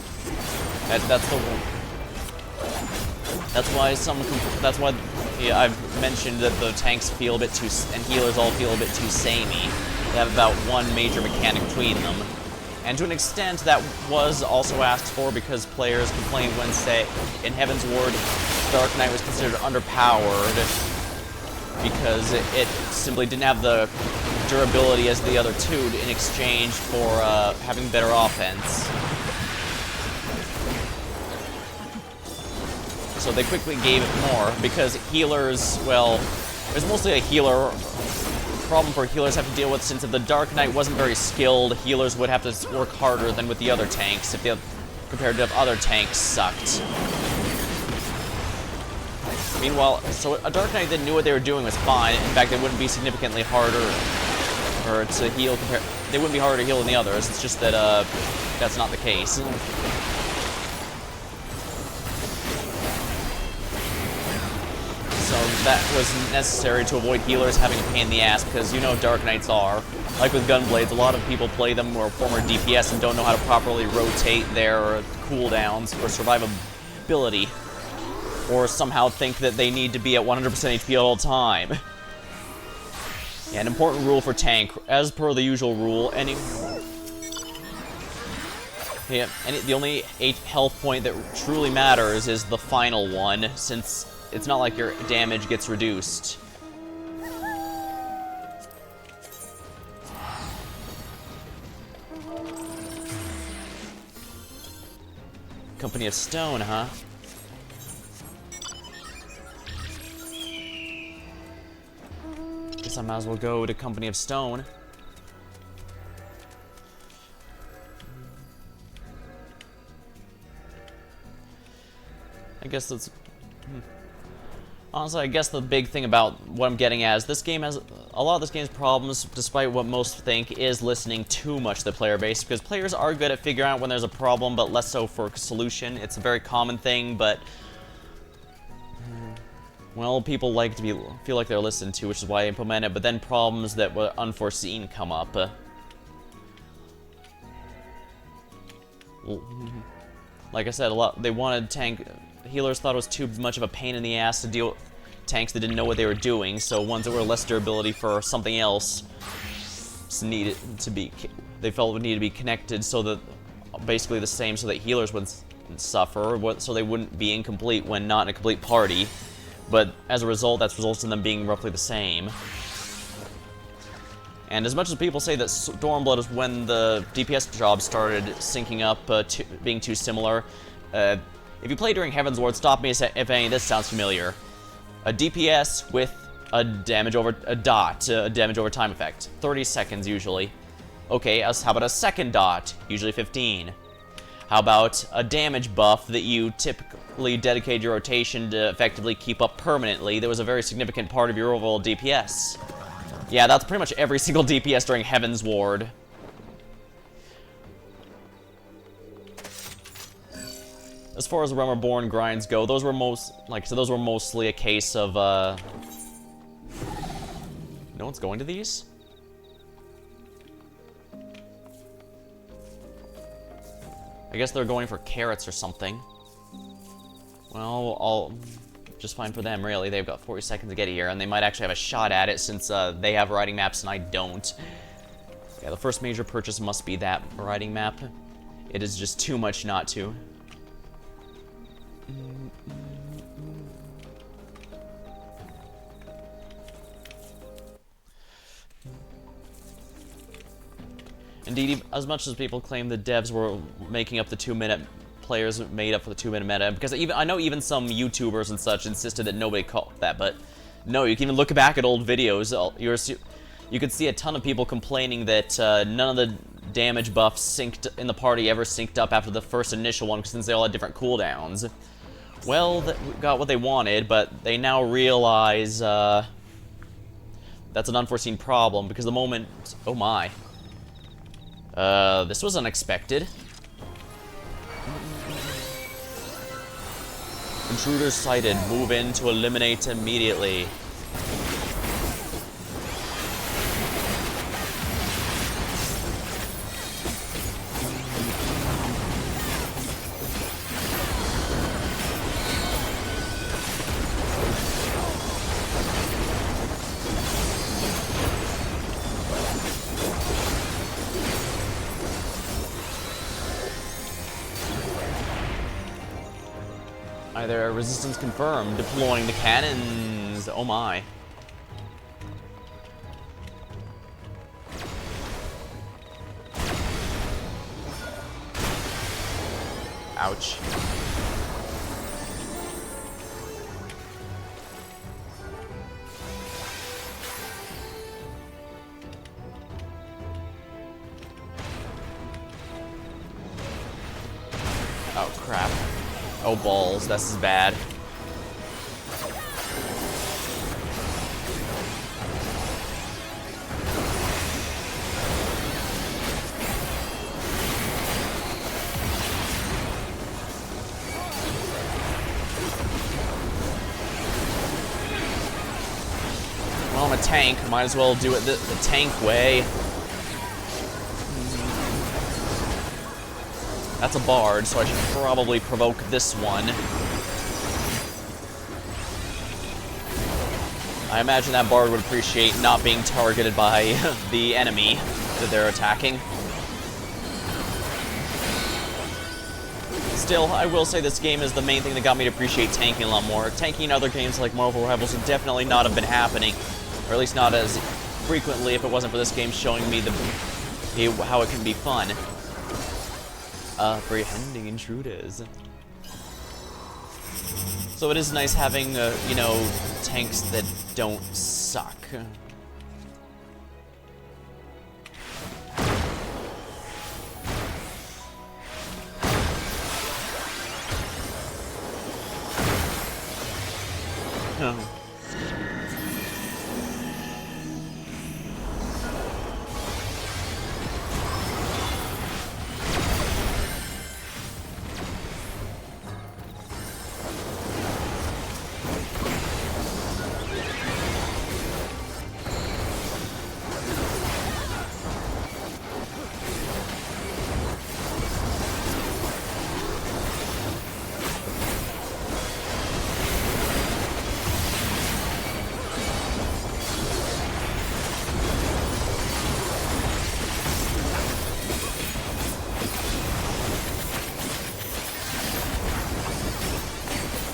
that's why yeah, I've mentioned that the tanks feel a bit too, and healers all feel a bit too samey. They have about one major mechanic between them. And to an extent, that was also asked for because players complained when, say, in Heaven's Ward, Dark Knight was considered underpowered because it simply didn't have the durability as the other two in exchange for having better offense. So they quickly gave it more, because healers, well, there's mostly a healer problem for healers have to deal with, since if the Dark Knight wasn't very skilled, healers would have to work harder than with the other tanks, compared to if other tanks sucked. Meanwhile, so a Dark Knight that knew what they were doing was fine. In fact, they wouldn't be significantly harder to heal they wouldn't be harder to heal than the others. It's just that, that's not the case. So that was necessary to avoid healers having a pain in the ass, because you know Dark Knights are. Like with Gunblades, a lot of people play them who are former DPS and don't know how to properly rotate their cooldowns or survivability, or somehow think that they need to be at 100% HP at all time. Yeah, an important rule for tank, as per the usual rule, the only health point that truly matters is the final one, since it's not like your damage gets reduced. Company of Stone, huh? Guess I might as well go to Company of Stone. I guess that's... Honestly, I guess the big thing about what I'm getting at is this game has... A lot of this game's problems, despite what most think, is listening too much to the player base, because players are good at figuring out when there's a problem, but less so for a solution. It's a very common thing, but... Well, people like to feel like they're listened to, which is why I implement it, but then problems that were unforeseen come up. Like I said, they wanted tank... Healers thought it was too much of a pain in the ass to deal with tanks that didn't know what they were doing, so ones that were less durability for something else needed to be... They felt would need to be connected so that... Basically the same, so that healers wouldn't suffer, so they wouldn't be incomplete when not in a complete party. But as a result, that's resulted in them being roughly the same. And as much as people say that Stormblood is when the DPS job started syncing up, being too similar, if you play during Heaven's Ward, stop me if any of this sounds familiar. A DPS with a damage over time effect. 30 seconds usually. Okay, how about a second dot? Usually 15. How about a damage buff that you typically dedicate your rotation to effectively keep up permanently that was a very significant part of your overall DPS? Yeah, that's pretty much every single DPS during Heaven's Ward. As far as the Realm Reborn grinds go, those were mostly a case of, No one's going to these? I guess they're going for carrots or something. Well, I'll just fine for them, really. They've got 40 seconds to get here, and they might actually have a shot at it since they have riding maps and I don't. Yeah, the first major purchase must be that riding map. It is just too much not to. Indeed, as much as people claim the devs were making up the 2-minute players made up for the 2-minute meta, because I know even some YouTubers and such insisted that nobody called that, but no, you can even look back at old videos. You could see a ton of people complaining that none of the damage buffs synced in the party ever synced up after the first initial one, since they all had different cooldowns. Well, they got what they wanted, but they now realize that's an unforeseen problem, because the moment... Oh my. This was unexpected. Intruders sighted. Move in to eliminate immediately. Either resistance confirmed. Deploying the cannons. Oh my. Ouch. Oh crap. Oh balls, this is bad. Well, I'm a tank, might as well do it the tank way. That's a bard, so I should probably provoke this one. I imagine that bard would appreciate not being targeted by the enemy that they're attacking. Still, I will say this game is the main thing that got me to appreciate tanking a lot more. Tanking in other games like Marvel Rivals would definitely not have been happening, or at least not as frequently if it wasn't for this game showing me how it can be fun. Apprehending intruders. So it is nice having, you know, tanks that don't suck. Oh.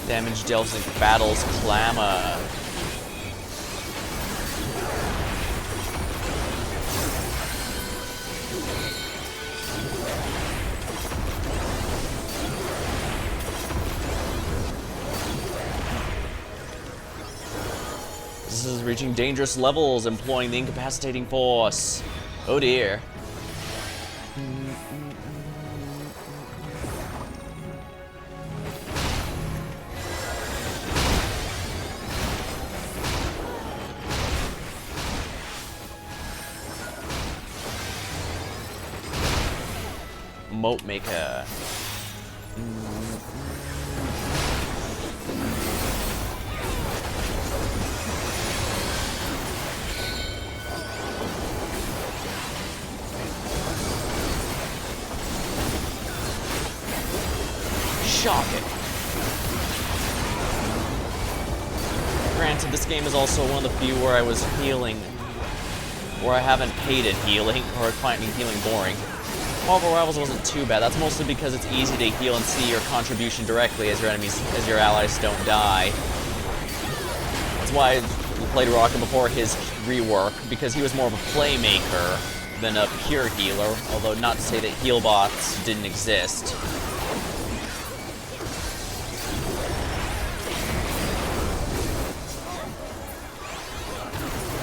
Damage dealt in battle's clamor. This is reaching dangerous levels, employing the incapacitating force. Oh dear. Moat maker. Shocking. Granted, this game is also one of the few where I was healing, where I haven't hated healing, or finding healing boring. Marvel Rivals wasn't too bad. That's mostly because it's easy to heal and see your contribution directly as your allies don't die. That's why I played Rocket before his rework, because he was more of a playmaker than a pure healer, although not to say that heal bots didn't exist.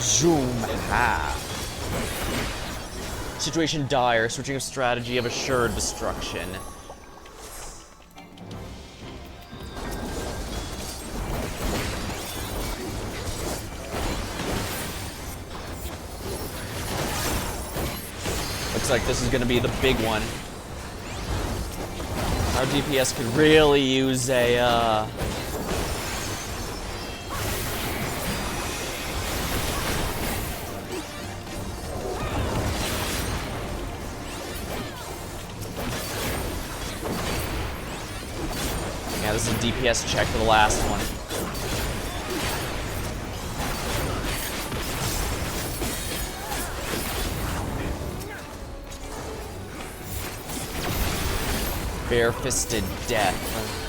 Zoom ha. Situation dire, switching of strategy of assured destruction. Looks like this is gonna be the big one. Our DPS could really use a, yeah, this is a DPS check for the last one. Bare-fisted death.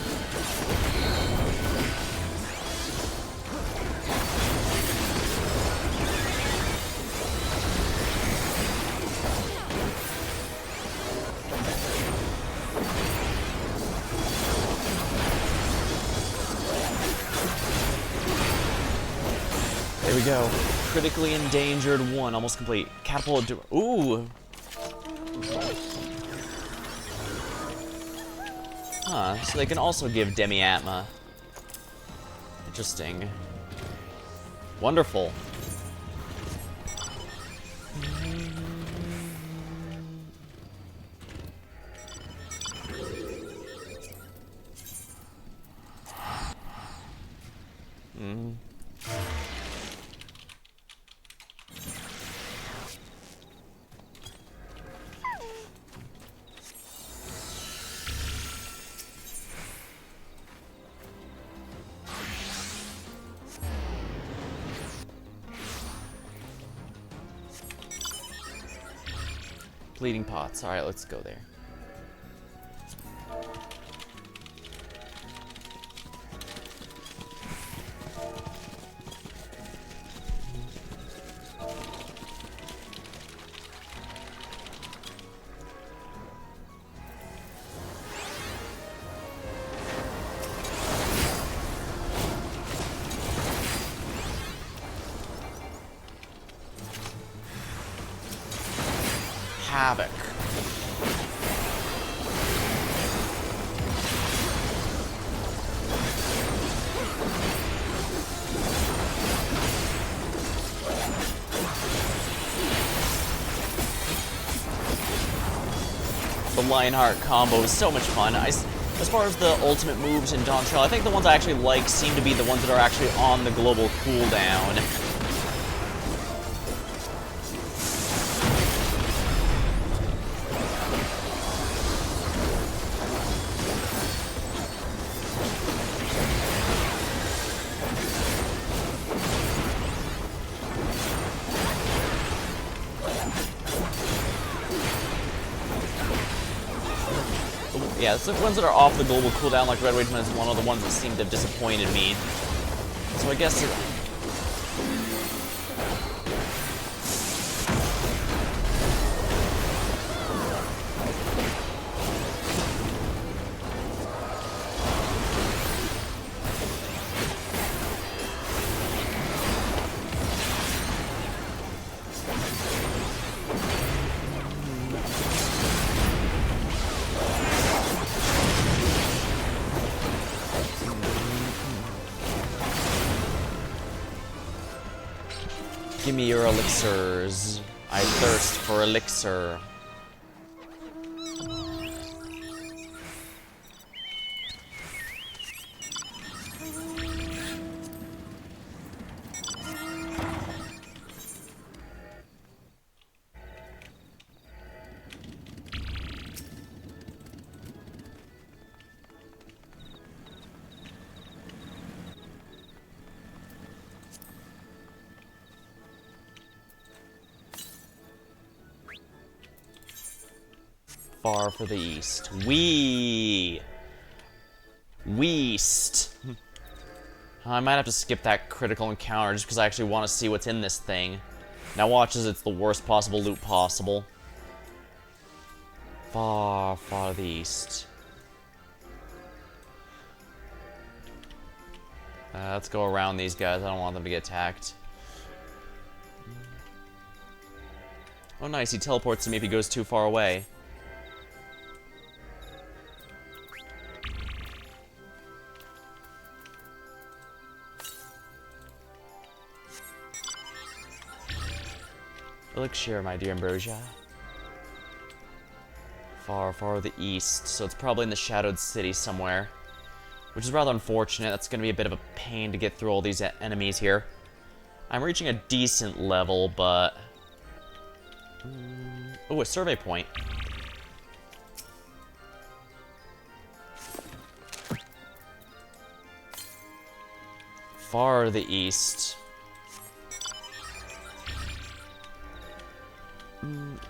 There we go. Critically endangered one, almost complete. Catapult. Ooh. Huh, so they can also give Demi-Atma. Interesting. Wonderful. Bleeding pots. Alright, let's go there. Havoc. The Lionheart combo is so much fun. As far as the ultimate moves in Dawn Trail, I think the ones I actually like seem to be the ones that are actually on the global cooldown. Yeah, it's the ones that are off the global cooldown, like Red Wage is one of the ones that seem to have disappointed me. So I guess give me your elixirs. I thirst for elixir. far for the east. Weast. I might have to skip that critical encounter just because I actually want to see what's in this thing. Now watch as it's the worst possible loot possible. Far, far to the east. Let's go around these guys. I don't want them to get attacked. Oh nice, he teleports to me if he goes too far away. Elixir, my dear Ambrosia. Far, far to the east, so it's probably in the Shadowed City somewhere. Which is rather unfortunate. That's going to be a bit of a pain to get through all these enemies here. I'm reaching a decent level, but... oh, a survey point. Far to the east.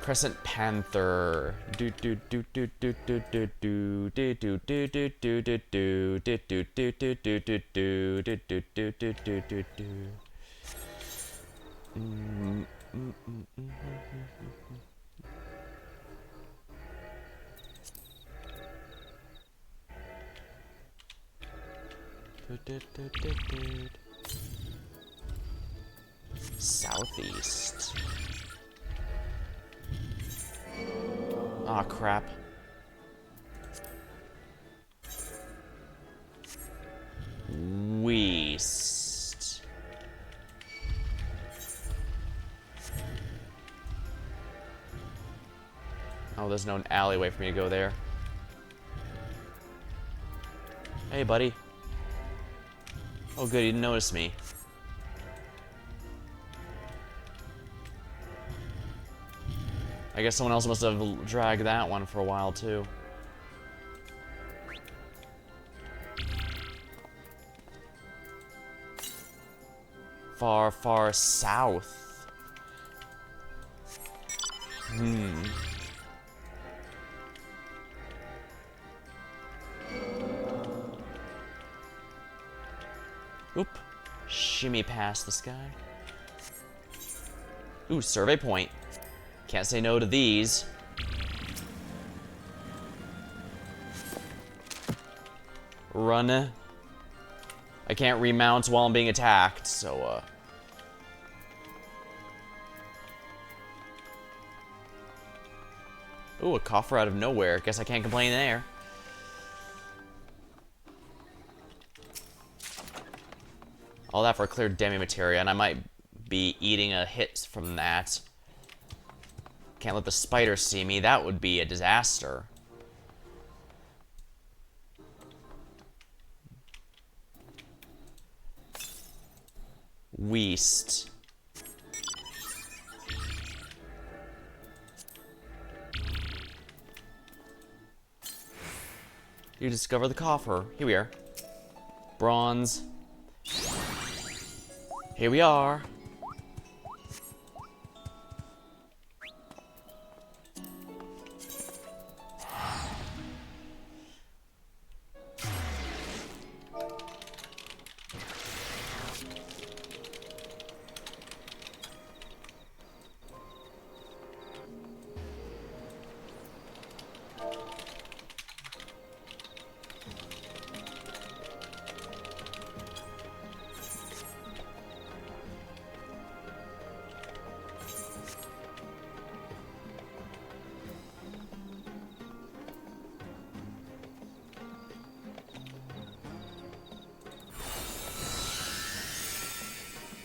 Crescent Panther. Southeast. Aw, crap. West. Oh, there's no alleyway for me to go there. Hey, buddy. Oh, good, you didn't notice me. I guess someone else must have dragged that one for a while, too. Far, far south. Oop. Shimmy past the sky. Ooh, survey point. Can't say no to these. Run. I can't remount while I'm being attacked, so, Ooh, a coffer out of nowhere. Guess I can't complain there. All that for a clear demi materia, and I might be eating a hit from that. Can't let the spider see me. That would be a disaster. West. You discover the coffer. Here we are. Bronze. Here we are.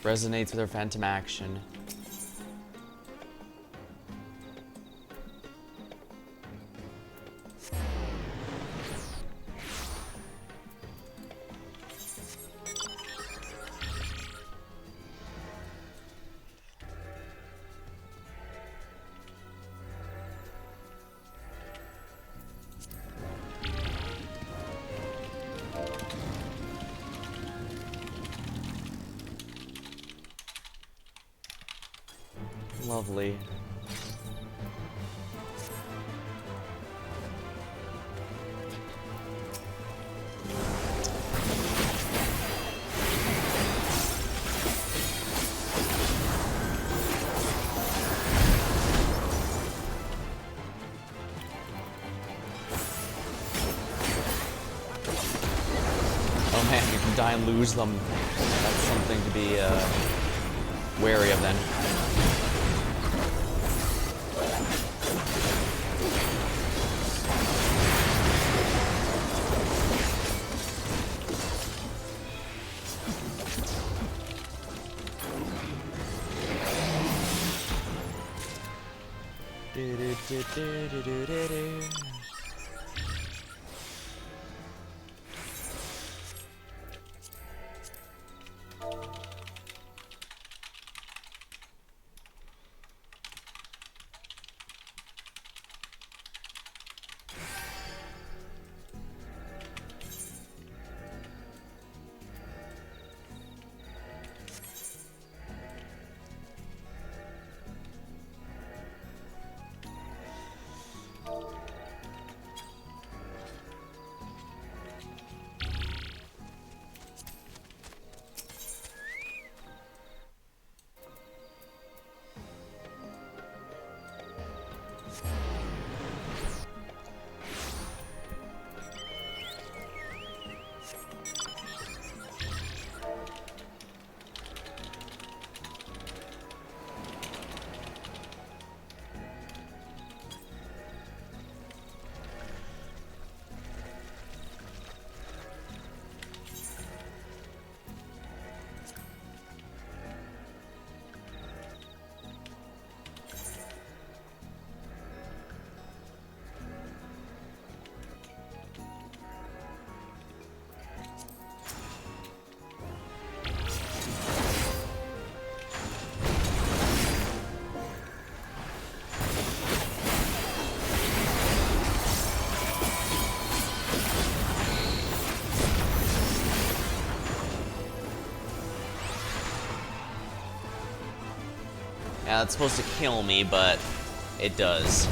Resonates with her phantom action. Lovely. Oh man, you can die and lose them. That's something to be wary of then. Yeah, it's supposed to kill me, but it does.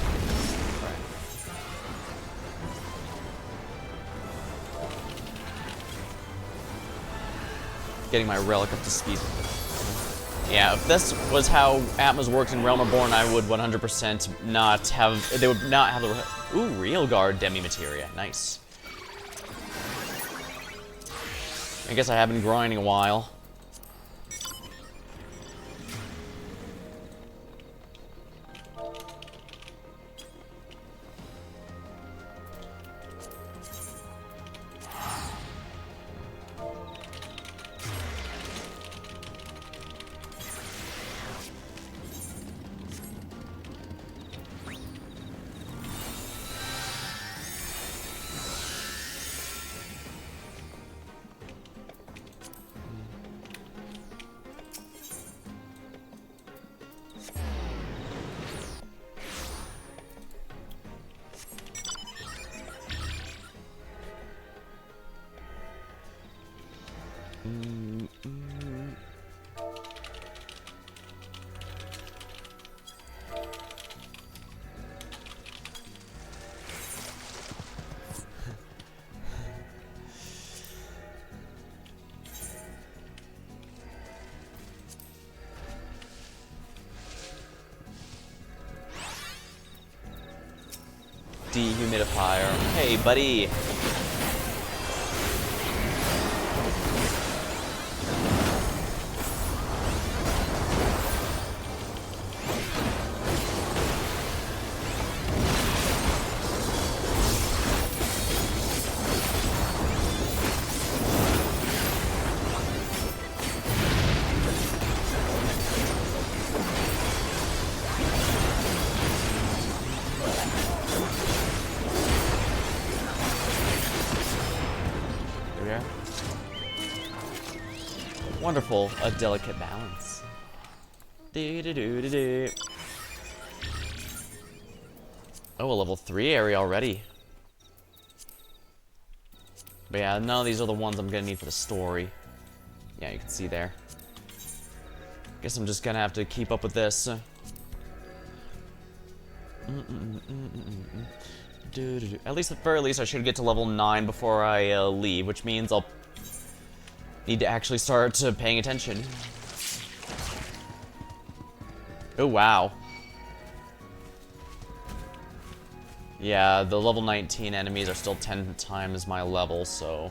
Getting my relic up to speed. Yeah, if this was how Atmos worked in Realm Reborn, I would 100% not have... They would not have the... Ooh, Real Guard Demi-Materia. Nice. I guess I have been grinding a while. Dehumidifier. Hey, buddy. Wonderful, a delicate balance. Oh, a level 3 area already. But yeah, none of these are the ones I'm gonna need for the story. Yeah, you can see there. Guess I'm just gonna have to keep up with this. At least, at the very least, I should get to level 9 before I leave, which means I'll need to actually start paying attention. Oh, wow. Yeah, the level 19 enemies are still 10 times my level, so...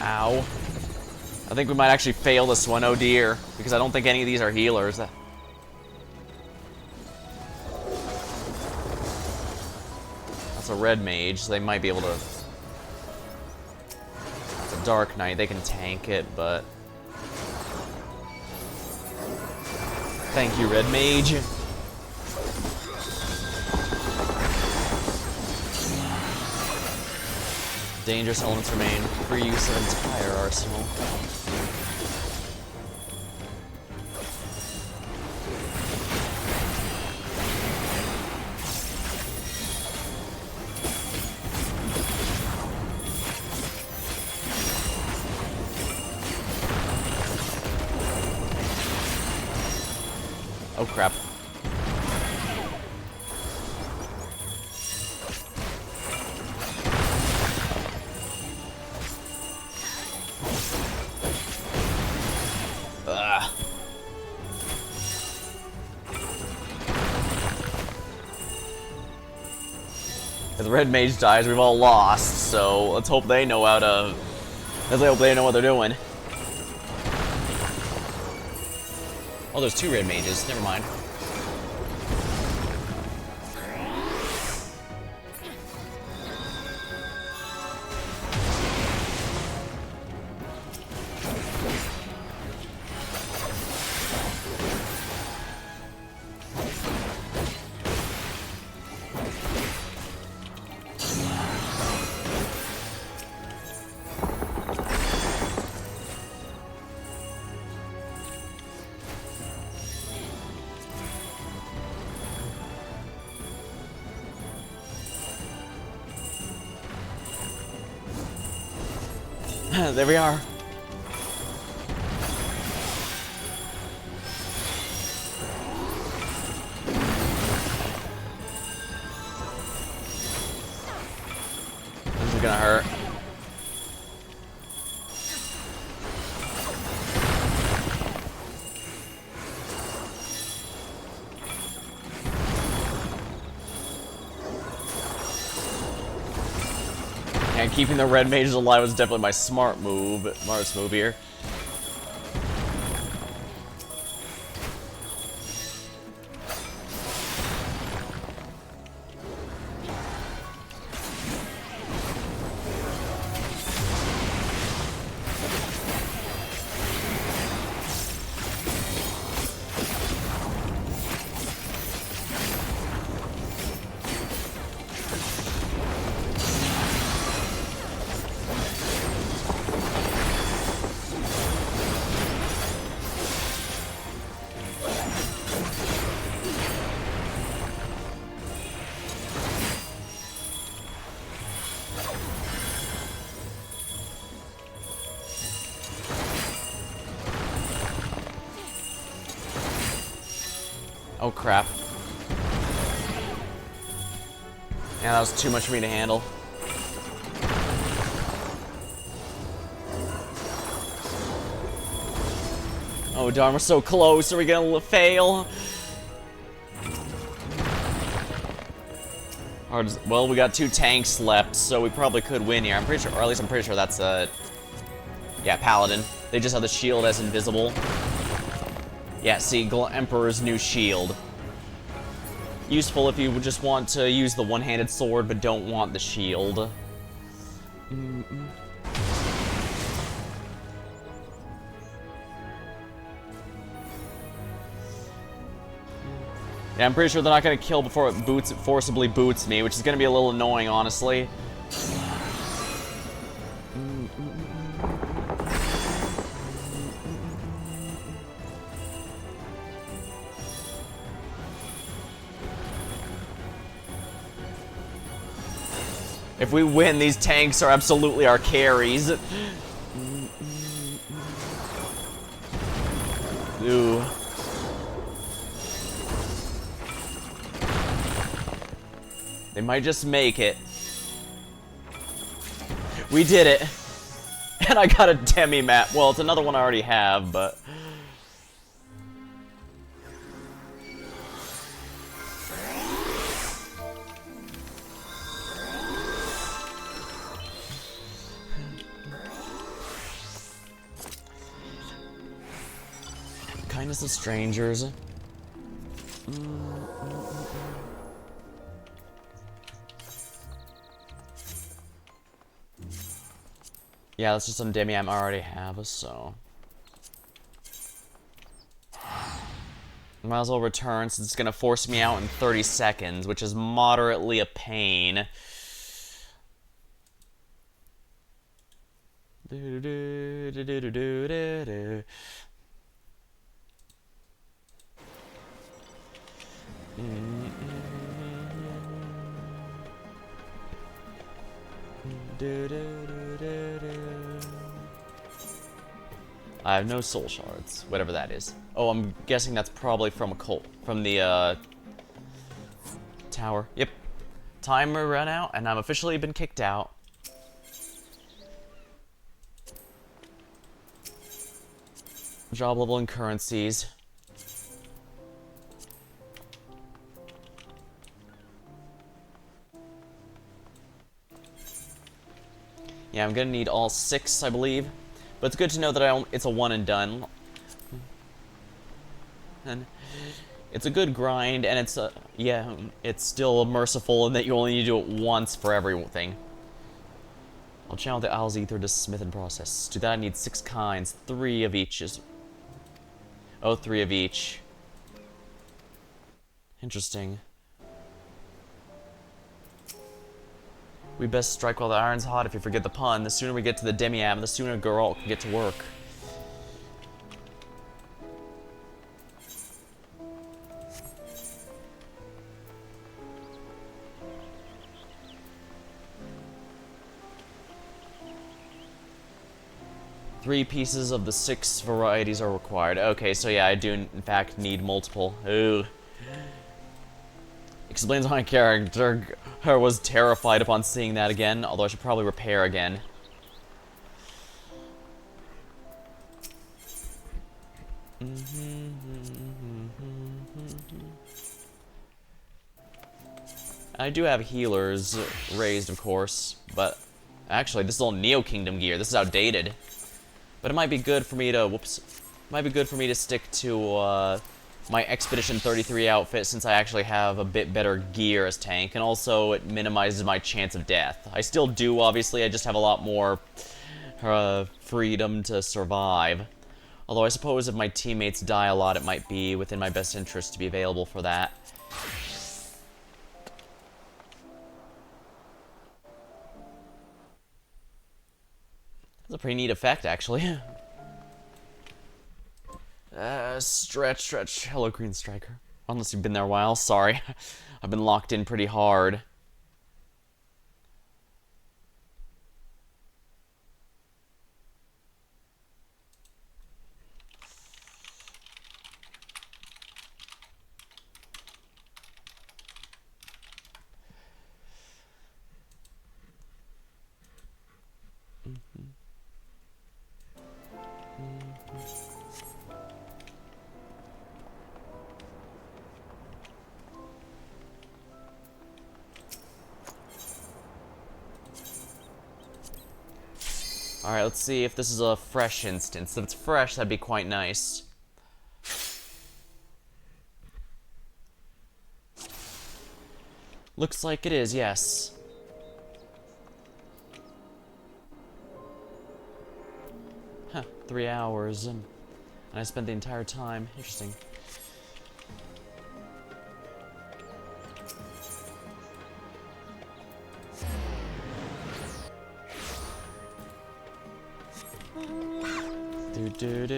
Ow. I think we might actually fail this one, oh dear. Because I don't think any of these are healers. That's a red mage, so they might be able to... It's a dark knight, they can tank it, but... Thank you, red mage. Dangerous elements remain. Free use of entire arsenal. Oh crap. If the red mage dies, we've all lost, so let's hope they know how to... Let's hope they know what they're doing. Oh, there's two red mages. Never mind. There we are. This is gonna hurt. And keeping the red mages alive was definitely my smartest move here. Oh crap. Yeah, that was too much for me to handle. Oh darn, we're so close. Are we gonna fail? Well, we got 2 tanks left, so we probably could win here. I'm pretty sure, or at least I'm pretty sure that's yeah, Paladin. They just have the shield as invisible. Yeah, see, Emperor's new shield. Useful if you just want to use the one-handed sword but don't want the shield. Yeah, I'm pretty sure they're not gonna kill before it forcibly boots me, which is gonna be a little annoying, honestly. If we win, these tanks are absolutely our carries. Ooh. They might just make it. We did it. And I got a demi-map. Well, it's another one I already have, but... Kindness of strangers. Yeah, that's just some demi-am I already have, so... Might as well return, since it's gonna force me out in 30 seconds, which is moderately a pain. I have no soul shards, whatever that is. Oh, I'm guessing that's probably from Occult, from the tower. Yep. Timer ran out, and I'm officially been kicked out. Job level and currencies. Yeah, I'm gonna need all 6, I believe. But it's good to know that it's a one and done. And it's a good grind, and it's yeah, it's still merciful in that you only need to do it once for everything. I'll channel the Owl's Ether to smith and process. To that I need 6 kinds, 3 of each is... Oh, 3 of each. Interesting. We best strike while the iron's hot, if you forget the pun. The sooner we get to the demi-am, the sooner Geralt can get to work. Three pieces of the 6 varieties are required. Okay, so yeah, I do in fact need multiple. Ooh. Explains why my character was terrified upon seeing that again, although I should probably repair again. I do have healers raised, of course, but actually, this is all Neo Kingdom gear. This is outdated. But it might be good for me to, might be good for me to stick to, my Expedition 33 outfit, since I actually have a bit better gear as tank, and also it minimizes my chance of death. I still do, obviously, I just have a lot more freedom to survive. Although I suppose if my teammates die a lot, it might be within my best interest to be available for that. That's a pretty neat effect, actually. Stretch. Hello, Green Striker. Unless you've been there a while, sorry. I've been locked in pretty hard. Alright, let's see if this is a fresh instance. If it's fresh, that'd be quite nice. Looks like it is, yes. Huh, 3 hours. And I spent the entire time. Interesting. Do.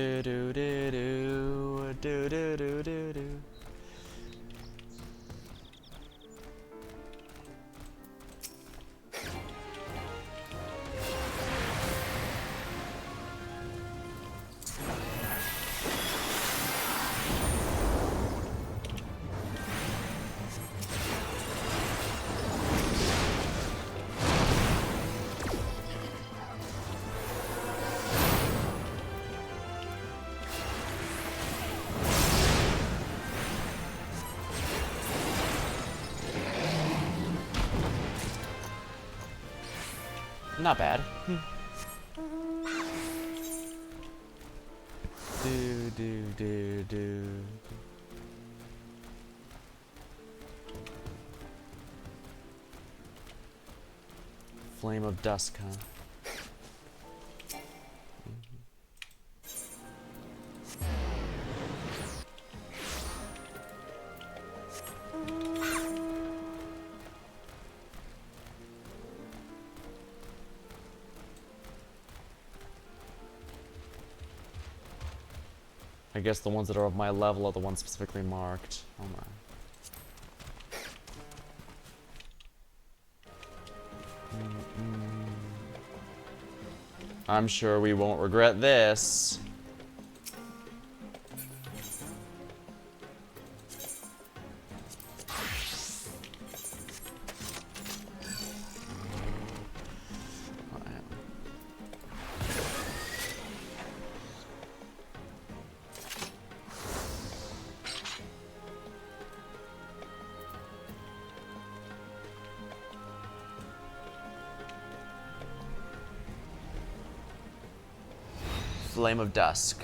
Not bad. Do. Flame of dusk, huh? I guess the ones that are of my level are the ones specifically marked. Oh my. I'm sure we won't regret this. Flame of dusk.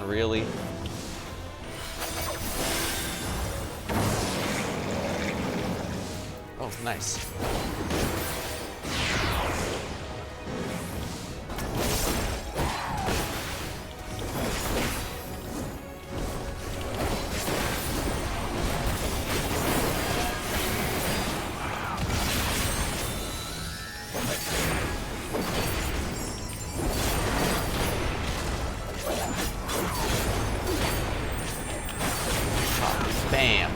Really? Oh, nice. Bam.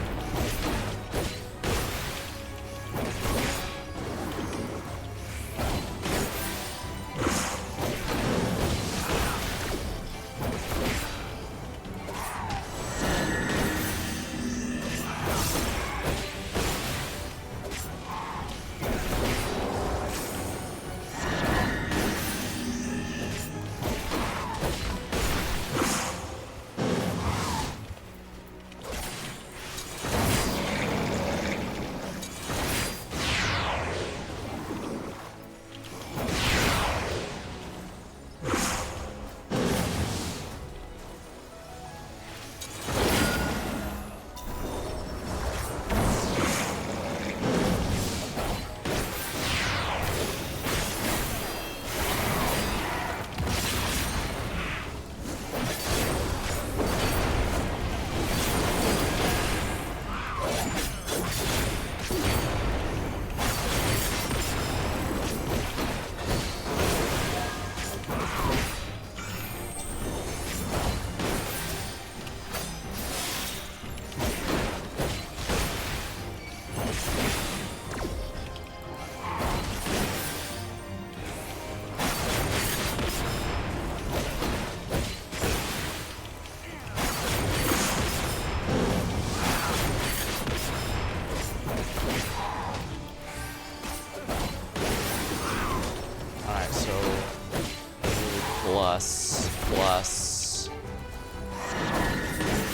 Plus,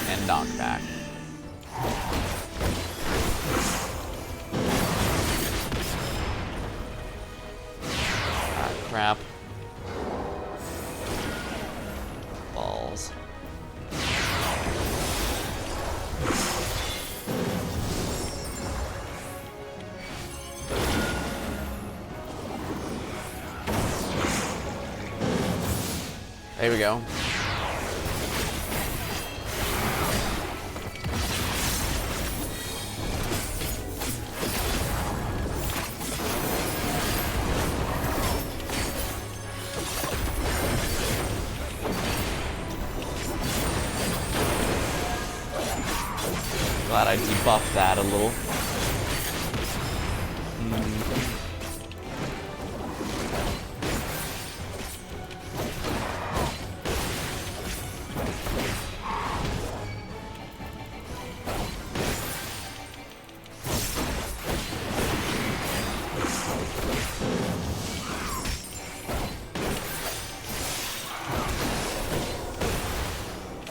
and knockback. Ah, crap. Balls. There we go. Glad I debuffed that a little.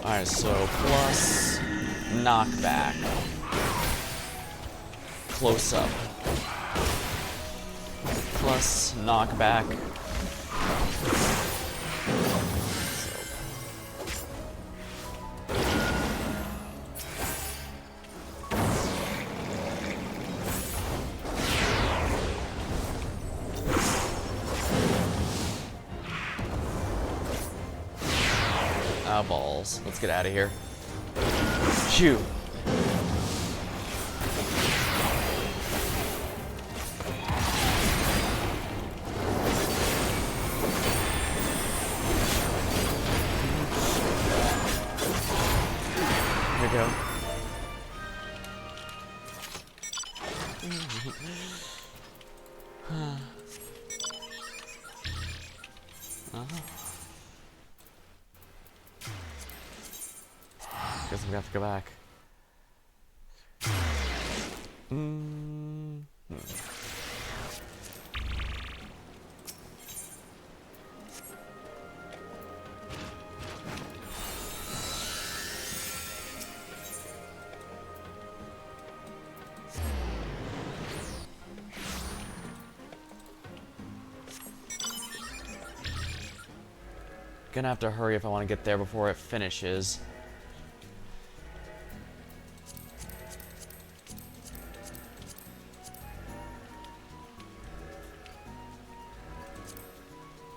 Alright, so plus knockback. Close up. Plus knockback. Ah, balls. Let's get out of here. Phew. Here we go. Guess we have to go back. Gonna have to hurry if I want to get there before it finishes.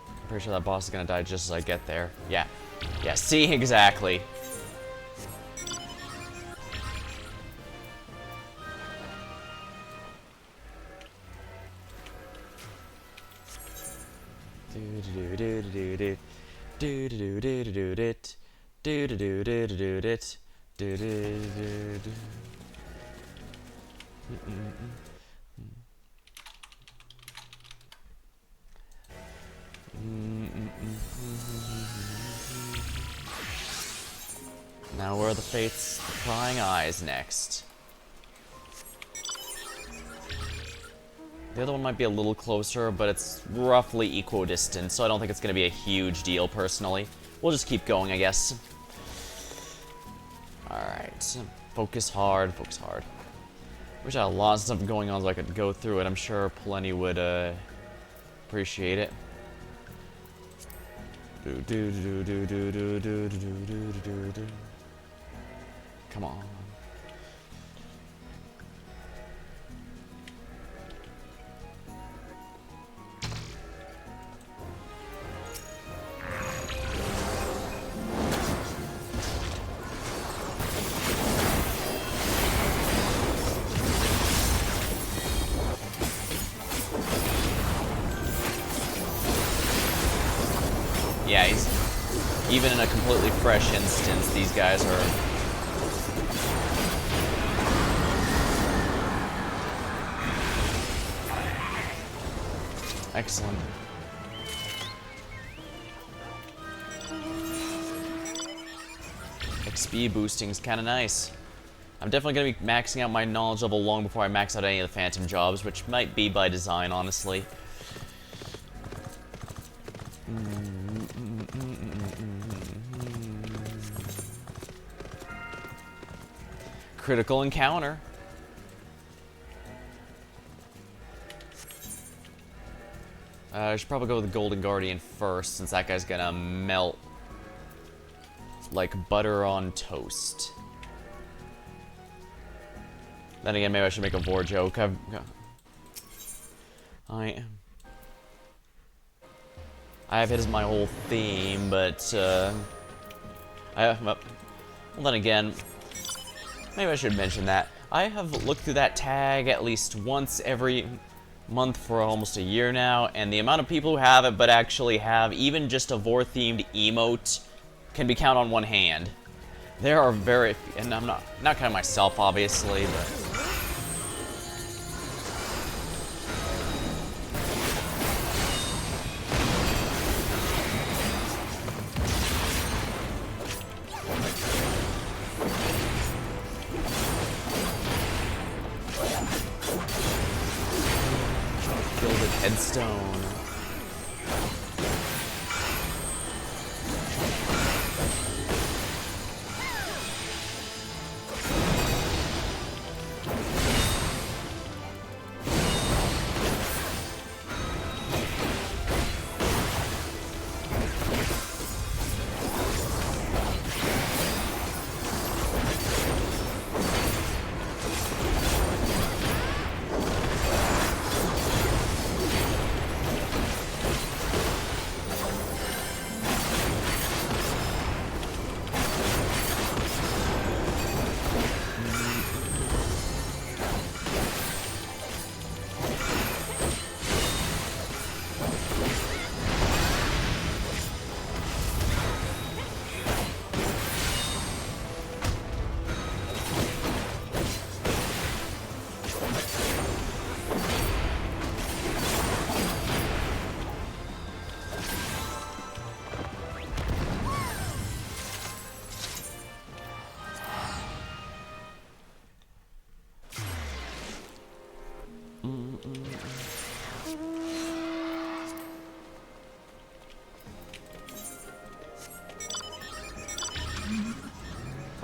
I'm pretty sure that boss is gonna die just as I get there. Yeah. Yeah, see? Exactly. Now where are the fates? The prying eyes next. The other one might be a little closer, but it's roughly equidistant, so I don't think it's going to be a huge deal, personally. We'll just keep going, I guess. Alright. Focus hard, focus hard. Wish I had lots of stuff going on so I could go through it. I'm sure plenty would appreciate it. Come on. Yeah, he's even in a completely fresh instance, these guys are excellent. XP boosting is kind of nice. I'm definitely going to be maxing out my knowledge level long before I max out any of the phantom jobs, which might be by design, honestly. Critical encounter. I should probably go with the Golden Guardian first, since that guy's gonna melt like butter on toast. Then again, maybe I should make a vor joke. I have it as my whole theme, but well, then again, maybe I should mention that. I have looked through that tag at least once every month for almost a year now, and the amount of people who have it but actually have even just a Vor-themed emote can be counted on one hand. There are very few, and I'm not counting myself, obviously, but... Gilded headstone.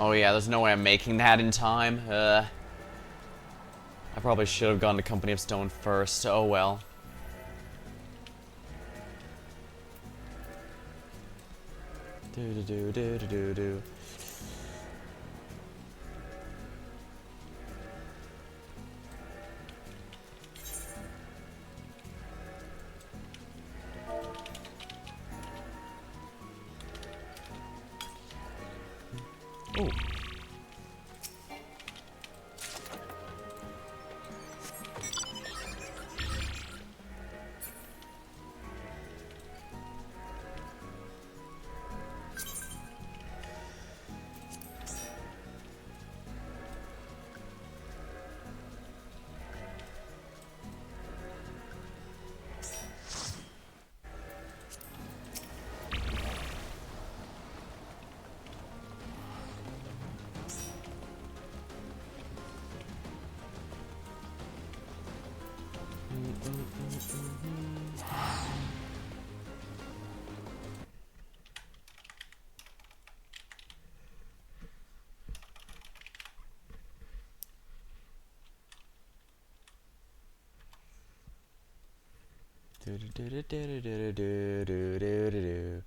Oh yeah, there's no way I'm making that in time. I probably should have gone to Company of Stone first. Oh well. Do do do do do do do. Ooh. Do do do do do do do do do do.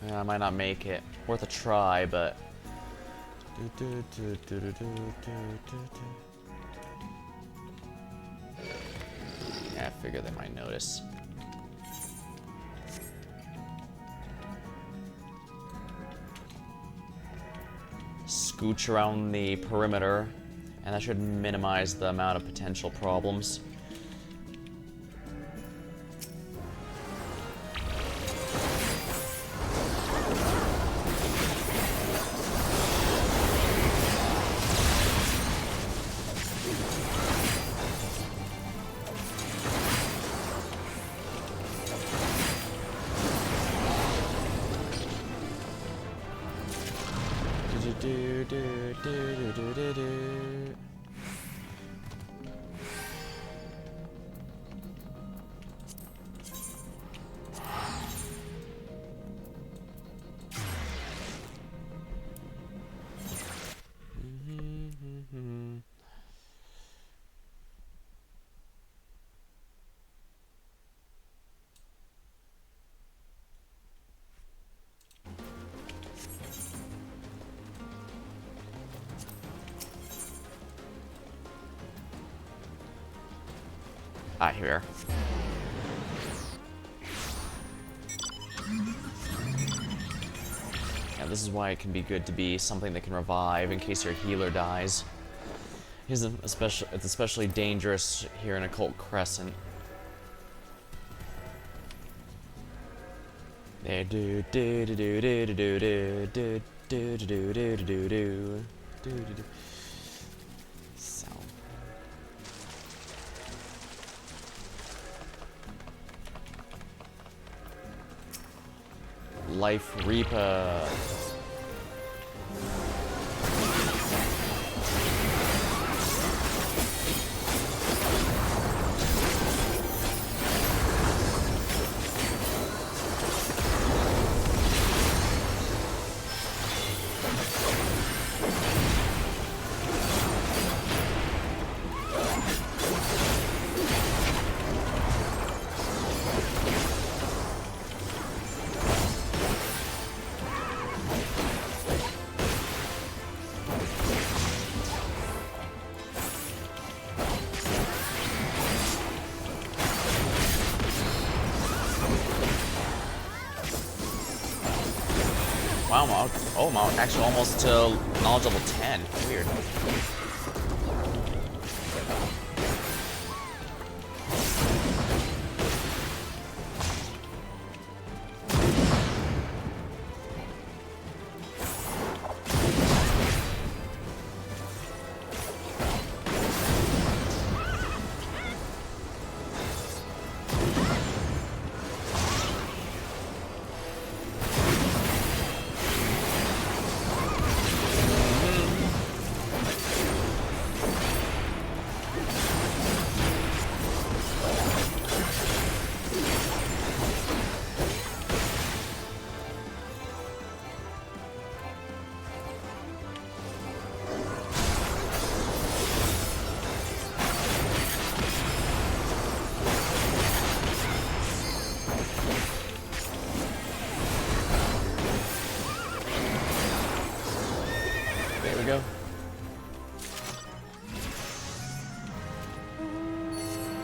Yeah, I might not make it. Worth a try, but... Yeah, I figure they might notice. Scooch around the perimeter, and that should minimize the amount of potential problems. Ah, here. Yeah, this is why it can be good to be something that can revive in case your healer dies. It's especially dangerous here in Occult Crescent. Do do do do do do do do do do do do do do do. So. Life Reaper. Wow, I'm actually almost to knowledge level 10. Weird. There we go.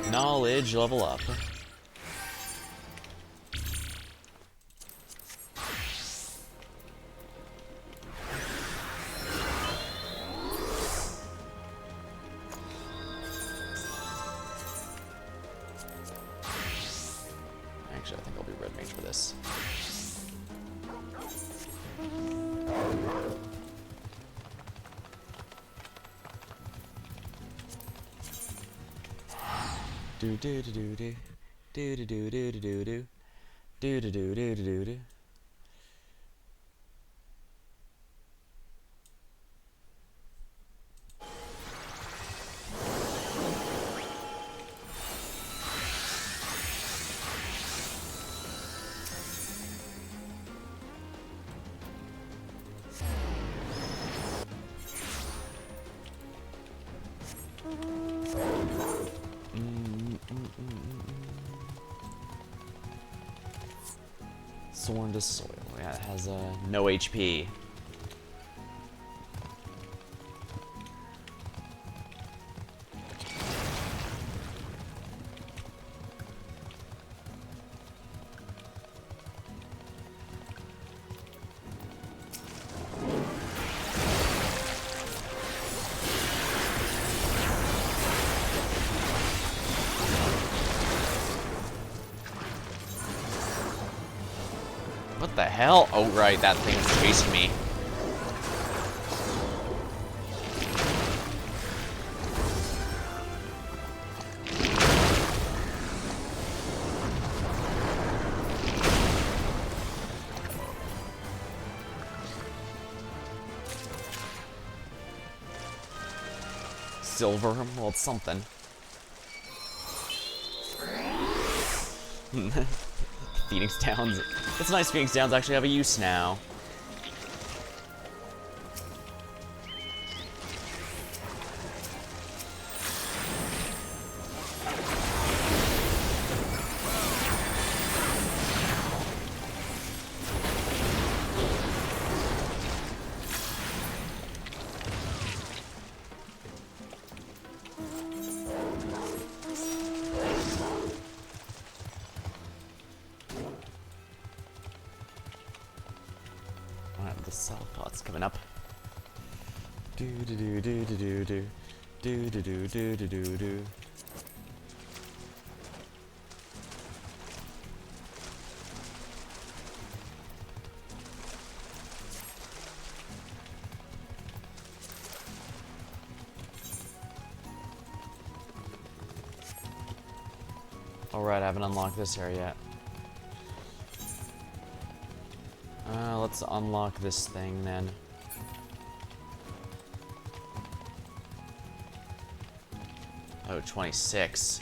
Knowledge level up. Actually, I think I'll be red mage for this. Do do do do do do do do do do do do do do do do do. Sworn to Soil. Yeah, it has no HP. What the hell? Oh, right, that thing was chasing me. Silver? Well, it's something. Phoenix Downs. It's nice Phoenix Downs actually have a use now. lots coming up. Do do do do do do do do do do do do do do. Alright, I haven't unlocked this area yet. Let's unlock this thing then. Oh, 26.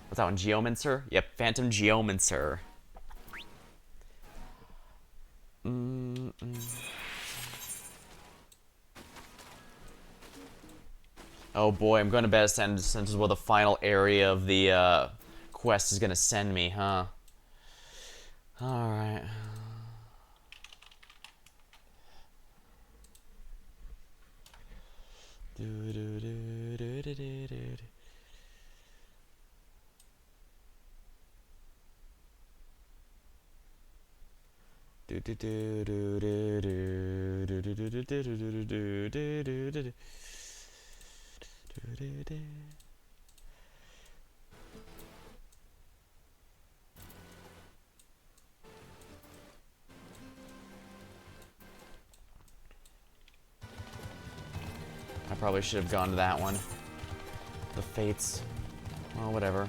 What's that one? Geomancer? Yep, Phantom Geomancer. Oh boy, I'm going to bet this is where the final area of the quest is going to send me, huh? Alright. I probably should have gone to that one. The Fates. Well, whatever.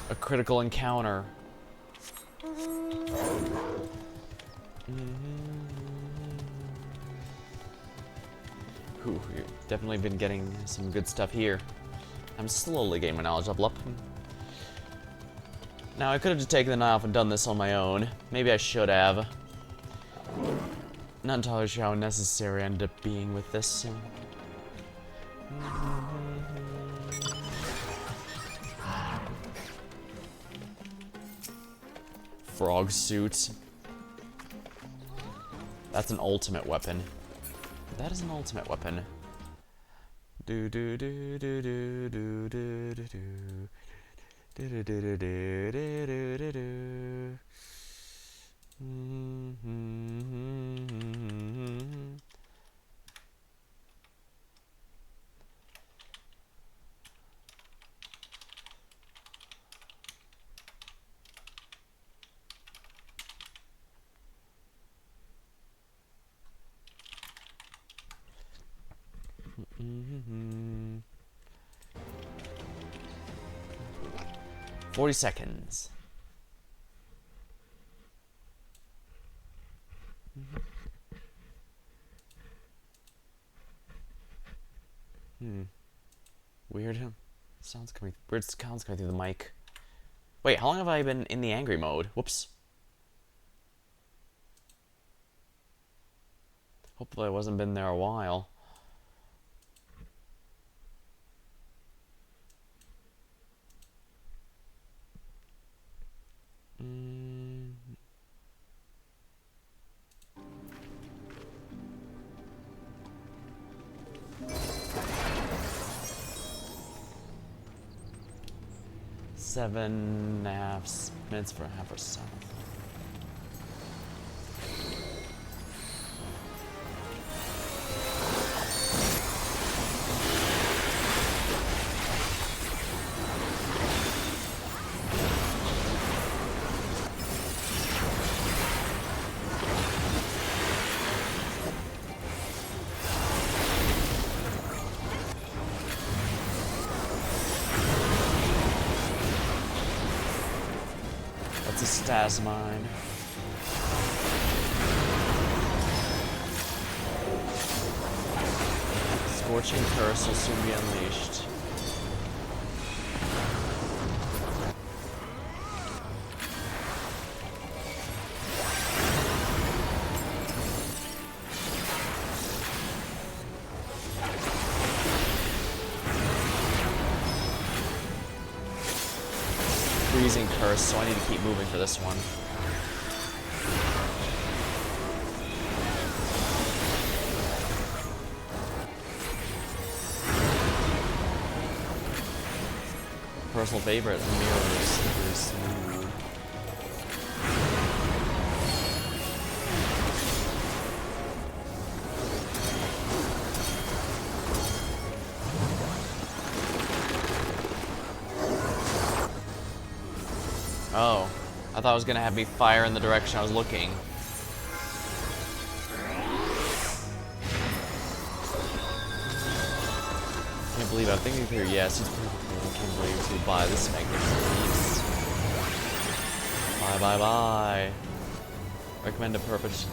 A critical encounter. Ooh, we've definitely been getting some good stuff here. I'm slowly getting my knowledge level up. Now, I could have just taken the night off and done this on my own. Maybe I should have. Not entirely sure how necessary I ended up being with this. Frog suit. That's an ultimate weapon. That is an ultimate weapon. Do do do do do do do do do do do do do do do do. Mm-hmm. 40 seconds. Weird. Sounds coming. Weird sounds coming through the mic. Wait, how long have I been in the angry mode? Whoops. Hopefully I wasn't been there a while. Seven and a half minutes for half or so. That's a status mine. Scorching Curse will soon be unleashed. Freezing Curse, so I need to keep moving for this one. Personal favorite, mirrors, slippery smooth. Oh, I thought it was gonna have me fire in the direction I was looking. Can't believe I'm thinking through. Yes, he's pretty cool. Can't believe to buy this magnificent piece. Bye bye bye. Recommend a purpose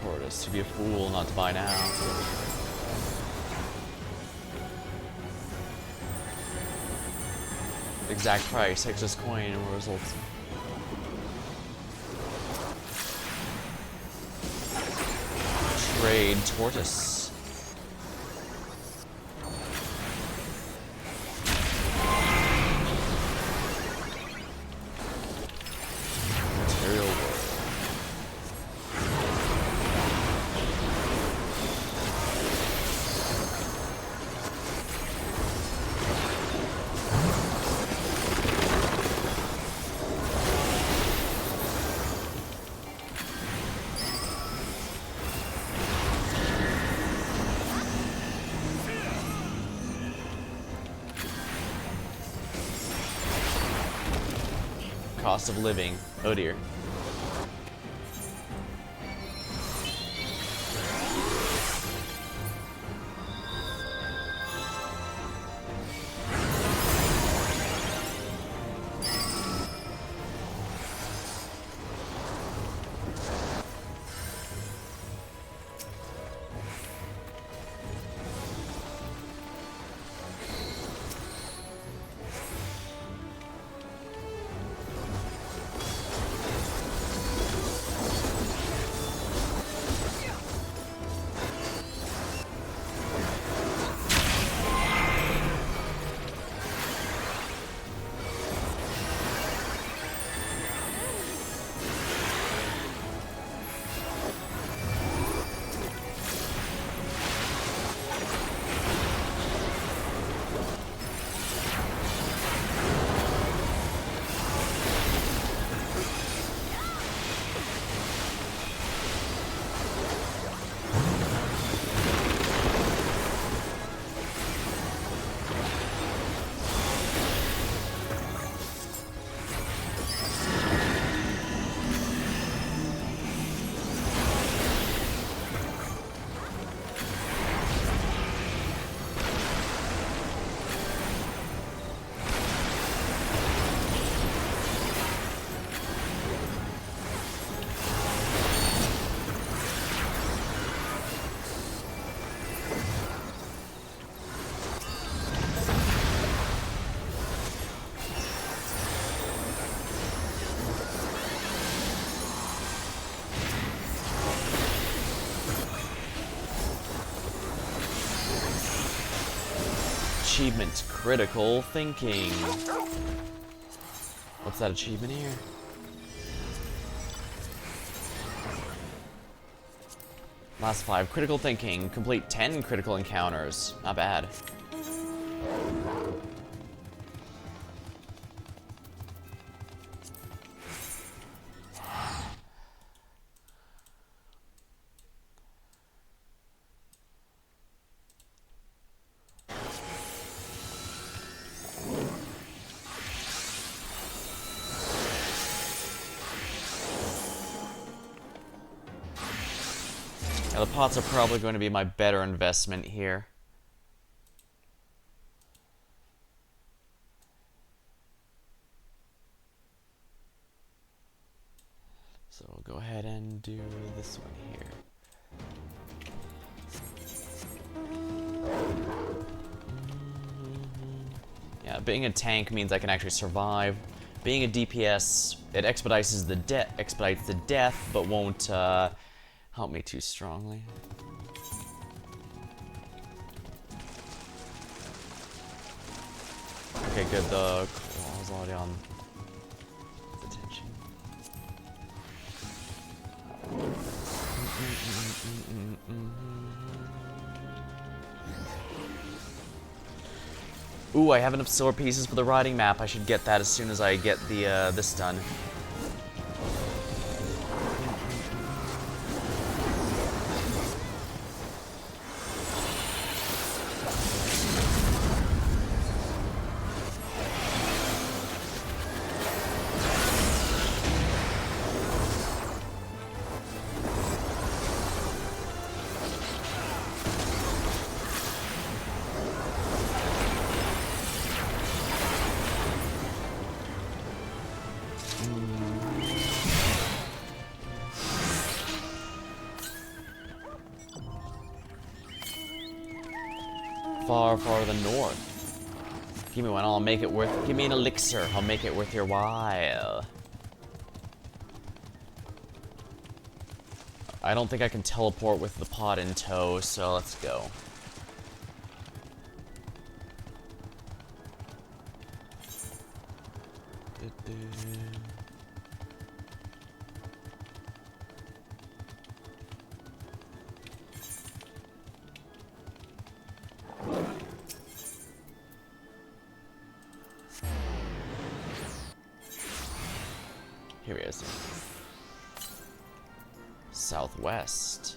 tortoise. To be a fool not to buy now. Exact price, excess coin, and results. Trade tortoise. Material world. Cost of living. Oh dear. Achievement, critical thinking. What's that achievement here? Last 5, critical thinking. Complete 10 critical encounters. Not bad. Now, the pots are probably going to be my better investment here. we'll go ahead and do this one here. Yeah, being a tank means I can actually survive. Being a DPS, it expedites the death, but won't help me too strongly. Okay, good. The claw's already on attention. Ooh, I have enough silver pieces for the riding map. I should get that as soon as I get the this done. Far, far the north. Give me one, I'll make it worth. Give me an elixir, I'll make it worth your while. I don't think I can teleport with the pod in tow, so let's go. Here he is. Southwest.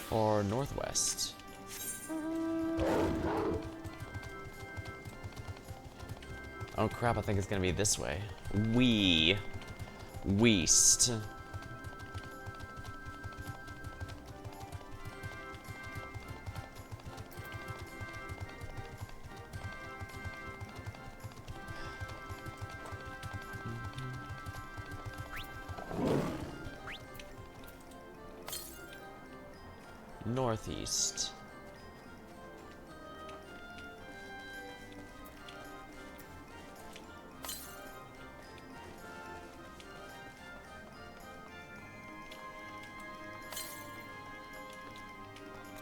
Or northwest. Oh crap, I think it's gonna be this way. West. Northeast.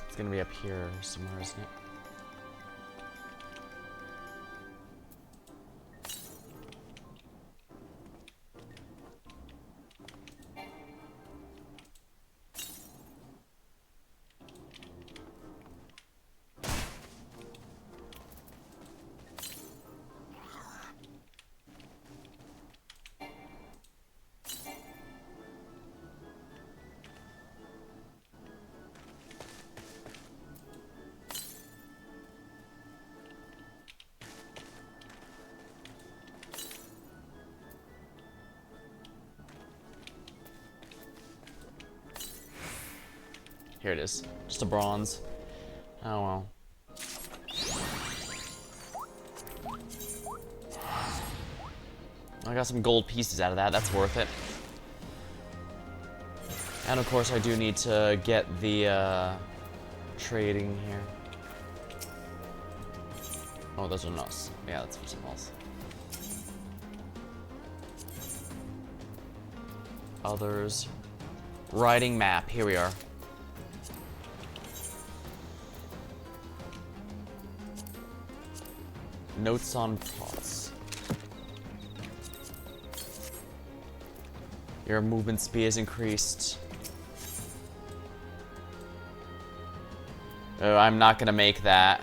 It's gonna be up here somewhere, isn't it? Here it is. Just a bronze. Oh well. I got some gold pieces out of that. That's worth it. And of course I do need to get the trading here. Oh, those are nuts. Yeah, that's for something else. Others. Riding map. Here we are. Notes on plots. Your movement speed is increased. Oh, I'm not gonna make that.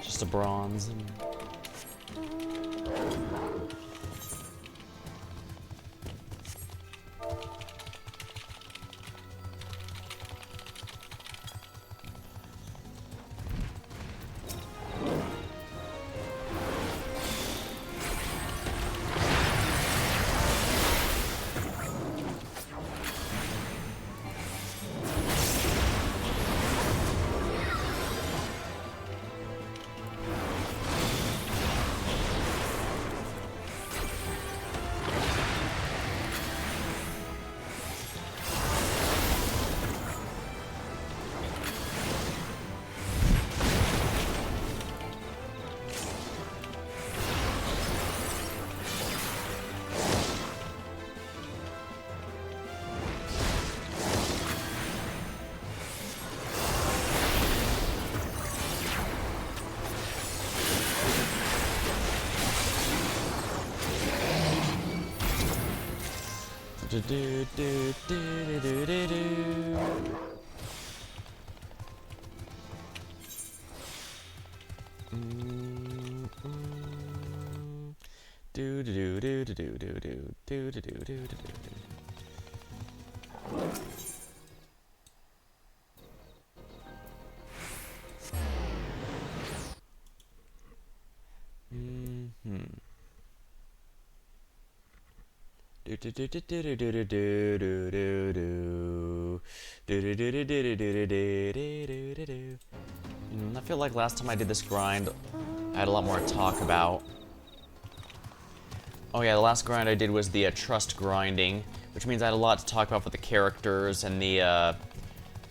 Just a bronze. I feel like last time I did this grind, I had a lot more to talk about. Oh yeah, the last grind I did was the trust grinding, which means I had a lot to talk about for the characters, and the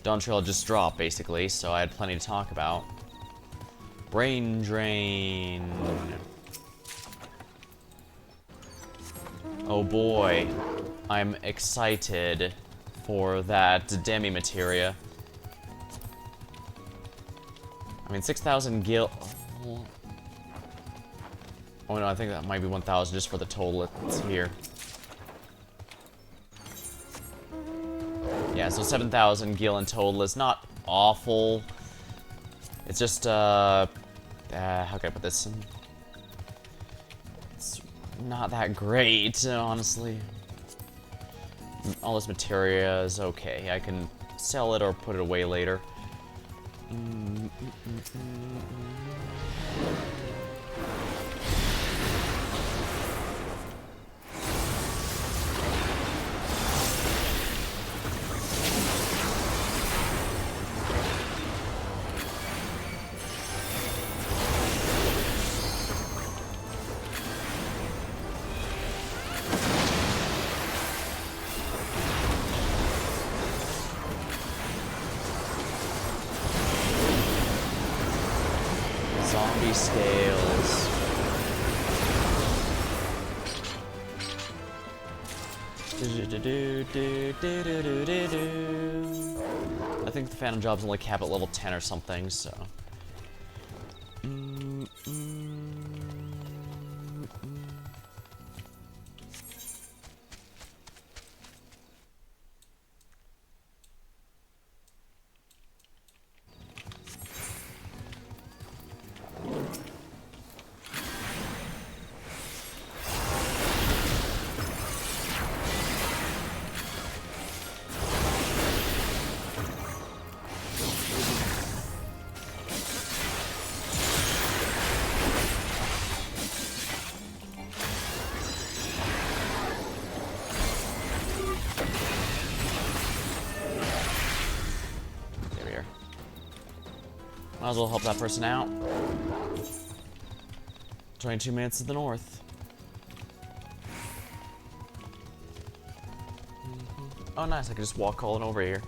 Dawn Trail just dropped, basically, so I had plenty to talk about. Brain Drain. Oh boy, I'm excited for that Demi materia. I mean, 6,000 gil... Oh no, I think that might be 1,000 just for the total it's here. Yeah, so 7,000 gil in total is not awful. It's just, how can I put this? It's not that great, honestly. All this materia is okay. I can sell it or put it away later. Zombie scales. I think the Phantom Job's only cap at level 10 or something, so. Might as well help that person out. 22 minutes to the north. Oh nice, I can just walk all over here.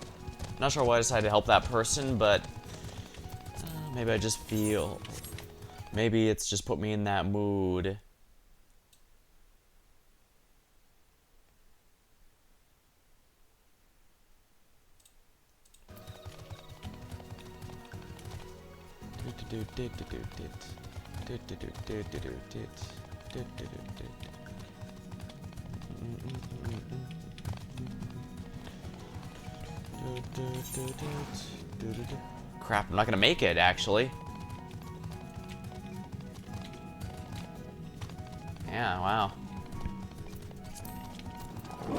Not sure why I decided to help that person, but maybe I just feel... Maybe it's just put me in that mood. Crap, I'm not gonna make it, actually. Yeah, wow.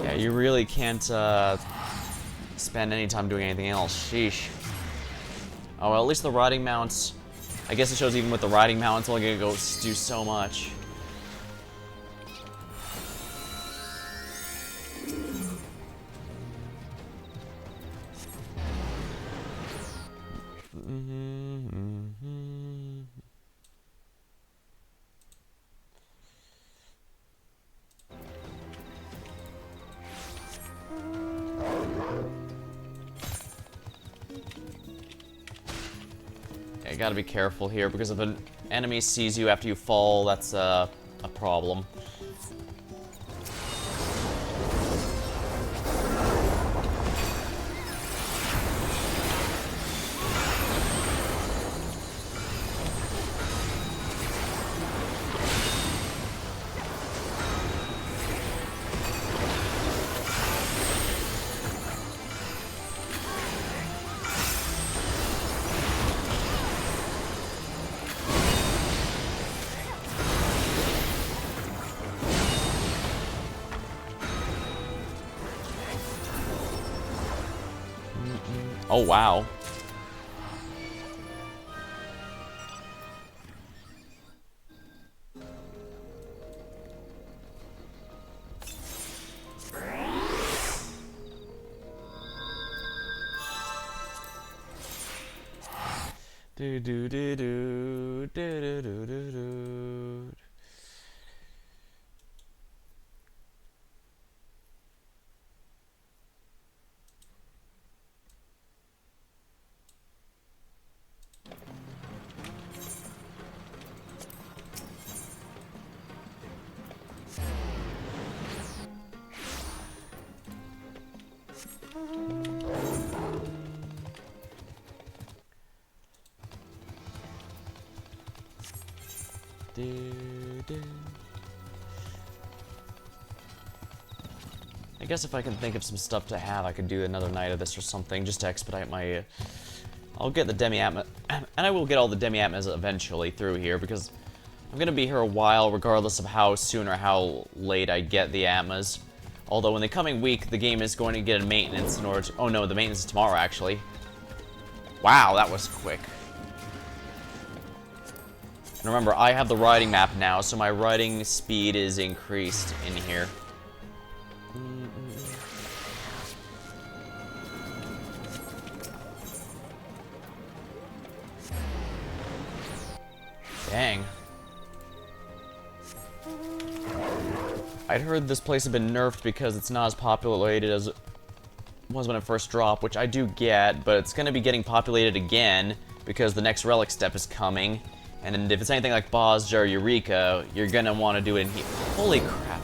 Yeah, you really can't spend any time doing anything else. Sheesh. Oh, well, at least the riding mounts... I guess it shows even with the riding mount, it's only gonna go do so much. You gotta be careful here, because if an enemy sees you after you fall, that's a problem. Oh, wow. Do do do do do do do do do. I guess if I can think of some stuff to have, I could do another night of this or something, just to expedite my... I'll get the demi-atma... and I will get all the demi-atmas eventually through here, because I'm gonna be here a while, regardless of how soon or how late I get the atmas. Although in the coming week, the game is going to get a maintenance in order to... Oh no, the maintenance is tomorrow, actually. Wow, that was quick. And remember, I have the riding map now, so my riding speed is increased in here. Dang. I'd heard this place had been nerfed because it's not as populated as it was when it first dropped, which I do get, but it's going to be getting populated again because the next relic step is coming. And if it's anything like Bozja or Eureka, you're going to want to do it in here. Holy crap.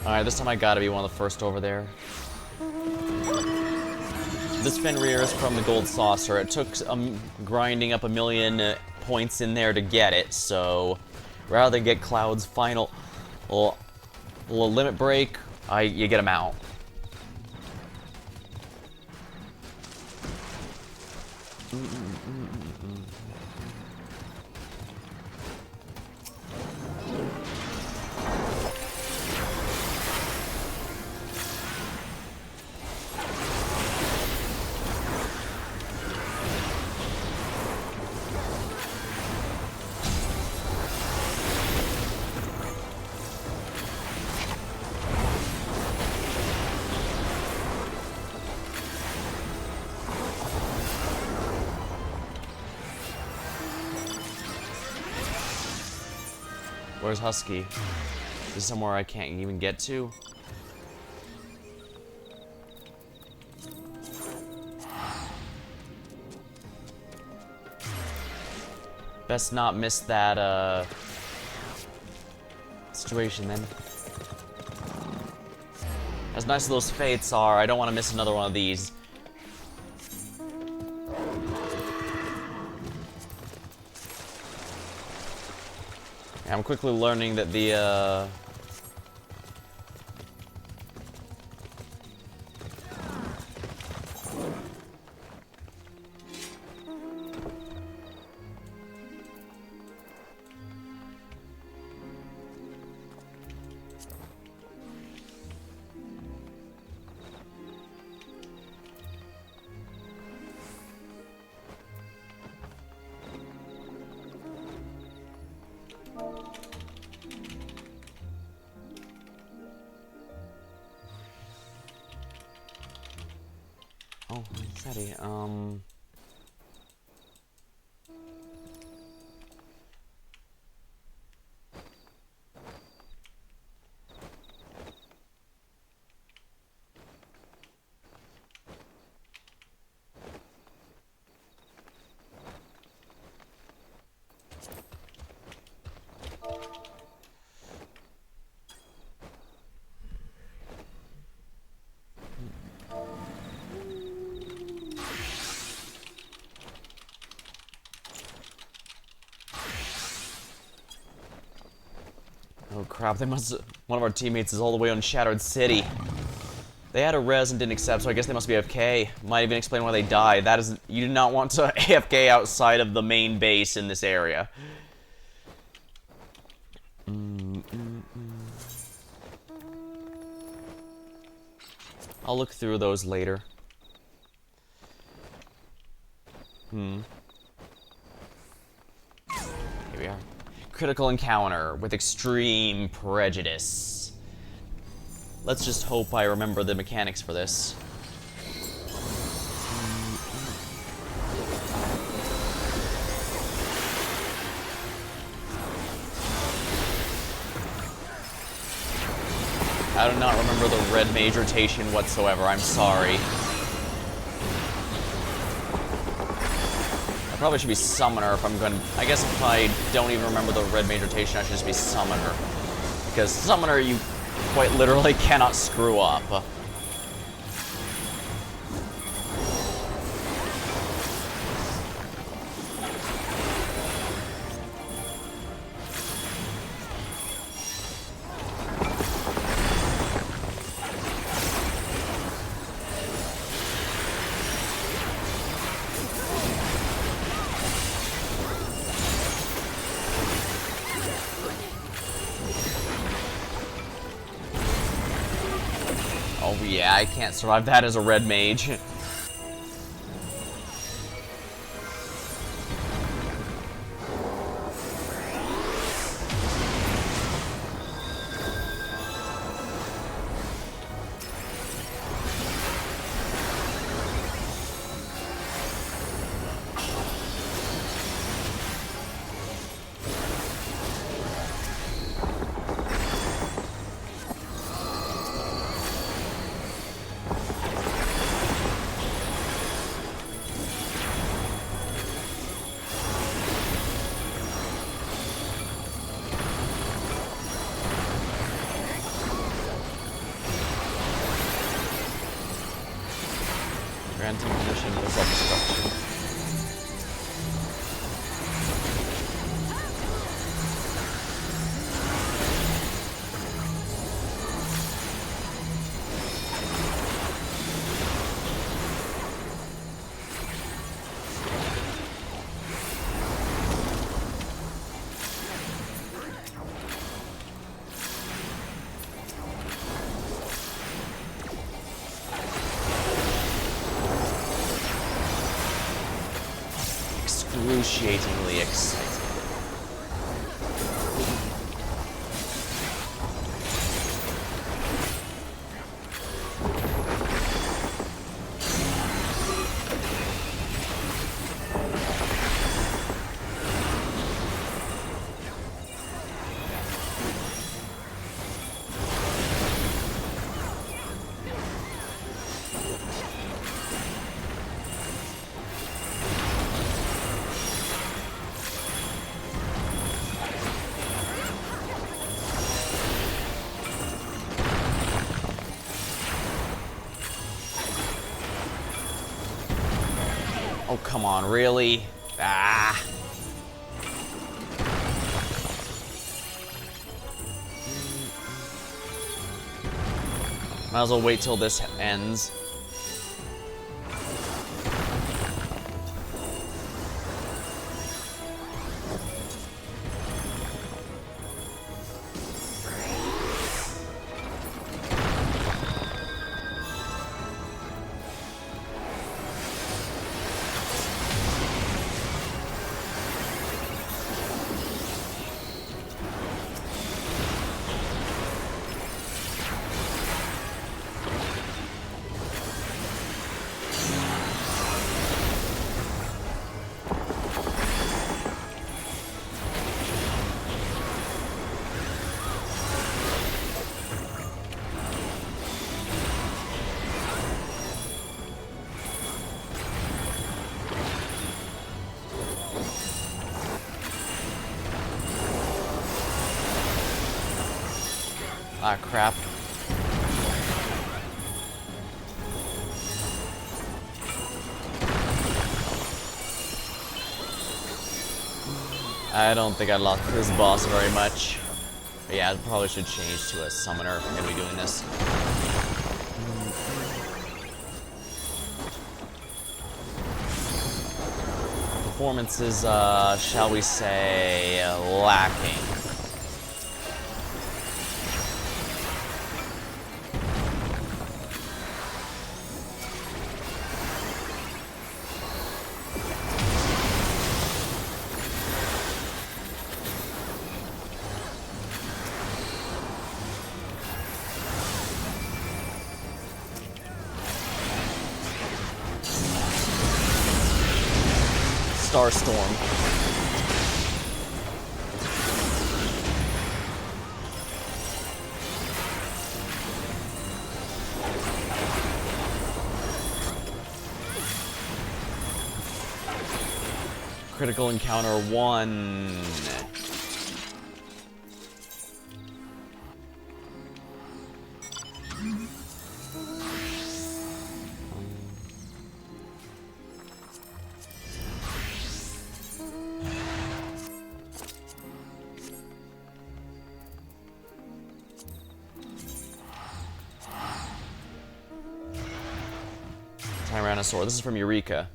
Alright, this time I gotta be one of the first over there. This Fenrir is from the Gold Saucer. It took grinding up 1,000,000 points in there to get it, so rather than get Cloud's final little limit break, you get him out. Where's Husky? Is it somewhere I can't even get to? Best not miss that, situation then. As nice as those fates are, I don't want to miss another one of these. I'm quickly learning that the, oh, Sadie, Oh crap, they must... One of our teammates is all the way on Shattered City. They had a res and didn't accept, so I guess they must be AFK. Might even explain why they died. That is... You do not want to AFK outside of the main base in this area. I'll look through those later. Here we are. Critical encounter with extreme prejudice. Let's just hope I remember the mechanics for this. I do not remember the red mage rotation whatsoever, I'm sorry. I probably should be summoner if I'm going to... I guess if I don't even remember the red mage rotation, I should just be summoner. Because summoner, you quite literally cannot screw up. Oh yeah, I can't survive that as a red mage. Granting permission for self-destruction. Excruciatingly exciting. Oh, come on, really? Ah. Might as well wait till this ends. Ah, crap. I don't think I lost this boss very much. But yeah, I probably should change to a summoner if I'm gonna be doing this. Performance is, shall we say, lacking. Starstorm. Critical encounter 1. Tyrannosaur. This is from Eureka.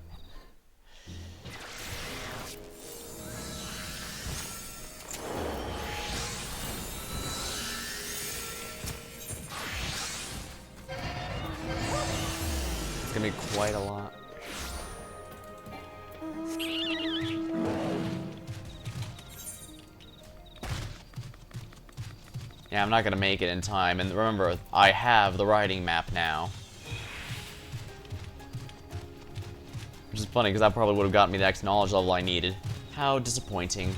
It's gonna be quite a lot. Yeah, I'm not gonna make it in time, and remember, I have the riding map now. Which is funny, because that probably would have gotten me the next knowledge level I needed. How disappointing.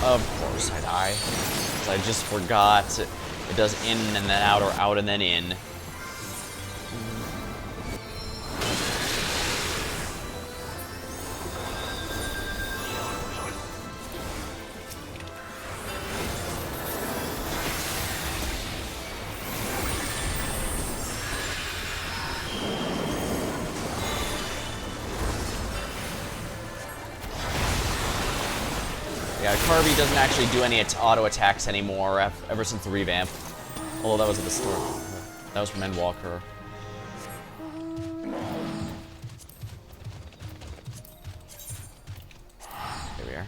Of course I die. 'Cause I just forgot it does in and then out, or out and then in. Yeah, Kirby doesn't actually do any auto attacks anymore ever since the revamp. Although that was at the start. That was from Endwalker. There we are.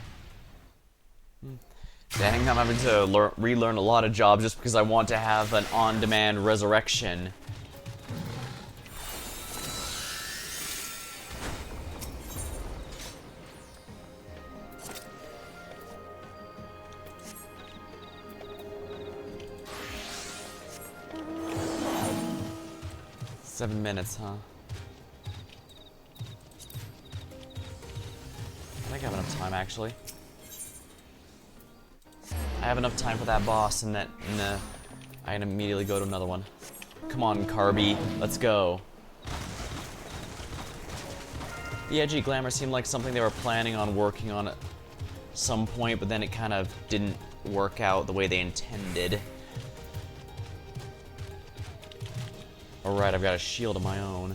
Dang, I'm having to relearn a lot of jobs just because I want to have an on-demand resurrection. Seven minutes, huh? I think I have enough time, actually. I have enough time for that boss, and then I can immediately go to another one. Come on, Kirby, let's go. The edgy glamour seemed like something they were planning on working on at some point, but then it kind of didn't work out the way they intended. Alright, I've got a shield of my own.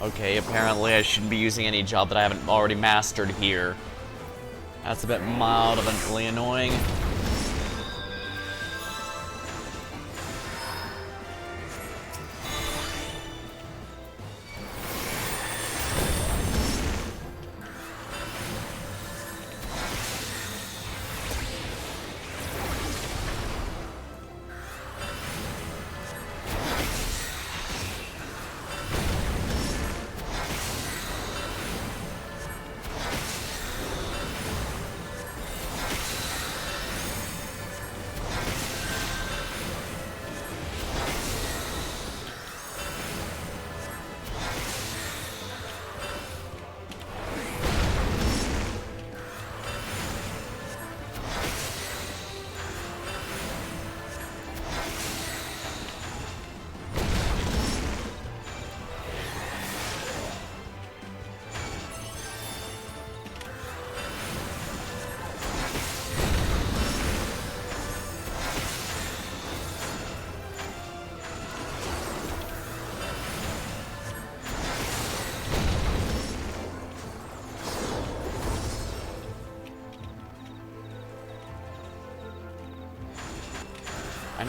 Okay, apparently I shouldn't be using any job that I haven't already mastered here. That's a bit mildly annoying.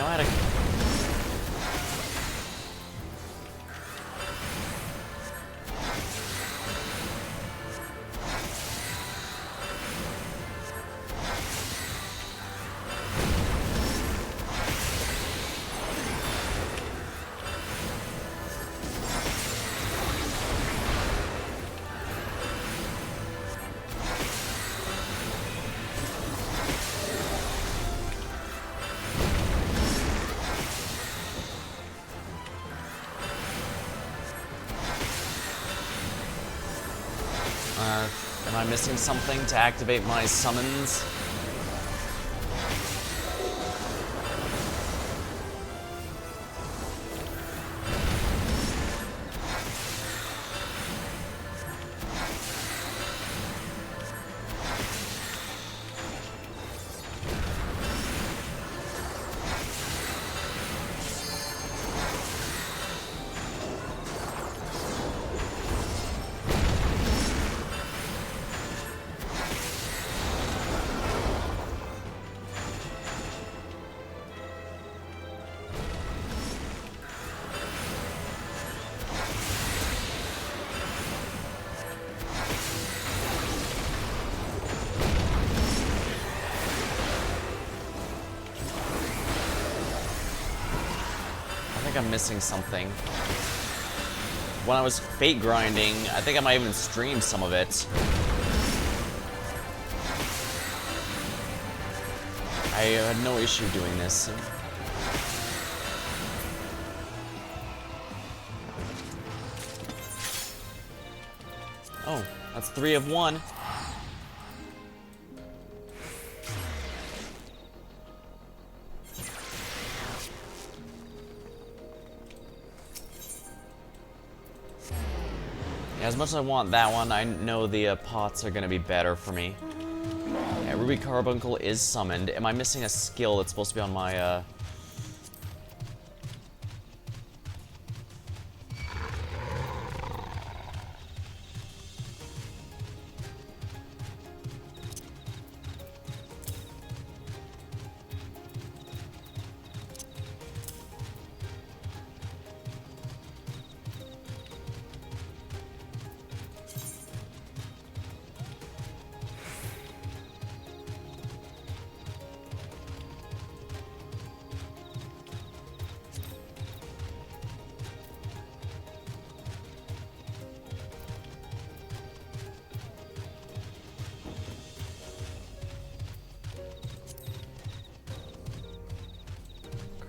know I had a... Am I missing something to activate my summons? I think I'm missing something. When I was fate grinding, I think I might even stream some of it. I had no issue doing this. Oh, that's 3 of 1. As much as I want that one, I know the pots are gonna be better for me. Yeah, Ruby Carbuncle is summoned. Am I missing a skill that's supposed to be on my,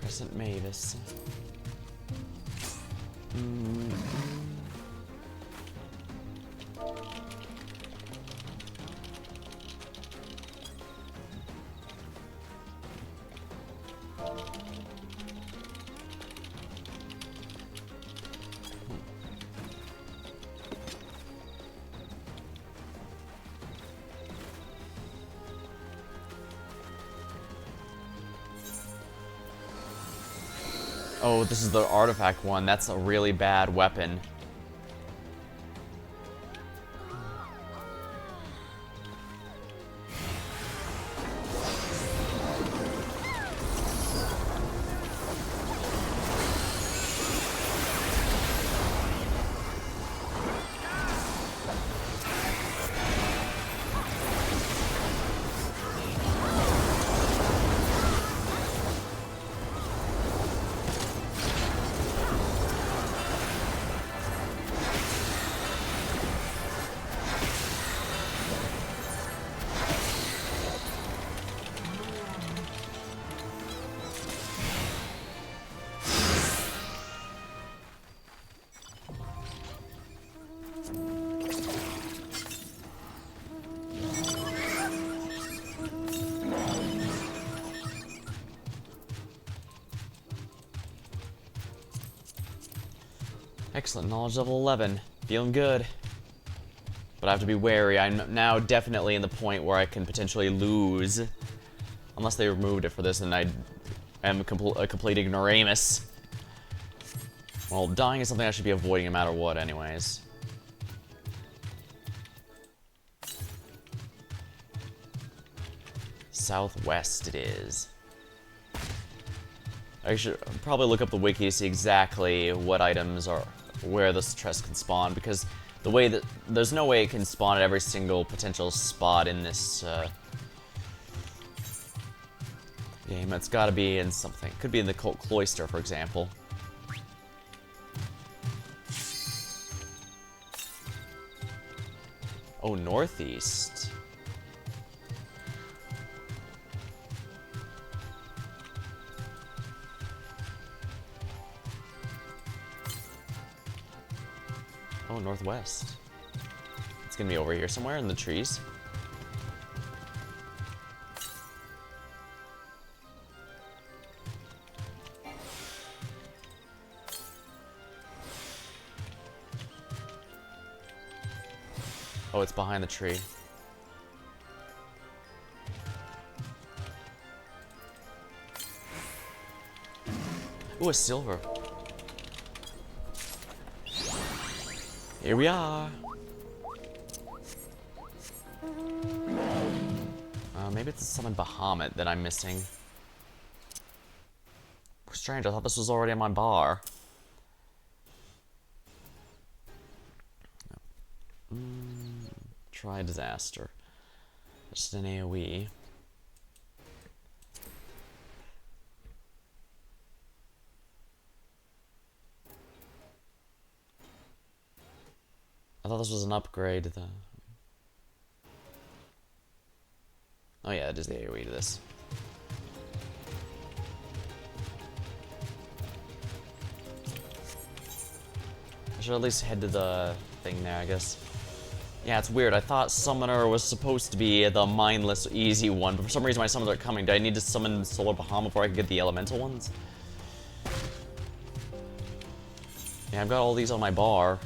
Crescent Mavis. Oh, this is the artifact one. That's a really bad weapon. Excellent, knowledge level 11. Feeling good. But I have to be wary. I'm now definitely in the point where I can potentially lose. Unless they removed it for this and I am a complete ignoramus. Well, dying is something I should be avoiding no matter what anyways. Southwest it is. I should probably look up the wiki to see exactly what items are where this chest can spawn, because the way that there's no way it can spawn at every single potential spot in this game. It's got to be in something. Could be in the Occult Cloister, for example. Oh, northeast. Oh, northwest. It's gonna be over here somewhere in the trees. Oh, it's behind the tree. Ooh, a silver. Here we are. Maybe it's a summon Bahamut that I'm missing. Strange, I thought this was already on my bar. Try disaster. Just an AoE. I thought this was an upgrade. Oh yeah, it is the AoE to this. I should at least head to the thing there, I guess. Yeah, it's weird. I thought Summoner was supposed to be the mindless, easy one, but for some reason my summons aren't coming. Do I need to summon Solar Bahamut before I can get the elemental ones? Yeah, I've got all these on my bar.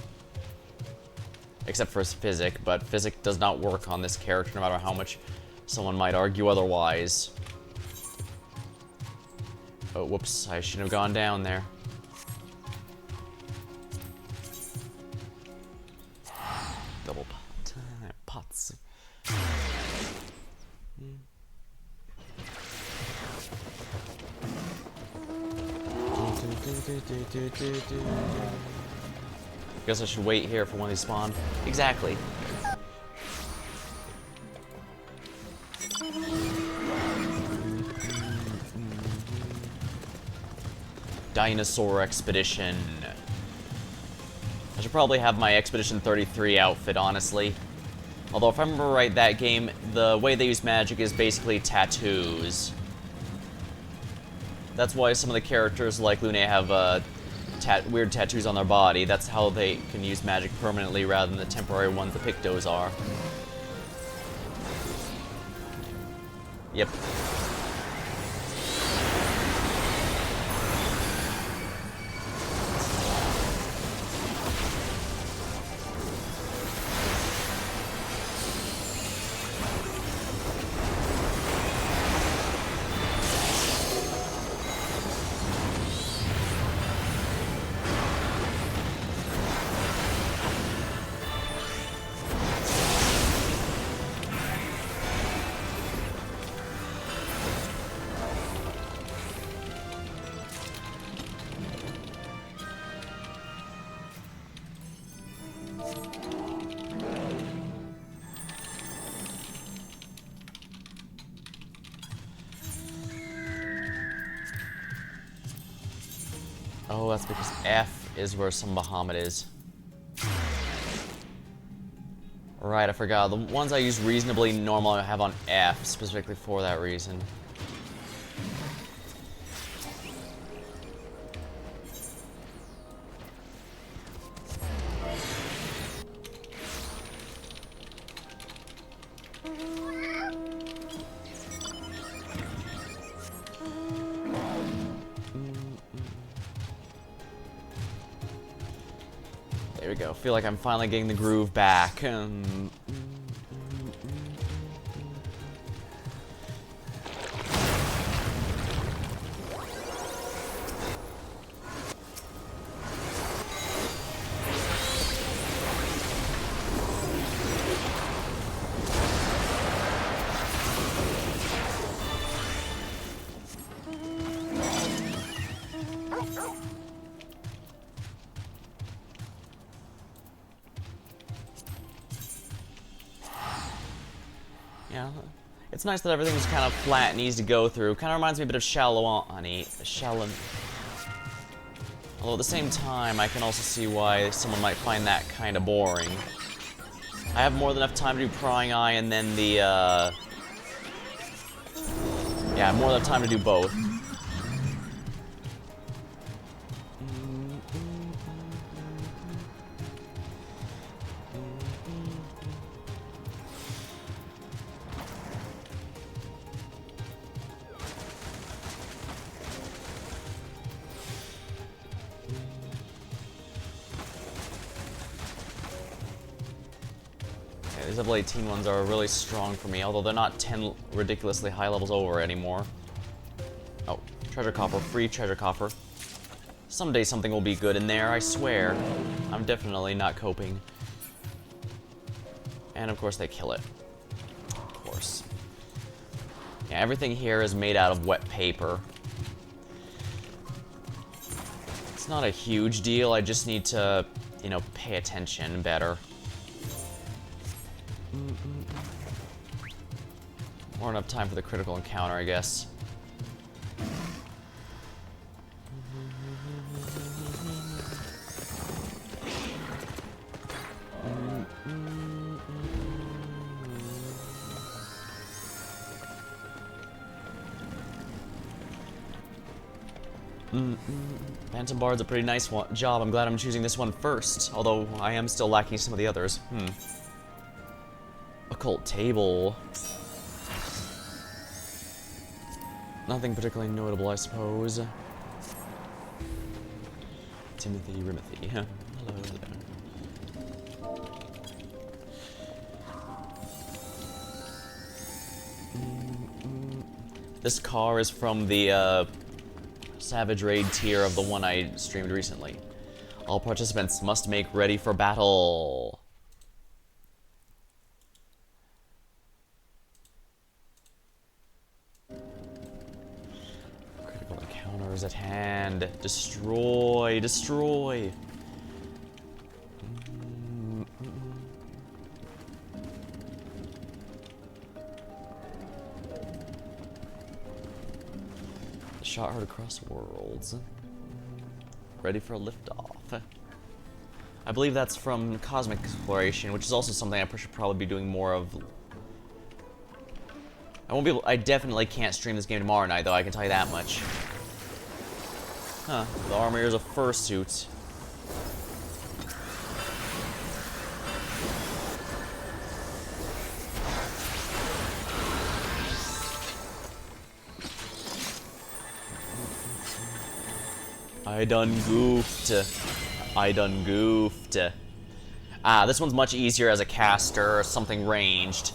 Except for Physic, but Physic does not work on this character no matter how much someone might argue otherwise. Oh, whoops. I shouldn't have gone down there. Double pots. Guess I should wait here for when they spawn. Exactly. Dinosaur Expedition. I should probably have my Expedition 33 outfit, honestly. Although, if I remember right, that game, the way they use magic is basically tattoos. That's why some of the characters, like Lune, have weird tattoos on their body. That's how they can use magic permanently rather than the temporary ones the Pictos are. Yep. Oh, that's because F is where some Bahamut is. Right, I forgot. The ones I use reasonably normal I have on F, specifically for that reason. There we go. Feel like I'm finally getting the groove back. Yeah, it's nice that everything's kind of flat and easy to go through. Kind of reminds me a bit of Shallow. Although at the same time, I can also see why someone might find that kind of boring. I have more than enough time to do Prying Eye and then the, yeah, more than enough time to do both. These level 18 ones are really strong for me, although they're not 10 ridiculously high levels over anymore. Oh, treasure coffer, free treasure coffer. Someday something will be good in there, I swear. I'm definitely not coping. And of course they kill it. Of course. Yeah, everything here is made out of wet paper. It's not a huge deal, I just need to, you know, pay attention better. More enough time for the critical encounter, I guess. Phantom Bard's a pretty nice job. I'm glad I'm choosing this one first, although I am still lacking some of the others. Occult Table. Nothing particularly notable, I suppose. Rimothy. Hello there. This car is from the Savage Raid tier of the one I streamed recently. All participants must make ready for battle. Critical encounters at hand. Destroy, destroy. Shot heard across worlds. Ready for a liftoff. I believe that's from Cosmic Exploration, which is also something I should probably be doing more of. I definitely can't stream this game tomorrow night, though, I can tell you that much. Huh, the armor is a fursuit. I done goofed. I done goofed. Ah, this one's much easier as a caster or something ranged.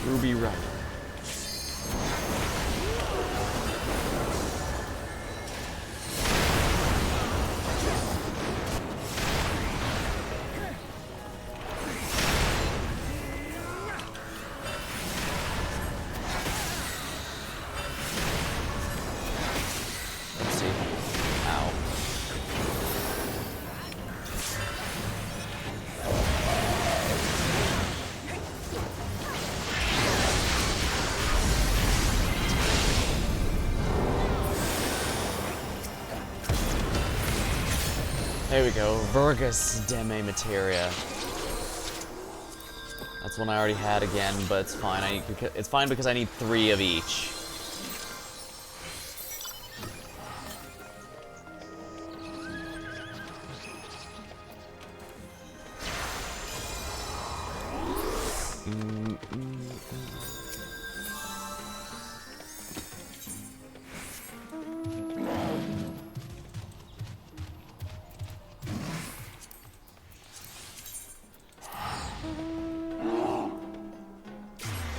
Ruby Running. Let's see. Ow. There we go, Virgus Deme Materia. That's one I already had again, but it's fine. It's fine because I need 3 of each.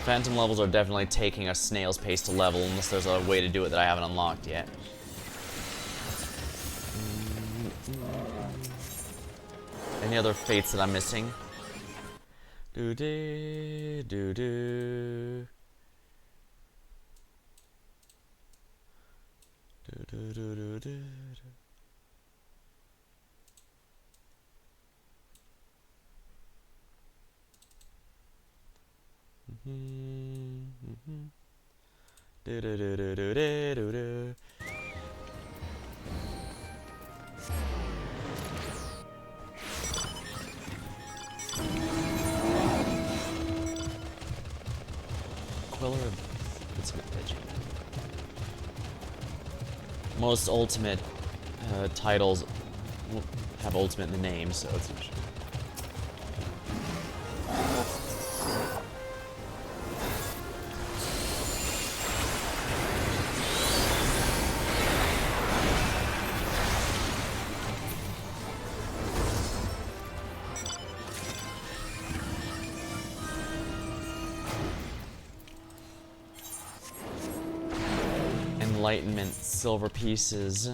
Phantom levels are definitely taking a snail's pace to level, unless there's a way to do it that I haven't unlocked yet. Any other fates that I'm missing? Do-do, do-do. Do-do-do-do-do. Do-do-do-do-do-do-do. Queller of Ultimate Legend. Most ultimate titles have ultimate in the name, so it's Enlightenment silver pieces.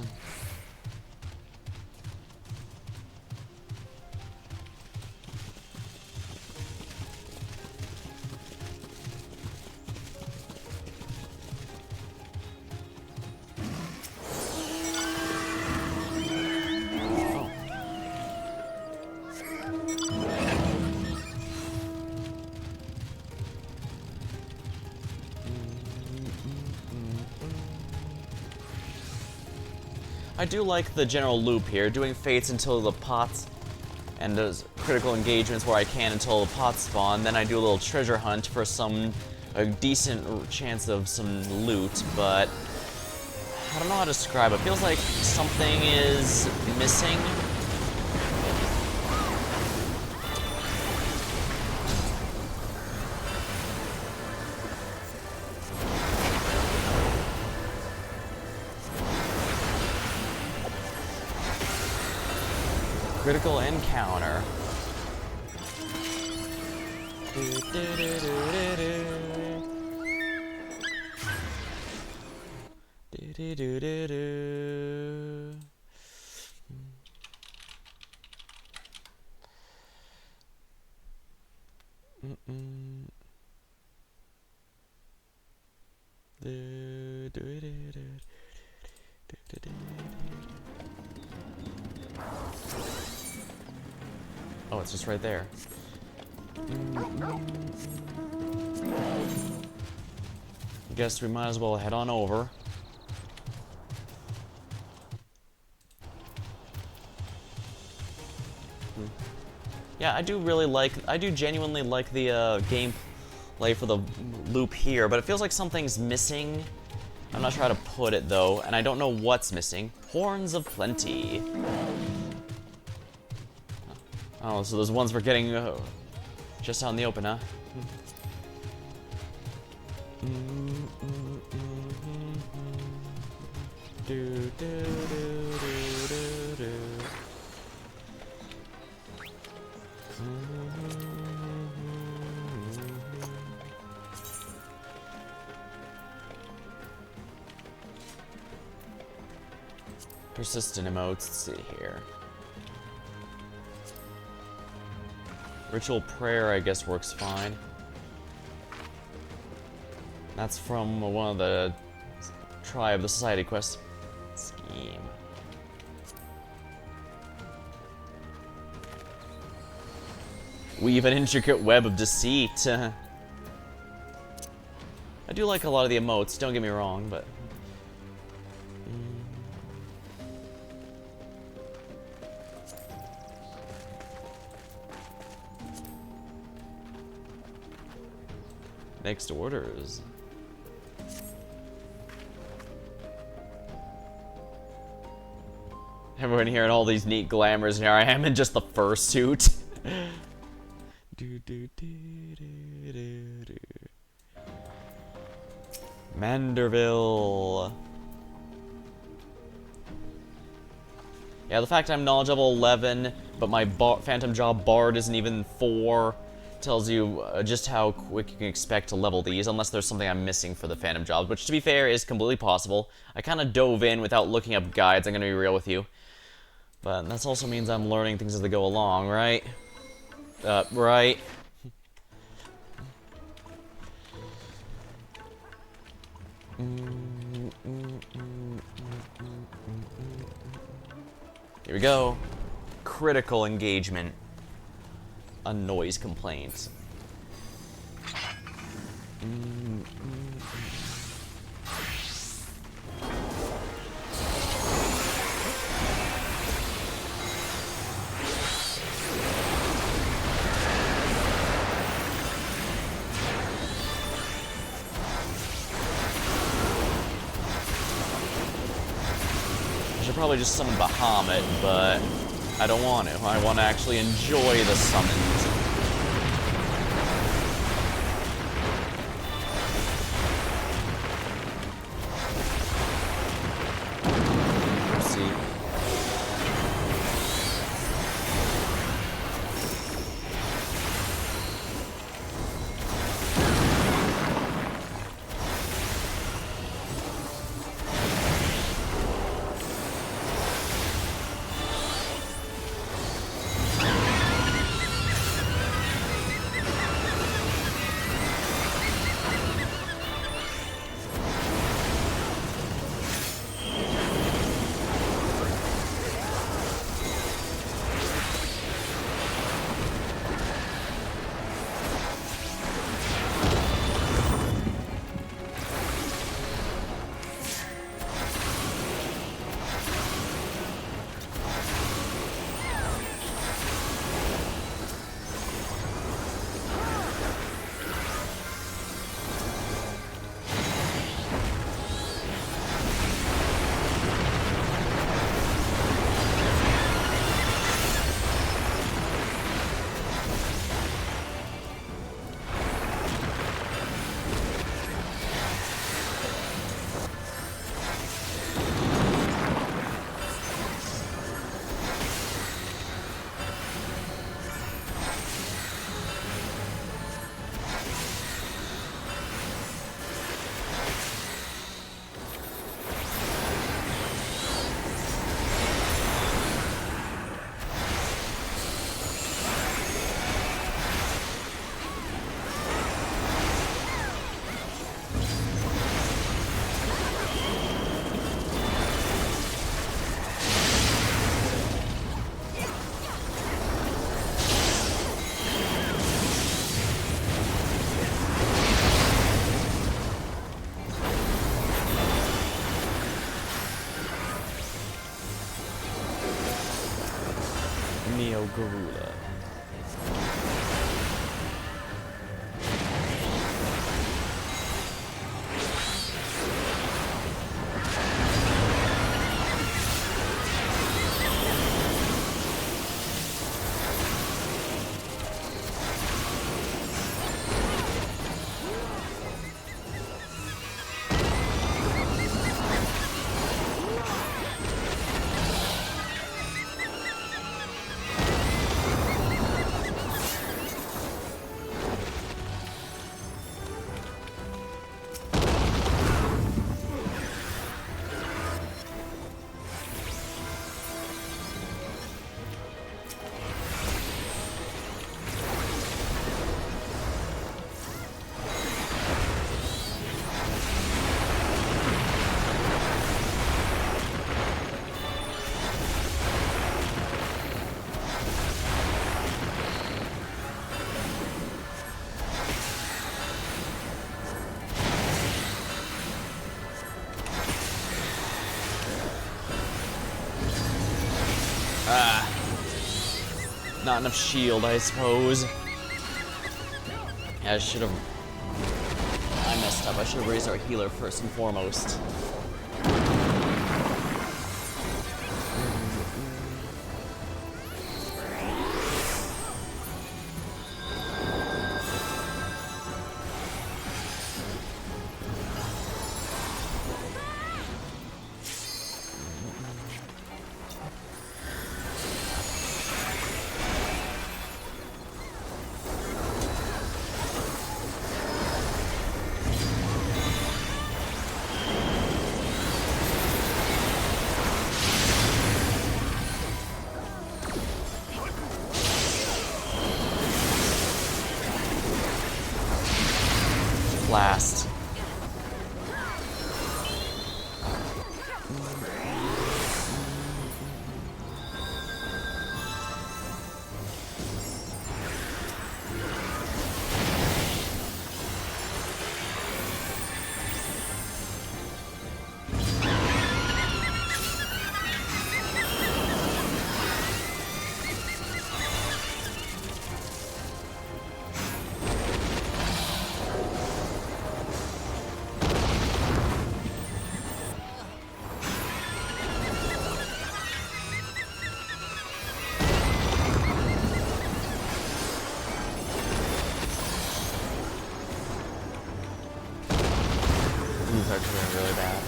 I do like the general loop here, doing fates until the pots and does critical engagements where I can until the pots spawn, then I do a little treasure hunt for a decent chance of some loot, but I don't know how to describe it. It feels like something is missing. Critical encounter. Oh, it's just right there. Guess we might as well head on over. Yeah, I do genuinely like the gameplay for the loop here, but it feels like something's missing. I'm not sure how to put it though, and I don't know what's missing. Horns of Plenty. Oh, so those ones we're getting just out in the open, huh? persistent emotes. Let's see here. Ritual prayer, I guess, works fine. That's from one of the Tribe, the Society quest scheme. Weave an intricate web of deceit. I do like a lot of the emotes, don't get me wrong, but... Next orders. Everyone hearing all these neat glamours, and here I am in just the fursuit. Manderville. Yeah, the fact I'm knowledge level 11, but my Phantom Job Bard isn't even 4, tells you just how quick you can expect to level these, unless there's something I'm missing for the Phantom Jobs, which, to be fair, is completely possible. I kind of dove in without looking up guides, I'm gonna be real with you. But that also means I'm learning things as they go along, right? Right. Here we go. Critical engagement. A noise complaint. I should probably just summon Bahamut, but I don't want to. I want to actually enjoy the summons. Garula. Not enough shield, I suppose. Yeah, I should have... I messed up. I should have raised our healer first and foremost. Blast. These are doing really bad.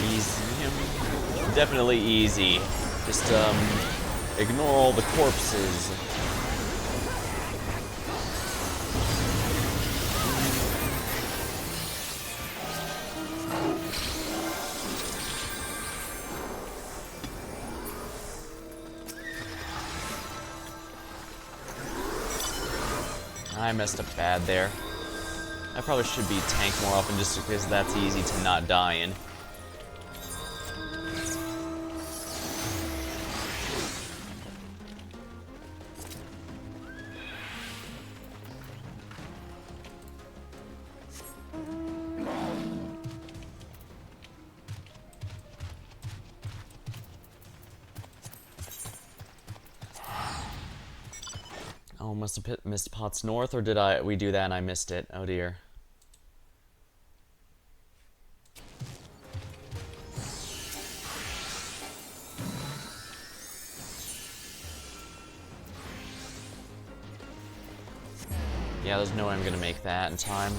Easy. Definitely easy. Just, ignore all the corpses. I messed up bad there. I probably should be tanked more often just because that's easy to not die in. Oh, must have missed Pots North, or did we do that and I missed it? Oh dear. Yeah, there's no way I'm gonna make that in time.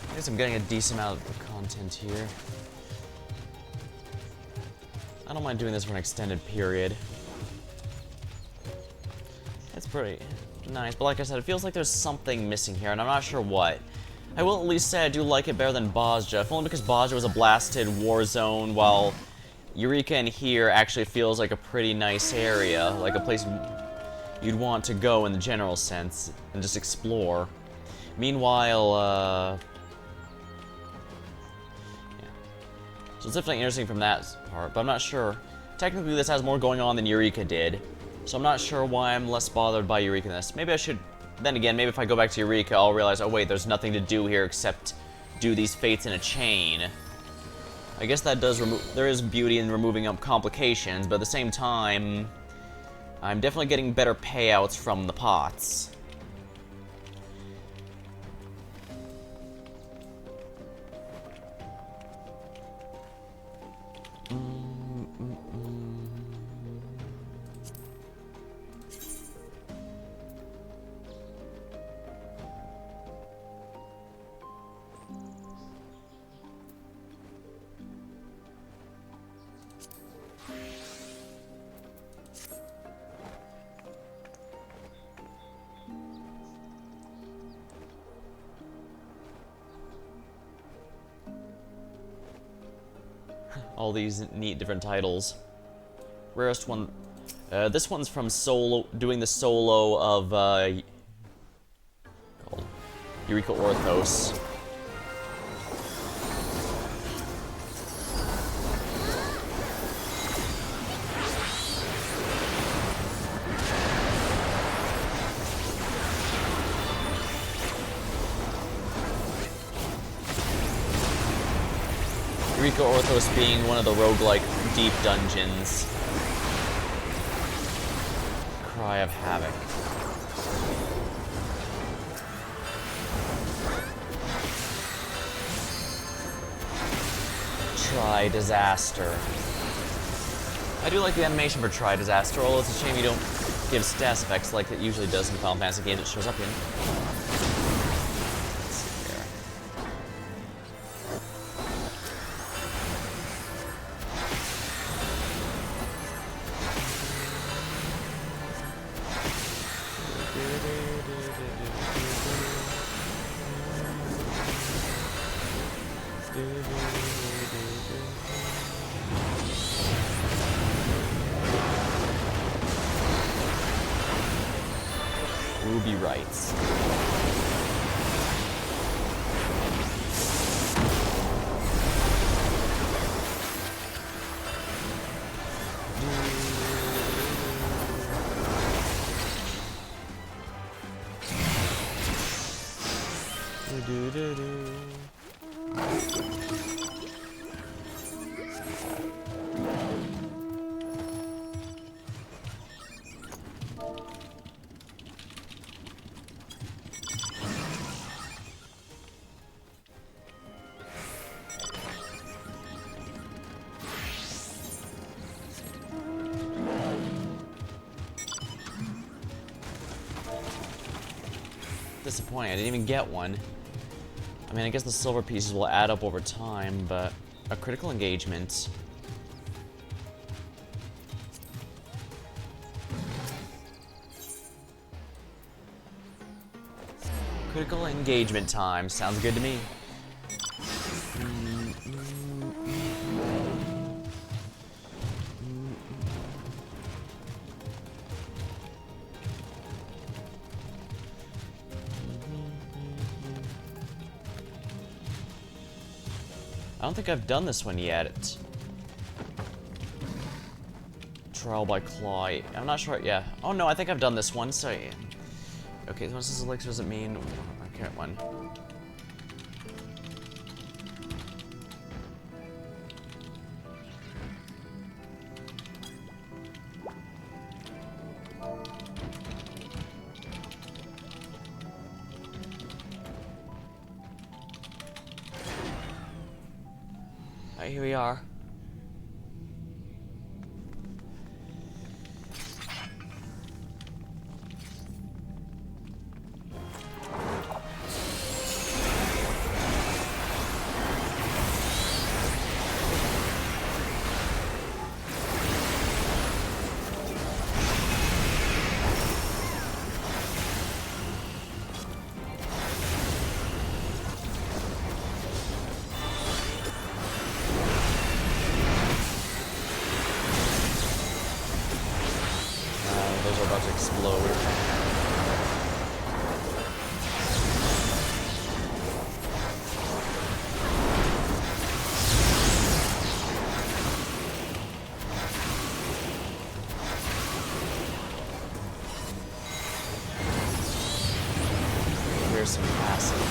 I guess I'm getting a decent amount of content here. I don't mind doing this for an extended period. It's pretty nice, but like I said, it feels like there's something missing here, and I'm not sure what. I will at least say I do like it better than Bozja, if only because Bozja was a blasted war zone, while Eureka in here actually feels like a pretty nice area, like a place you'd want to go in the general sense, and just explore. Meanwhile, yeah. So it's definitely interesting from that part, but I'm not sure. Technically, this has more going on than Eureka did, so I'm not sure why I'm less bothered by Eureka in this. Maybe I should... Then again, maybe if I go back to Eureka, I'll realize, oh wait, there's nothing to do here except do these fates in a chain. I guess that does remove... There is beauty in removing up complications, but at the same time, I'm definitely getting better payouts from the pots. all these neat different titles. Rarest one. This one's from doing the solo of called Eureka Orthos. Eureka Orthos being one of the roguelike deep dungeons. Cry of Havoc. Try Disaster. I do like the animation for Try Disaster, although it's a shame you don't give stats effects like it usually does in Final Fantasy games it shows up in. Let's see here. Ruby writes. Disappointing, I didn't even get one. I mean, I guess the silver pieces will add up over time, but a critical engagement. Critical engagement time, sounds good to me. I don't think I've done this one yet. Trial by Claw. I'm not sure. Yeah. Oh no, I think I've done this one. So yeah. Okay, what's this elixir does it mean? Okay, one. Alright, here we are. Those are about to explode. Here's some acid.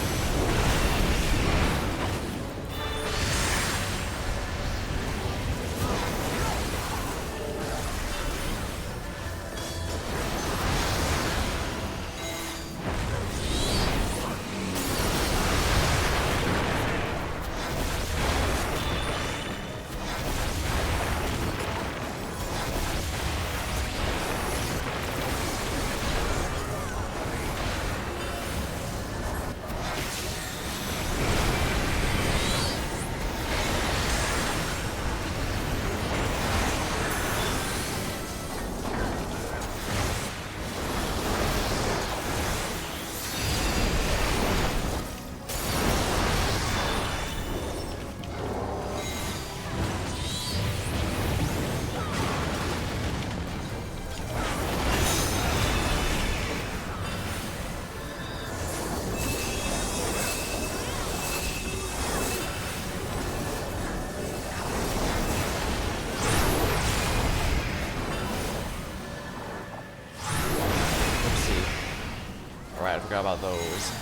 forgot about those.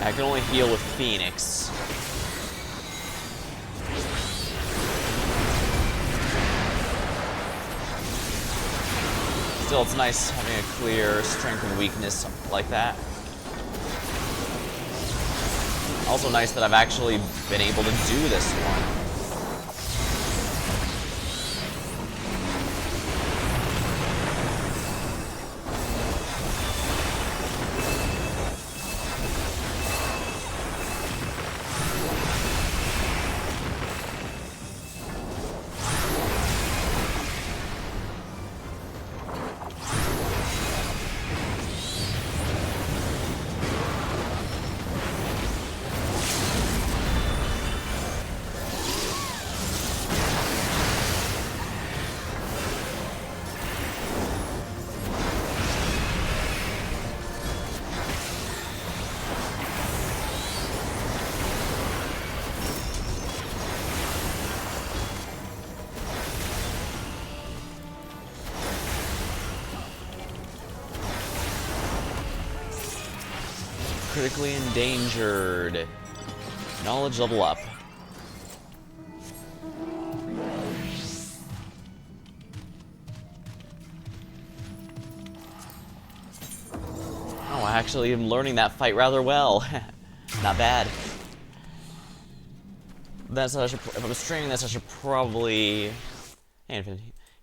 I can only heal with Phoenix. Still, it's nice having a clear strength and weakness like that. Also nice that I've actually been able to do this one. Critically endangered. Knowledge level up. Oh, I actually am learning that fight rather well. Not bad. That's how I should, if I'm streaming this, I should probably. If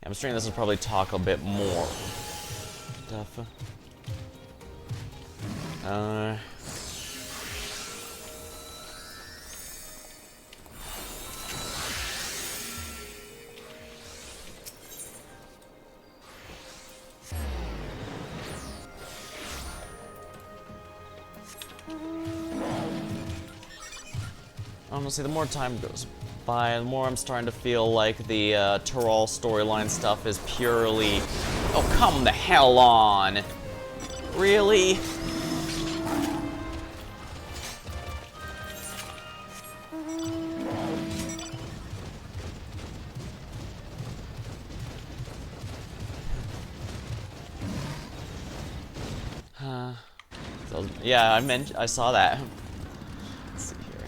I'm streaming this, I'll probably talk a bit more. Stuff. Honestly, the more time goes by, the more I'm starting to feel like the Tyrol storyline stuff is purely... Oh, come the hell on! Really? So, yeah, I saw that. Let's see here.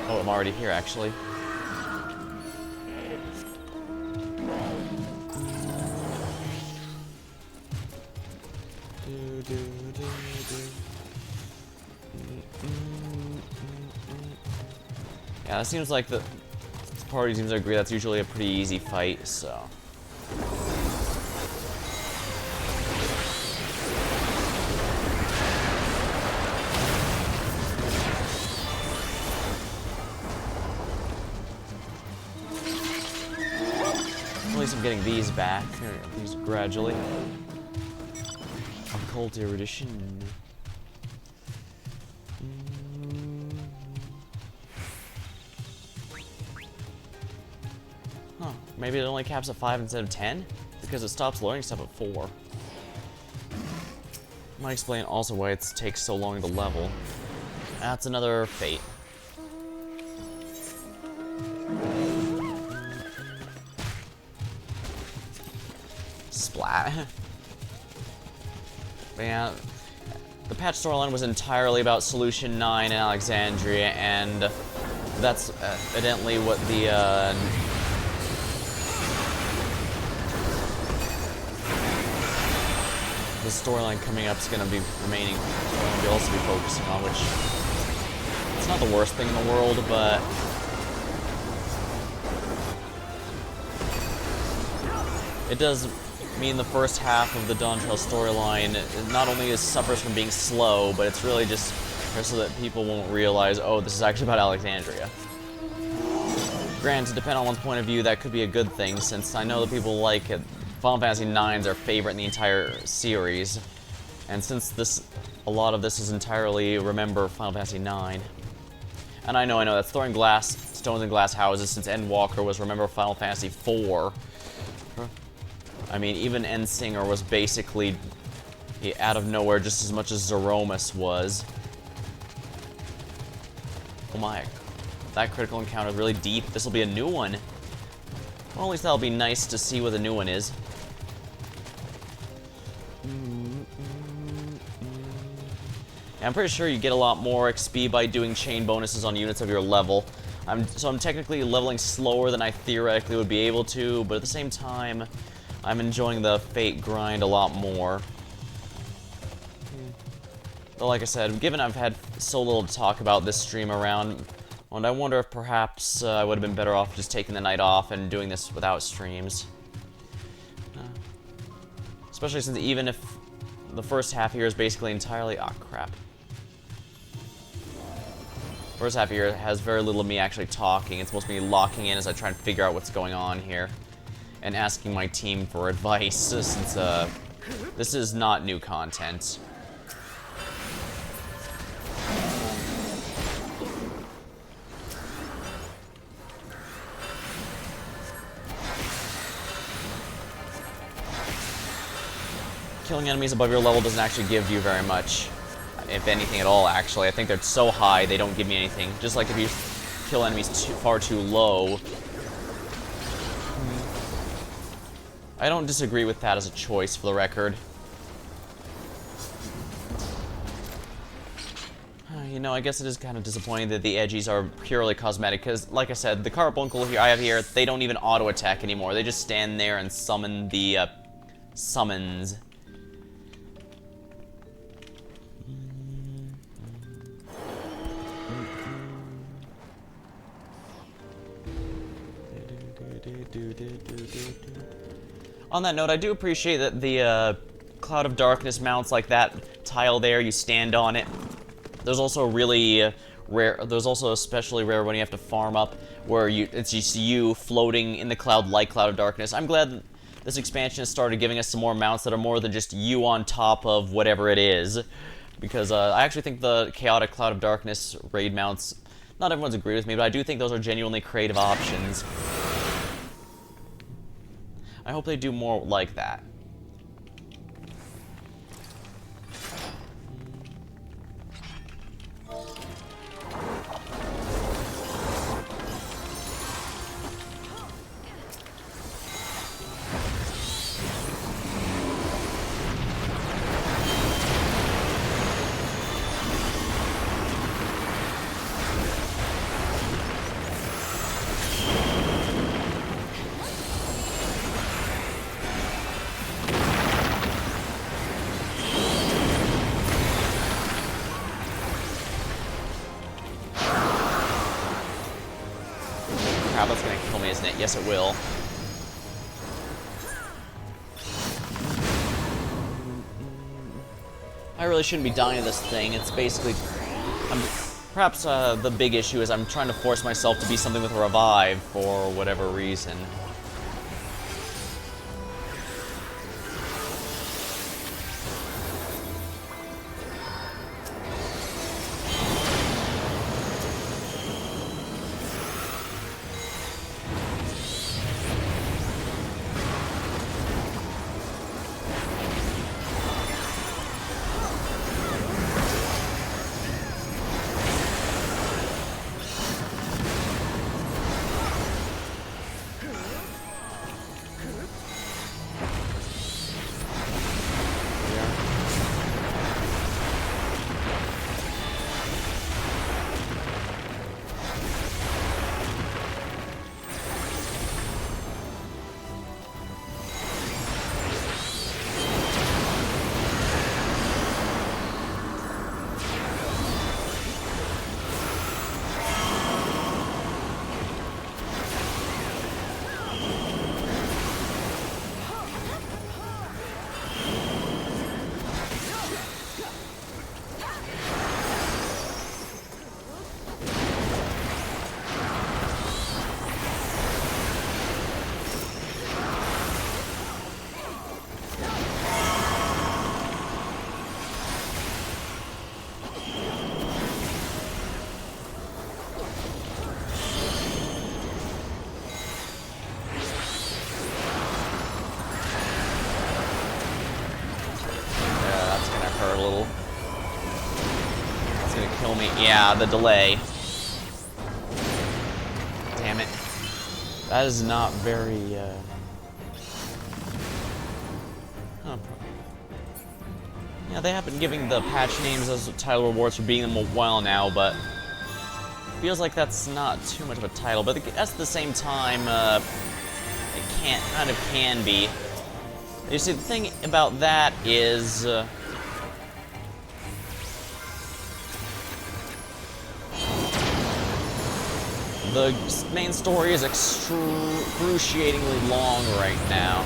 Oh, I'm already here, actually. Yeah, it seems like the party seems to agree that's usually a pretty easy fight, so. At least I'm getting these back, these gradually. Occult erudition. Huh, maybe it only caps at 5 instead of 10? Because it stops learning stuff at 4. Might explain also why it takes so long to level. That's another fate. Splat. But yeah, the patch storyline was entirely about Solution 9 in Alexandria, and that's evidently what the storyline coming up is going to be remaining. We'll also be focusing on, which it's not the worst thing in the world, but it does mean the first half of the Dawntrail storyline not only suffers from being slow, but it's really just so that people won't realize, oh, this is actually about Alexandria. Granted, depending on one's point of view, that could be a good thing, since I know that people like it. Final Fantasy IX is their favorite in the entire series, and since a lot of this is entirely remember Final Fantasy IX. And I know that's throwing stones in glass houses, since Endwalker was remember Final Fantasy IV. I mean, even Endsinger was basically out of nowhere just as much as Zeromus was. Oh my, that critical encounter is really deep. This will be a new one. Well, at least that'll be nice to see what the new one is. Yeah, I'm pretty sure you get a lot more XP by doing chain bonuses on units of your level. So I'm technically leveling slower than I theoretically would be able to, but at the same time, I'm enjoying the Fate grind a lot more. Though, like I said, given I've had so little to talk about this stream around, and I wonder if perhaps I would have been better off just taking the night off and doing this without streams. Especially since even if the first half here is basically entirely... ah, crap. First half here has very little of me actually talking. It's supposed to be locking in as I try and figure out what's going on here. And asking my team for advice, since this is not new content. Killing enemies above your level doesn't actually give you very much, if anything at all, actually. I think they're so high, they don't give me anything. Just like if you kill enemies far too low. I don't disagree with that as a choice, for the record. You know, I guess it is kind of disappointing that the edgies are purely cosmetic, because, like I said, the carbuncle I have here, they don't even auto-attack anymore. They just stand there and summon the, summons. On that note, I do appreciate that the Cloud of Darkness mounts like that tile there, you stand on it. There's also really rare, there's also especially rare when you have to farm up, where it's just you floating in the cloud like Cloud of Darkness. I'm glad that this expansion has started giving us some more mounts that are more than just you on top of whatever it is. Because I actually think the Chaotic Cloud of Darkness raid mounts, not everyone's agreed with me, but I do think those are genuinely creative options. I hope they do more like that. crap, that's gonna kill me, isn't it? Yes, it will. I really shouldn't be dying to this thing. It's basically... perhaps the big issue is I'm trying to force myself to be something with a revive for whatever reason. Yeah, the delay. Damn it. That is not very, Yeah, they have been giving the patch names as title rewards for beating them a while now, but... feels like that's not too much of a title, but at the same time, it kind of can be. You see, the thing about that is... the main story is excruciatingly long right now.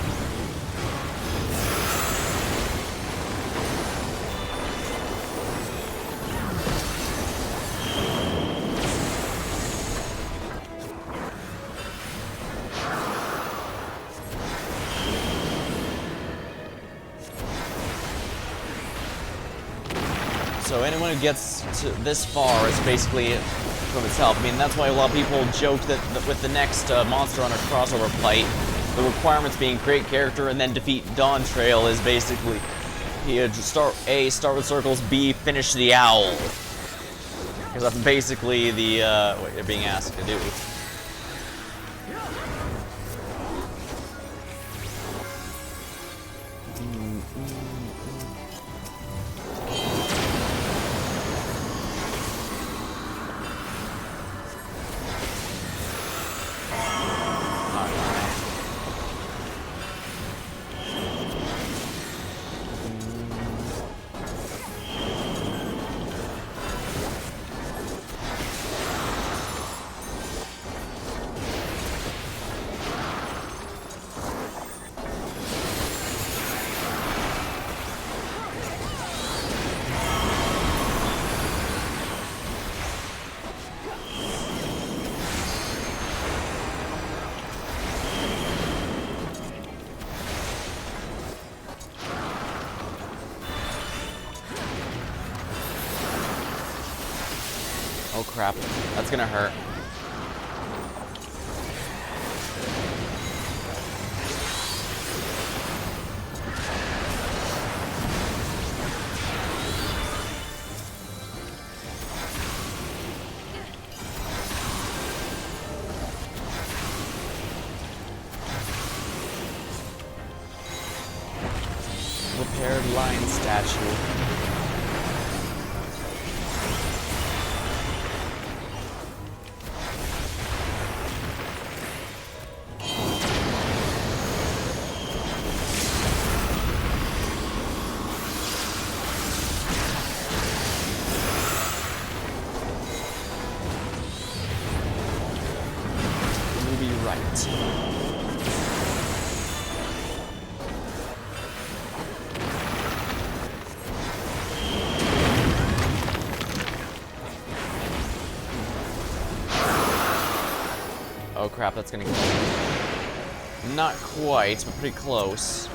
So anyone who gets to this far is basically from itself. I mean, that's why a lot of people joke that with the next Monster Hunter crossover fight, the requirements being create character and then defeat Dawn Trail is basically start with circles, B, finish the owl. Because that's basically the what you're being asked to do. Oh crap, that's gonna hurt. Repaired lion statue. it. Oh crap, that's gonna kill me. Not quite, but pretty close.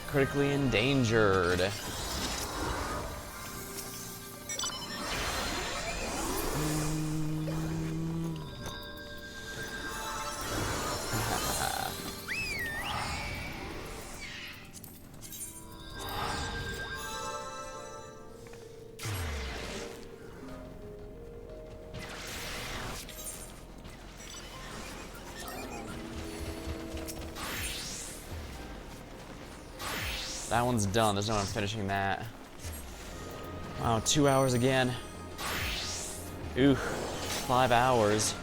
Critically endangered. That one's done. There's no one finishing that. Wow, 2 hours again. Ooh, 5 hours.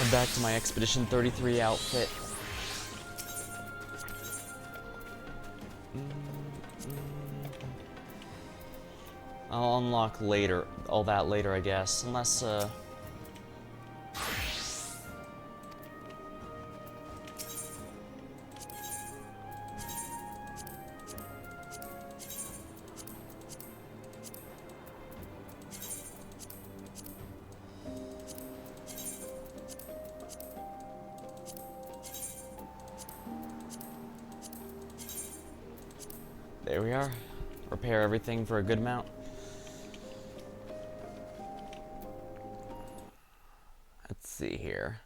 Head back to my Expedition 33 outfit. I'll unlock later, all that later, I guess, unless, there we are. Repair everything for a good amount. Let's see here.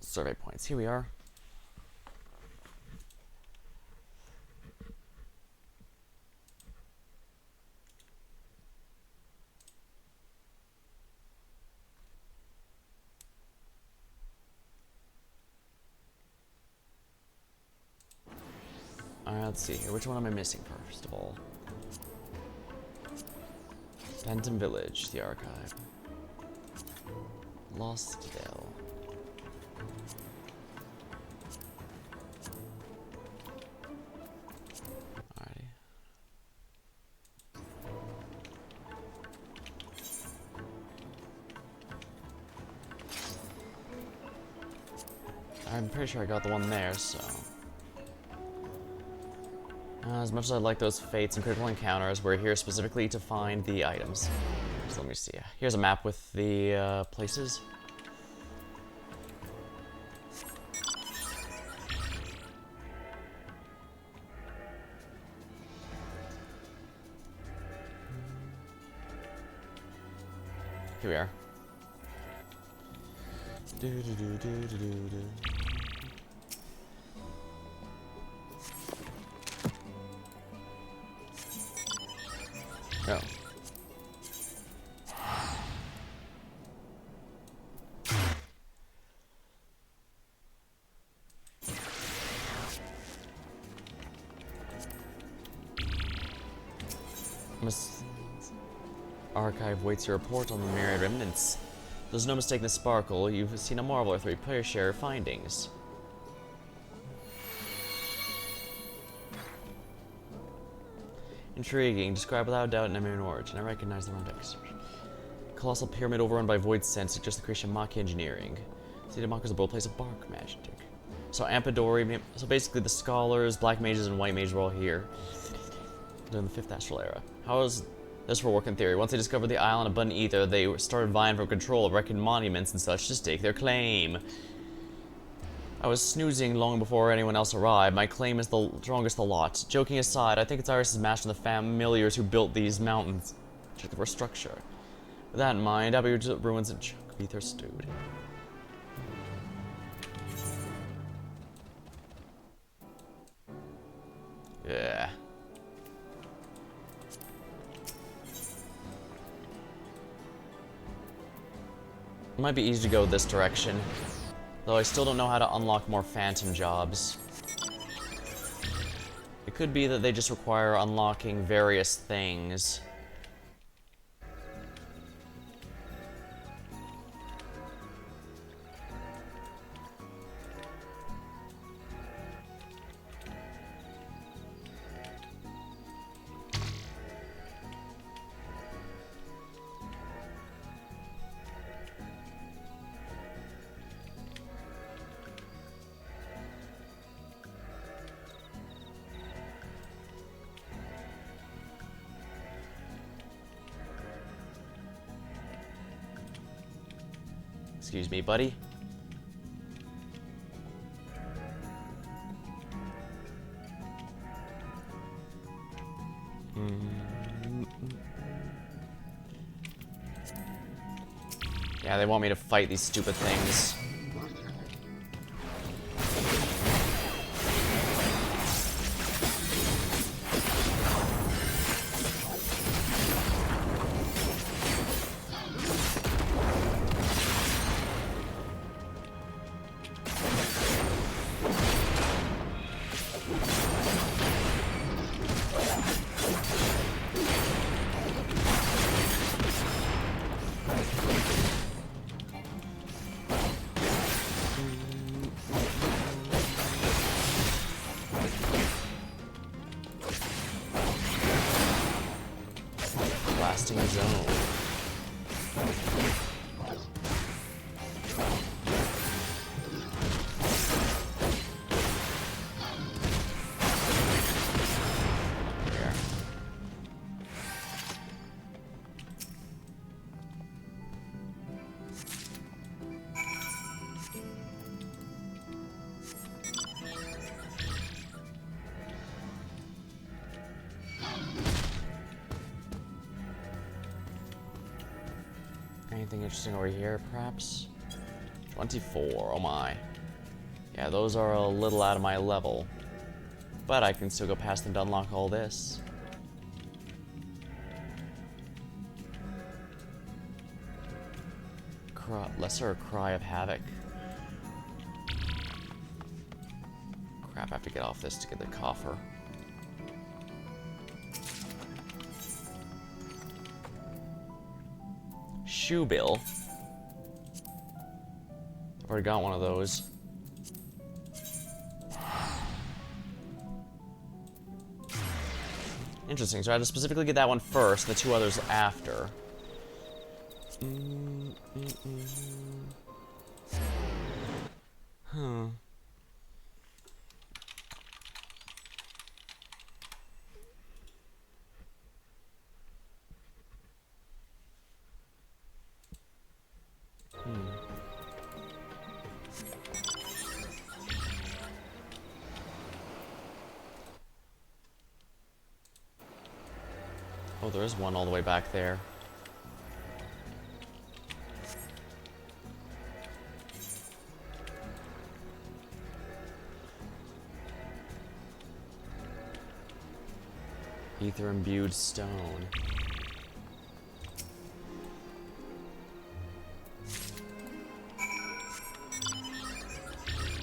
Survey points. Here we are. Alright, let's see here. Which one am I missing first of all? Phantom Village, the archive. Lost Dell. Alrighty. I'm pretty sure I got the one there, so... as much as I like those fates and critical encounters, we're here specifically to find the items. So let me see. Here's a map with the places. Here we are. Do do do do do do do. Oh. Archive waits your report on the myriad remnants. There's no mistaking the sparkle. You've seen a marvel or three. Please share your findings. Intriguing. Describe without doubt an unknown origin. I recognize the wrong text. Colossal pyramid overrun by void sense suggests the creation of Mach engineering. See, the Mach is a birthplace of bark magic. So Ampidori, so basically the scholars, black mages, and white mages were all here during the 5th astral era. How is this for work in theory? Once they discovered the island of abundant ether, they started vying for control of reckoned monuments and such to stake their claim. I was snoozing long before anyone else arrived. My claim is the strongest of the lot. Joking aside, I think it's Iris' match on the familiars who built these mountains. Check the structure. With that in mind, Abbey ruins and Beether stewed. Yeah. It might be easy to go this direction, though I still don't know how to unlock more phantom jobs. It could be that they just require unlocking various things. Excuse me, buddy. Yeah, they want me to fight these stupid things. Blasting zone. Here. Anything interesting over here, perhaps? 24, oh my. Yeah, those are a little out of my level. But I can still go past them to unlock all this. Lesser Cry of Havoc. Crap, I have to get off this to get the coffer. Shoe bill. I've already got one of those. Interesting, so I had to specifically get that one first, and the two others after. Huh. Oh, there is one all the way back there. Ether-imbued stone.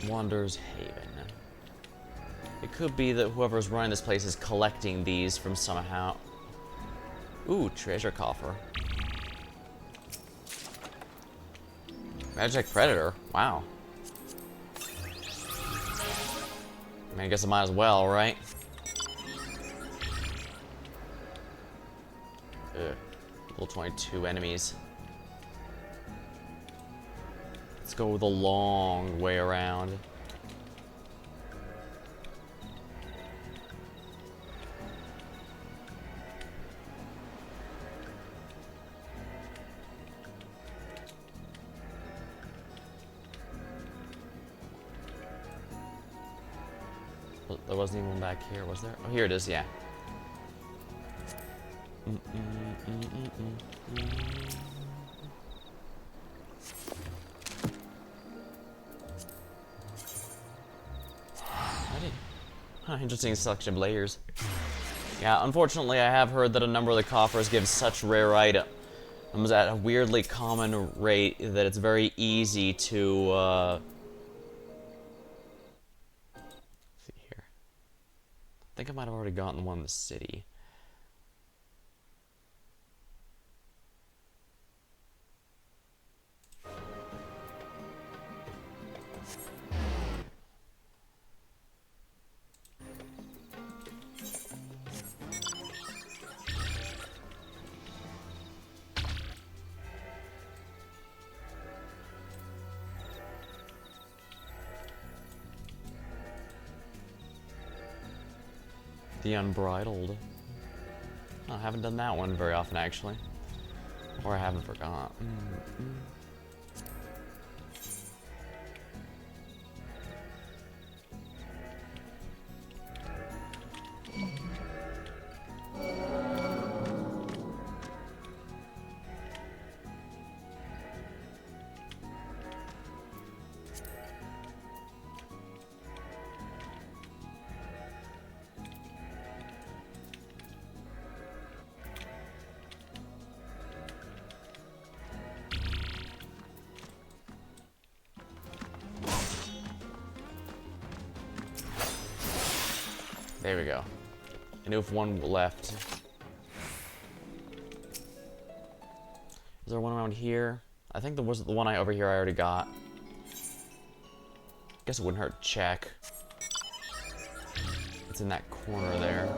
Wanderer's Haven. It could be that whoever's running this place is collecting these from somehow. Ooh, treasure coffer. Magic Predator. Wow. I mean, I guess I might as well, right? Ugh. Level 22 enemies. Let's go the long way around. There wasn't even one back here, was there? Oh, here it is, yeah. Huh, interesting selection of layers. Yeah, unfortunately, I have heard that a number of the coffers give such rare items at a weirdly common rate that it's very easy to, let's see here. I think I might have already gotten one in the city. The Unbridled. Oh, I haven't done that one very often, actually. Or I haven't forgot. There we go. I knew if one left. Is there one around here? I think there was the one over here I already got. Guess it wouldn't hurt to check. It's in that corner there.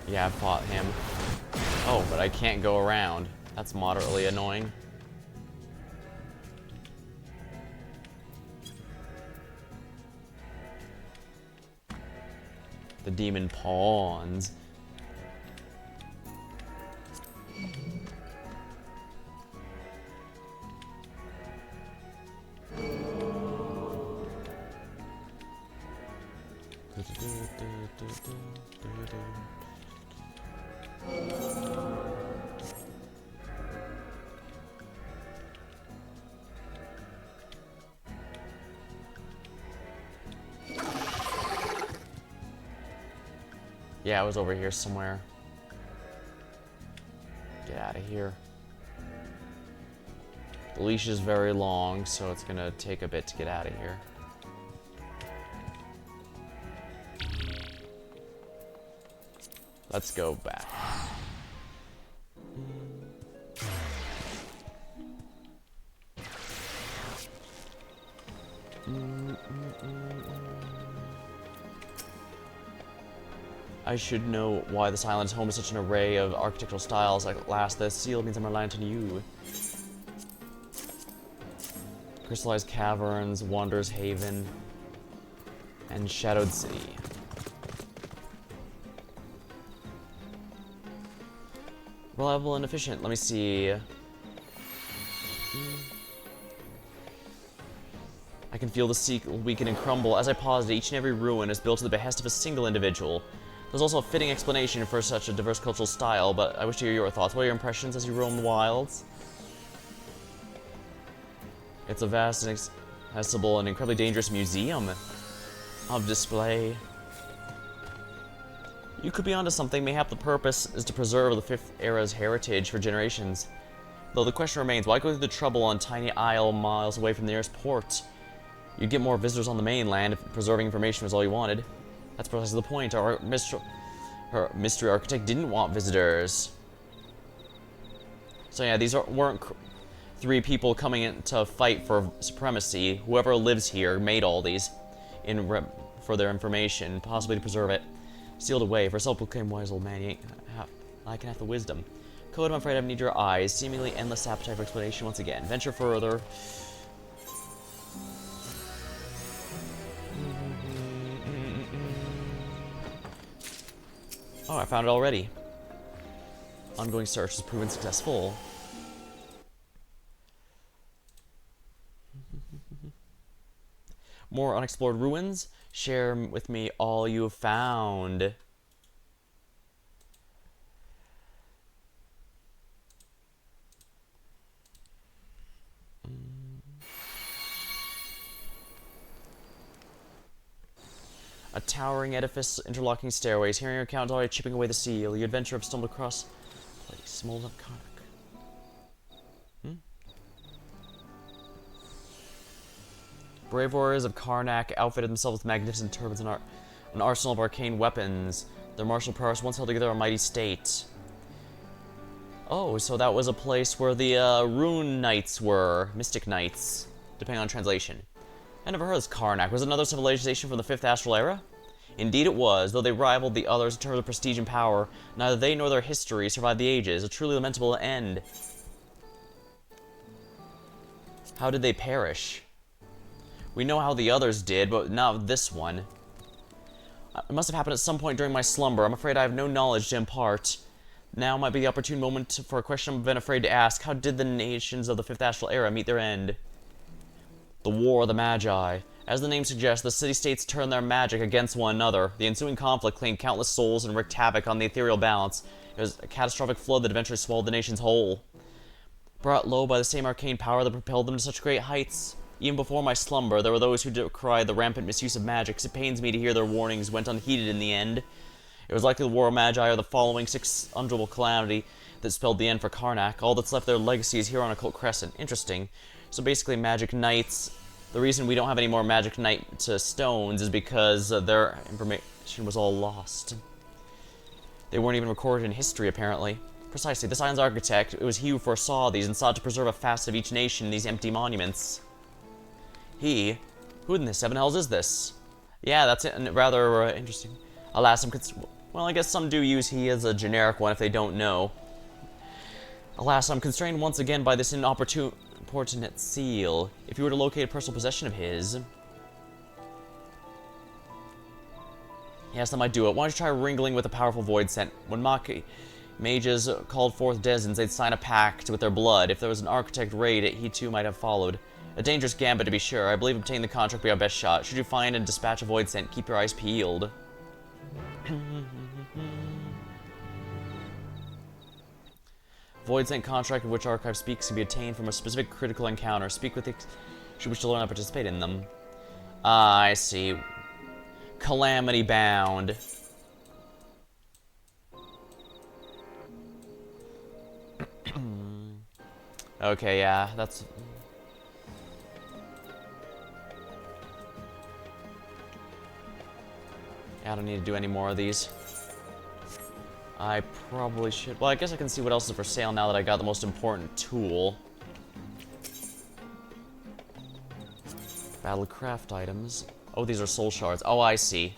Yeah, I fought him. Oh, but I can't go around. That's moderately annoying. The demon pawns. Yeah, I was over here somewhere. Get out of here. The leash is very long, so it's gonna take a bit to get out of here. Let's go back. I should know why this island is home to such an array of architectural styles. At last, the seal means I'm reliant on you. Crystallized Caverns, Wanderer's Haven, and Shadowed City. Reliable and efficient. Let me see. I can feel the sea weaken and crumble. As I paused, each and every ruin is built to the behest of a single individual. There's also a fitting explanation for such a diverse cultural style, but I wish to hear your thoughts. What are your impressions as you roam the wilds? It's a vast and accessible and incredibly dangerous museum of display. You could be onto something. Mayhap the purpose is to preserve the Fifth Era's heritage for generations. Though the question remains, why go through the trouble on tiny isle miles away from the nearest port? You'd get more visitors on the mainland if preserving information was all you wanted. That's precisely the point. Our mystery architect didn't want visitors. So yeah, these weren't three people coming in to fight for supremacy. Whoever lives here made all these for their information, possibly to preserve it. Sealed away. For a self-proclaimed wise old man, you ain't lacking half the wisdom. Code, I'm afraid I need your eyes. Seemingly endless appetite for explanation once again. Venture further. Oh, I found it already. Ongoing search has proven successful. More unexplored ruins? Share with me all you have found. A towering edifice, interlocking stairways. Hearing your account already chipping away the seal. You adventure have stumbled across a place. Mold up Karnak. Brave warriors of Karnak outfitted themselves with magnificent turbans and an arsenal of arcane weapons. Their martial prowess once held together a mighty state. Oh, so that was a place where the rune knights were. Mystic knights, depending on translation. I never heard of this Karnak. Was it another civilization from the 5th Astral Era? Indeed it was. Though they rivaled the others in terms of prestige and power, neither they nor their history survived the ages. A truly lamentable end. How did they perish? We know how the others did, but not this one. It must have happened at some point during my slumber. I'm afraid I have no knowledge to impart. Now might be the opportune moment for a question I've been afraid to ask. How did the nations of the 5th Astral Era meet their end? The War of the Magi. As the name suggests, the city-states turned their magic against one another. The ensuing conflict claimed countless souls and wreaked havoc on the ethereal balance. It was a catastrophic flood that eventually swallowed the nations whole. Brought low by the same arcane power that propelled them to such great heights. Even before my slumber, there were those who decried the rampant misuse of magic. It pains me to hear their warnings went unheeded in the end. It was likely the War of Magi or the following six-undrable calamity that spelled the end for Karnak. All that's left their legacy is here on Occult Crescent. Interesting. So basically, Magic Knights... The reason we don't have any more Magic Knight stones is because their information was all lost. They weren't even recorded in history, apparently. Precisely. This island's architect, it was he who foresaw these and sought to preserve a facet of each nation in these empty monuments. He? Who in the seven hells is this? Yeah, that's it, and rather interesting. Alas, well, I guess some do use he as a generic one if they don't know. Alas, I'm constrained once again by this importunate seal. If you were to locate a personal possession of his... Yes, that might do it. Why don't you try wrangling with a powerful void scent? When mages called forth denizens, they'd sign a pact with their blood. If there was an architect raid, he too might have followed. A dangerous gambit, to be sure. I believe obtaining the contract will be our best shot. Should you find and dispatch a void scent, keep your eyes peeled. Void scent contract of which archive speaks can be obtained from a specific critical encounter. Speak with should wish to learn how to participate in them. Ah, I see. Calamity bound. Okay, yeah, that's... Yeah, I don't need to do any more of these. I probably should... Well, I guess I can see what else is for sale now that I got the most important tool. Battlecraft items. Oh, these are soul shards. Oh, I see.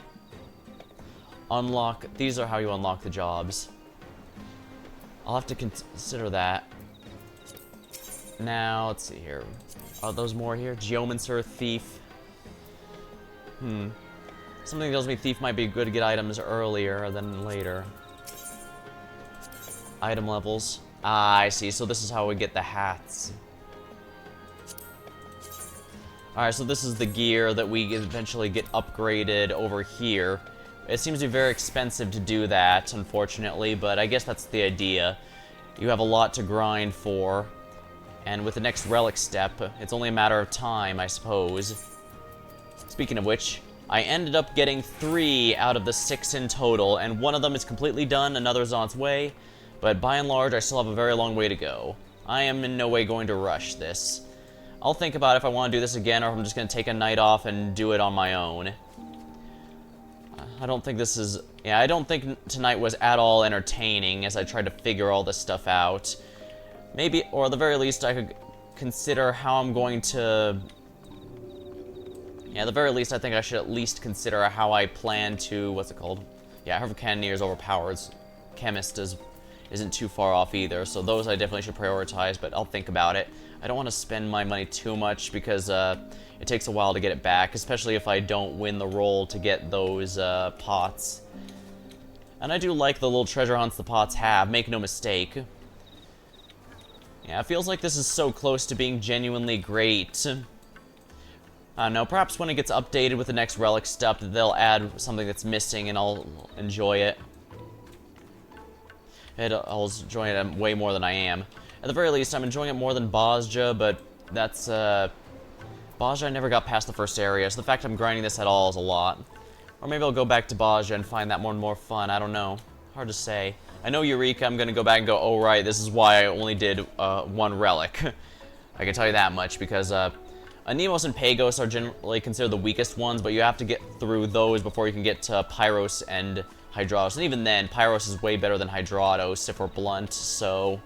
Unlock... These are how you unlock the jobs. I'll have to consider that. Now, let's see here. Are those more here? Geomancer, Thief. Something tells me Thief might be good to get items earlier than later. Item levels. Ah, I see. So this is how we get the hats. Alright, so this is the gear that we eventually get upgraded over here. It seems to be very expensive to do that, unfortunately, but I guess that's the idea. You have a lot to grind for. And with the next relic step, it's only a matter of time, I suppose. Speaking of which, I ended up getting 3 out of the 6 in total, and one of them is completely done, another is on its way, but by and large, I still have a very long way to go. I am in no way going to rush this. I'll think about if I want to do this again, or if I'm just going to take a night off and do it on my own. I don't think this is... Yeah, I don't think tonight was at all entertaining as I tried to figure all this stuff out. Maybe, or at the very least, I could consider how I'm going to... Yeah, at the very least, I think I should at least consider how I plan to... What's it called? Yeah, Herb Cannoneer is overpowered. Chemist isn't too far off either, so those I definitely should prioritize, but I'll think about it. I don't want to spend my money too much because it takes a while to get it back, especially if I don't win the roll to get those pots. And I do like the little treasure hunts the pots have, make no mistake. Yeah, it feels like this is so close to being genuinely great. I don't know, perhaps when it gets updated with the next relic stuff, they'll add something that's missing and I'll enjoy it. I'll enjoy it way more than I am. At the very least, I'm enjoying it more than Bozja, but that's, Bozja, I never got past the first area, so the fact I'm grinding this at all is a lot. Or maybe I'll go back to Bozja and find that more and more fun, I don't know. Hard to say. I know Eureka, I'm gonna go back and go, oh right, this is why I only did, one relic. I can tell you that much, because, Anemos and Pagos are generally considered the weakest ones, but you have to get through those before you can get to Pyros and Hydratos. And even then, Pyros is way better than Hydratos, if we're blunt, so...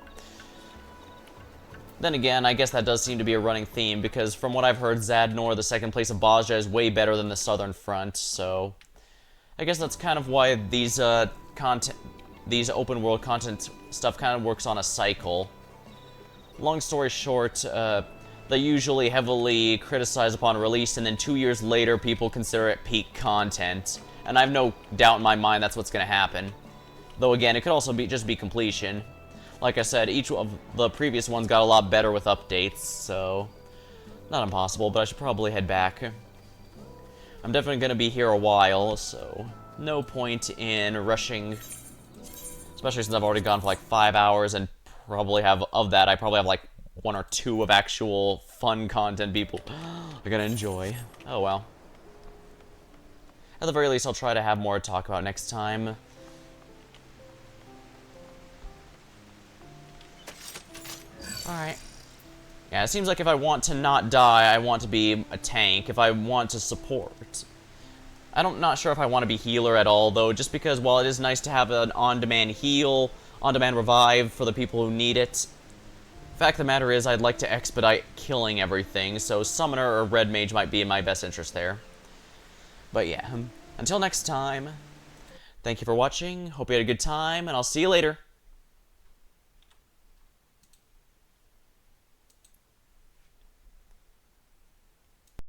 Then again, I guess that does seem to be a running theme, because from what I've heard, Zadnor, the second place of Bozja, is way better than the Southern Front, so... I guess that's kind of why these, these open-world content stuff kind of works on a cycle. Long story short, they usually heavily criticize upon release, and then 2 years later, people consider it peak content. And I have no doubt in my mind that's what's going to happen. Though again, it could also just be completion. Like I said, each of the previous ones got a lot better with updates, so... Not impossible, but I should probably head back. I'm definitely going to be here a while, so... No point in rushing... Especially since I've already gone for like 5 hours, and probably have, of that, I probably have like 1 or 2 of actual fun content people are gonna enjoy. Oh well. At the very least, I'll try to have more to talk about next time. Alright. Yeah, it seems like if I want to not die, I want to be a tank. If I want to support. I'm not sure if I want to be healer at all, though, just because while it is nice to have an on-demand heal, on-demand revive for the people who need it, the fact of the matter is I'd like to expedite killing everything, so Summoner or Red Mage might be in my best interest there. But yeah, until next time, thank you for watching, hope you had a good time, and I'll see you later.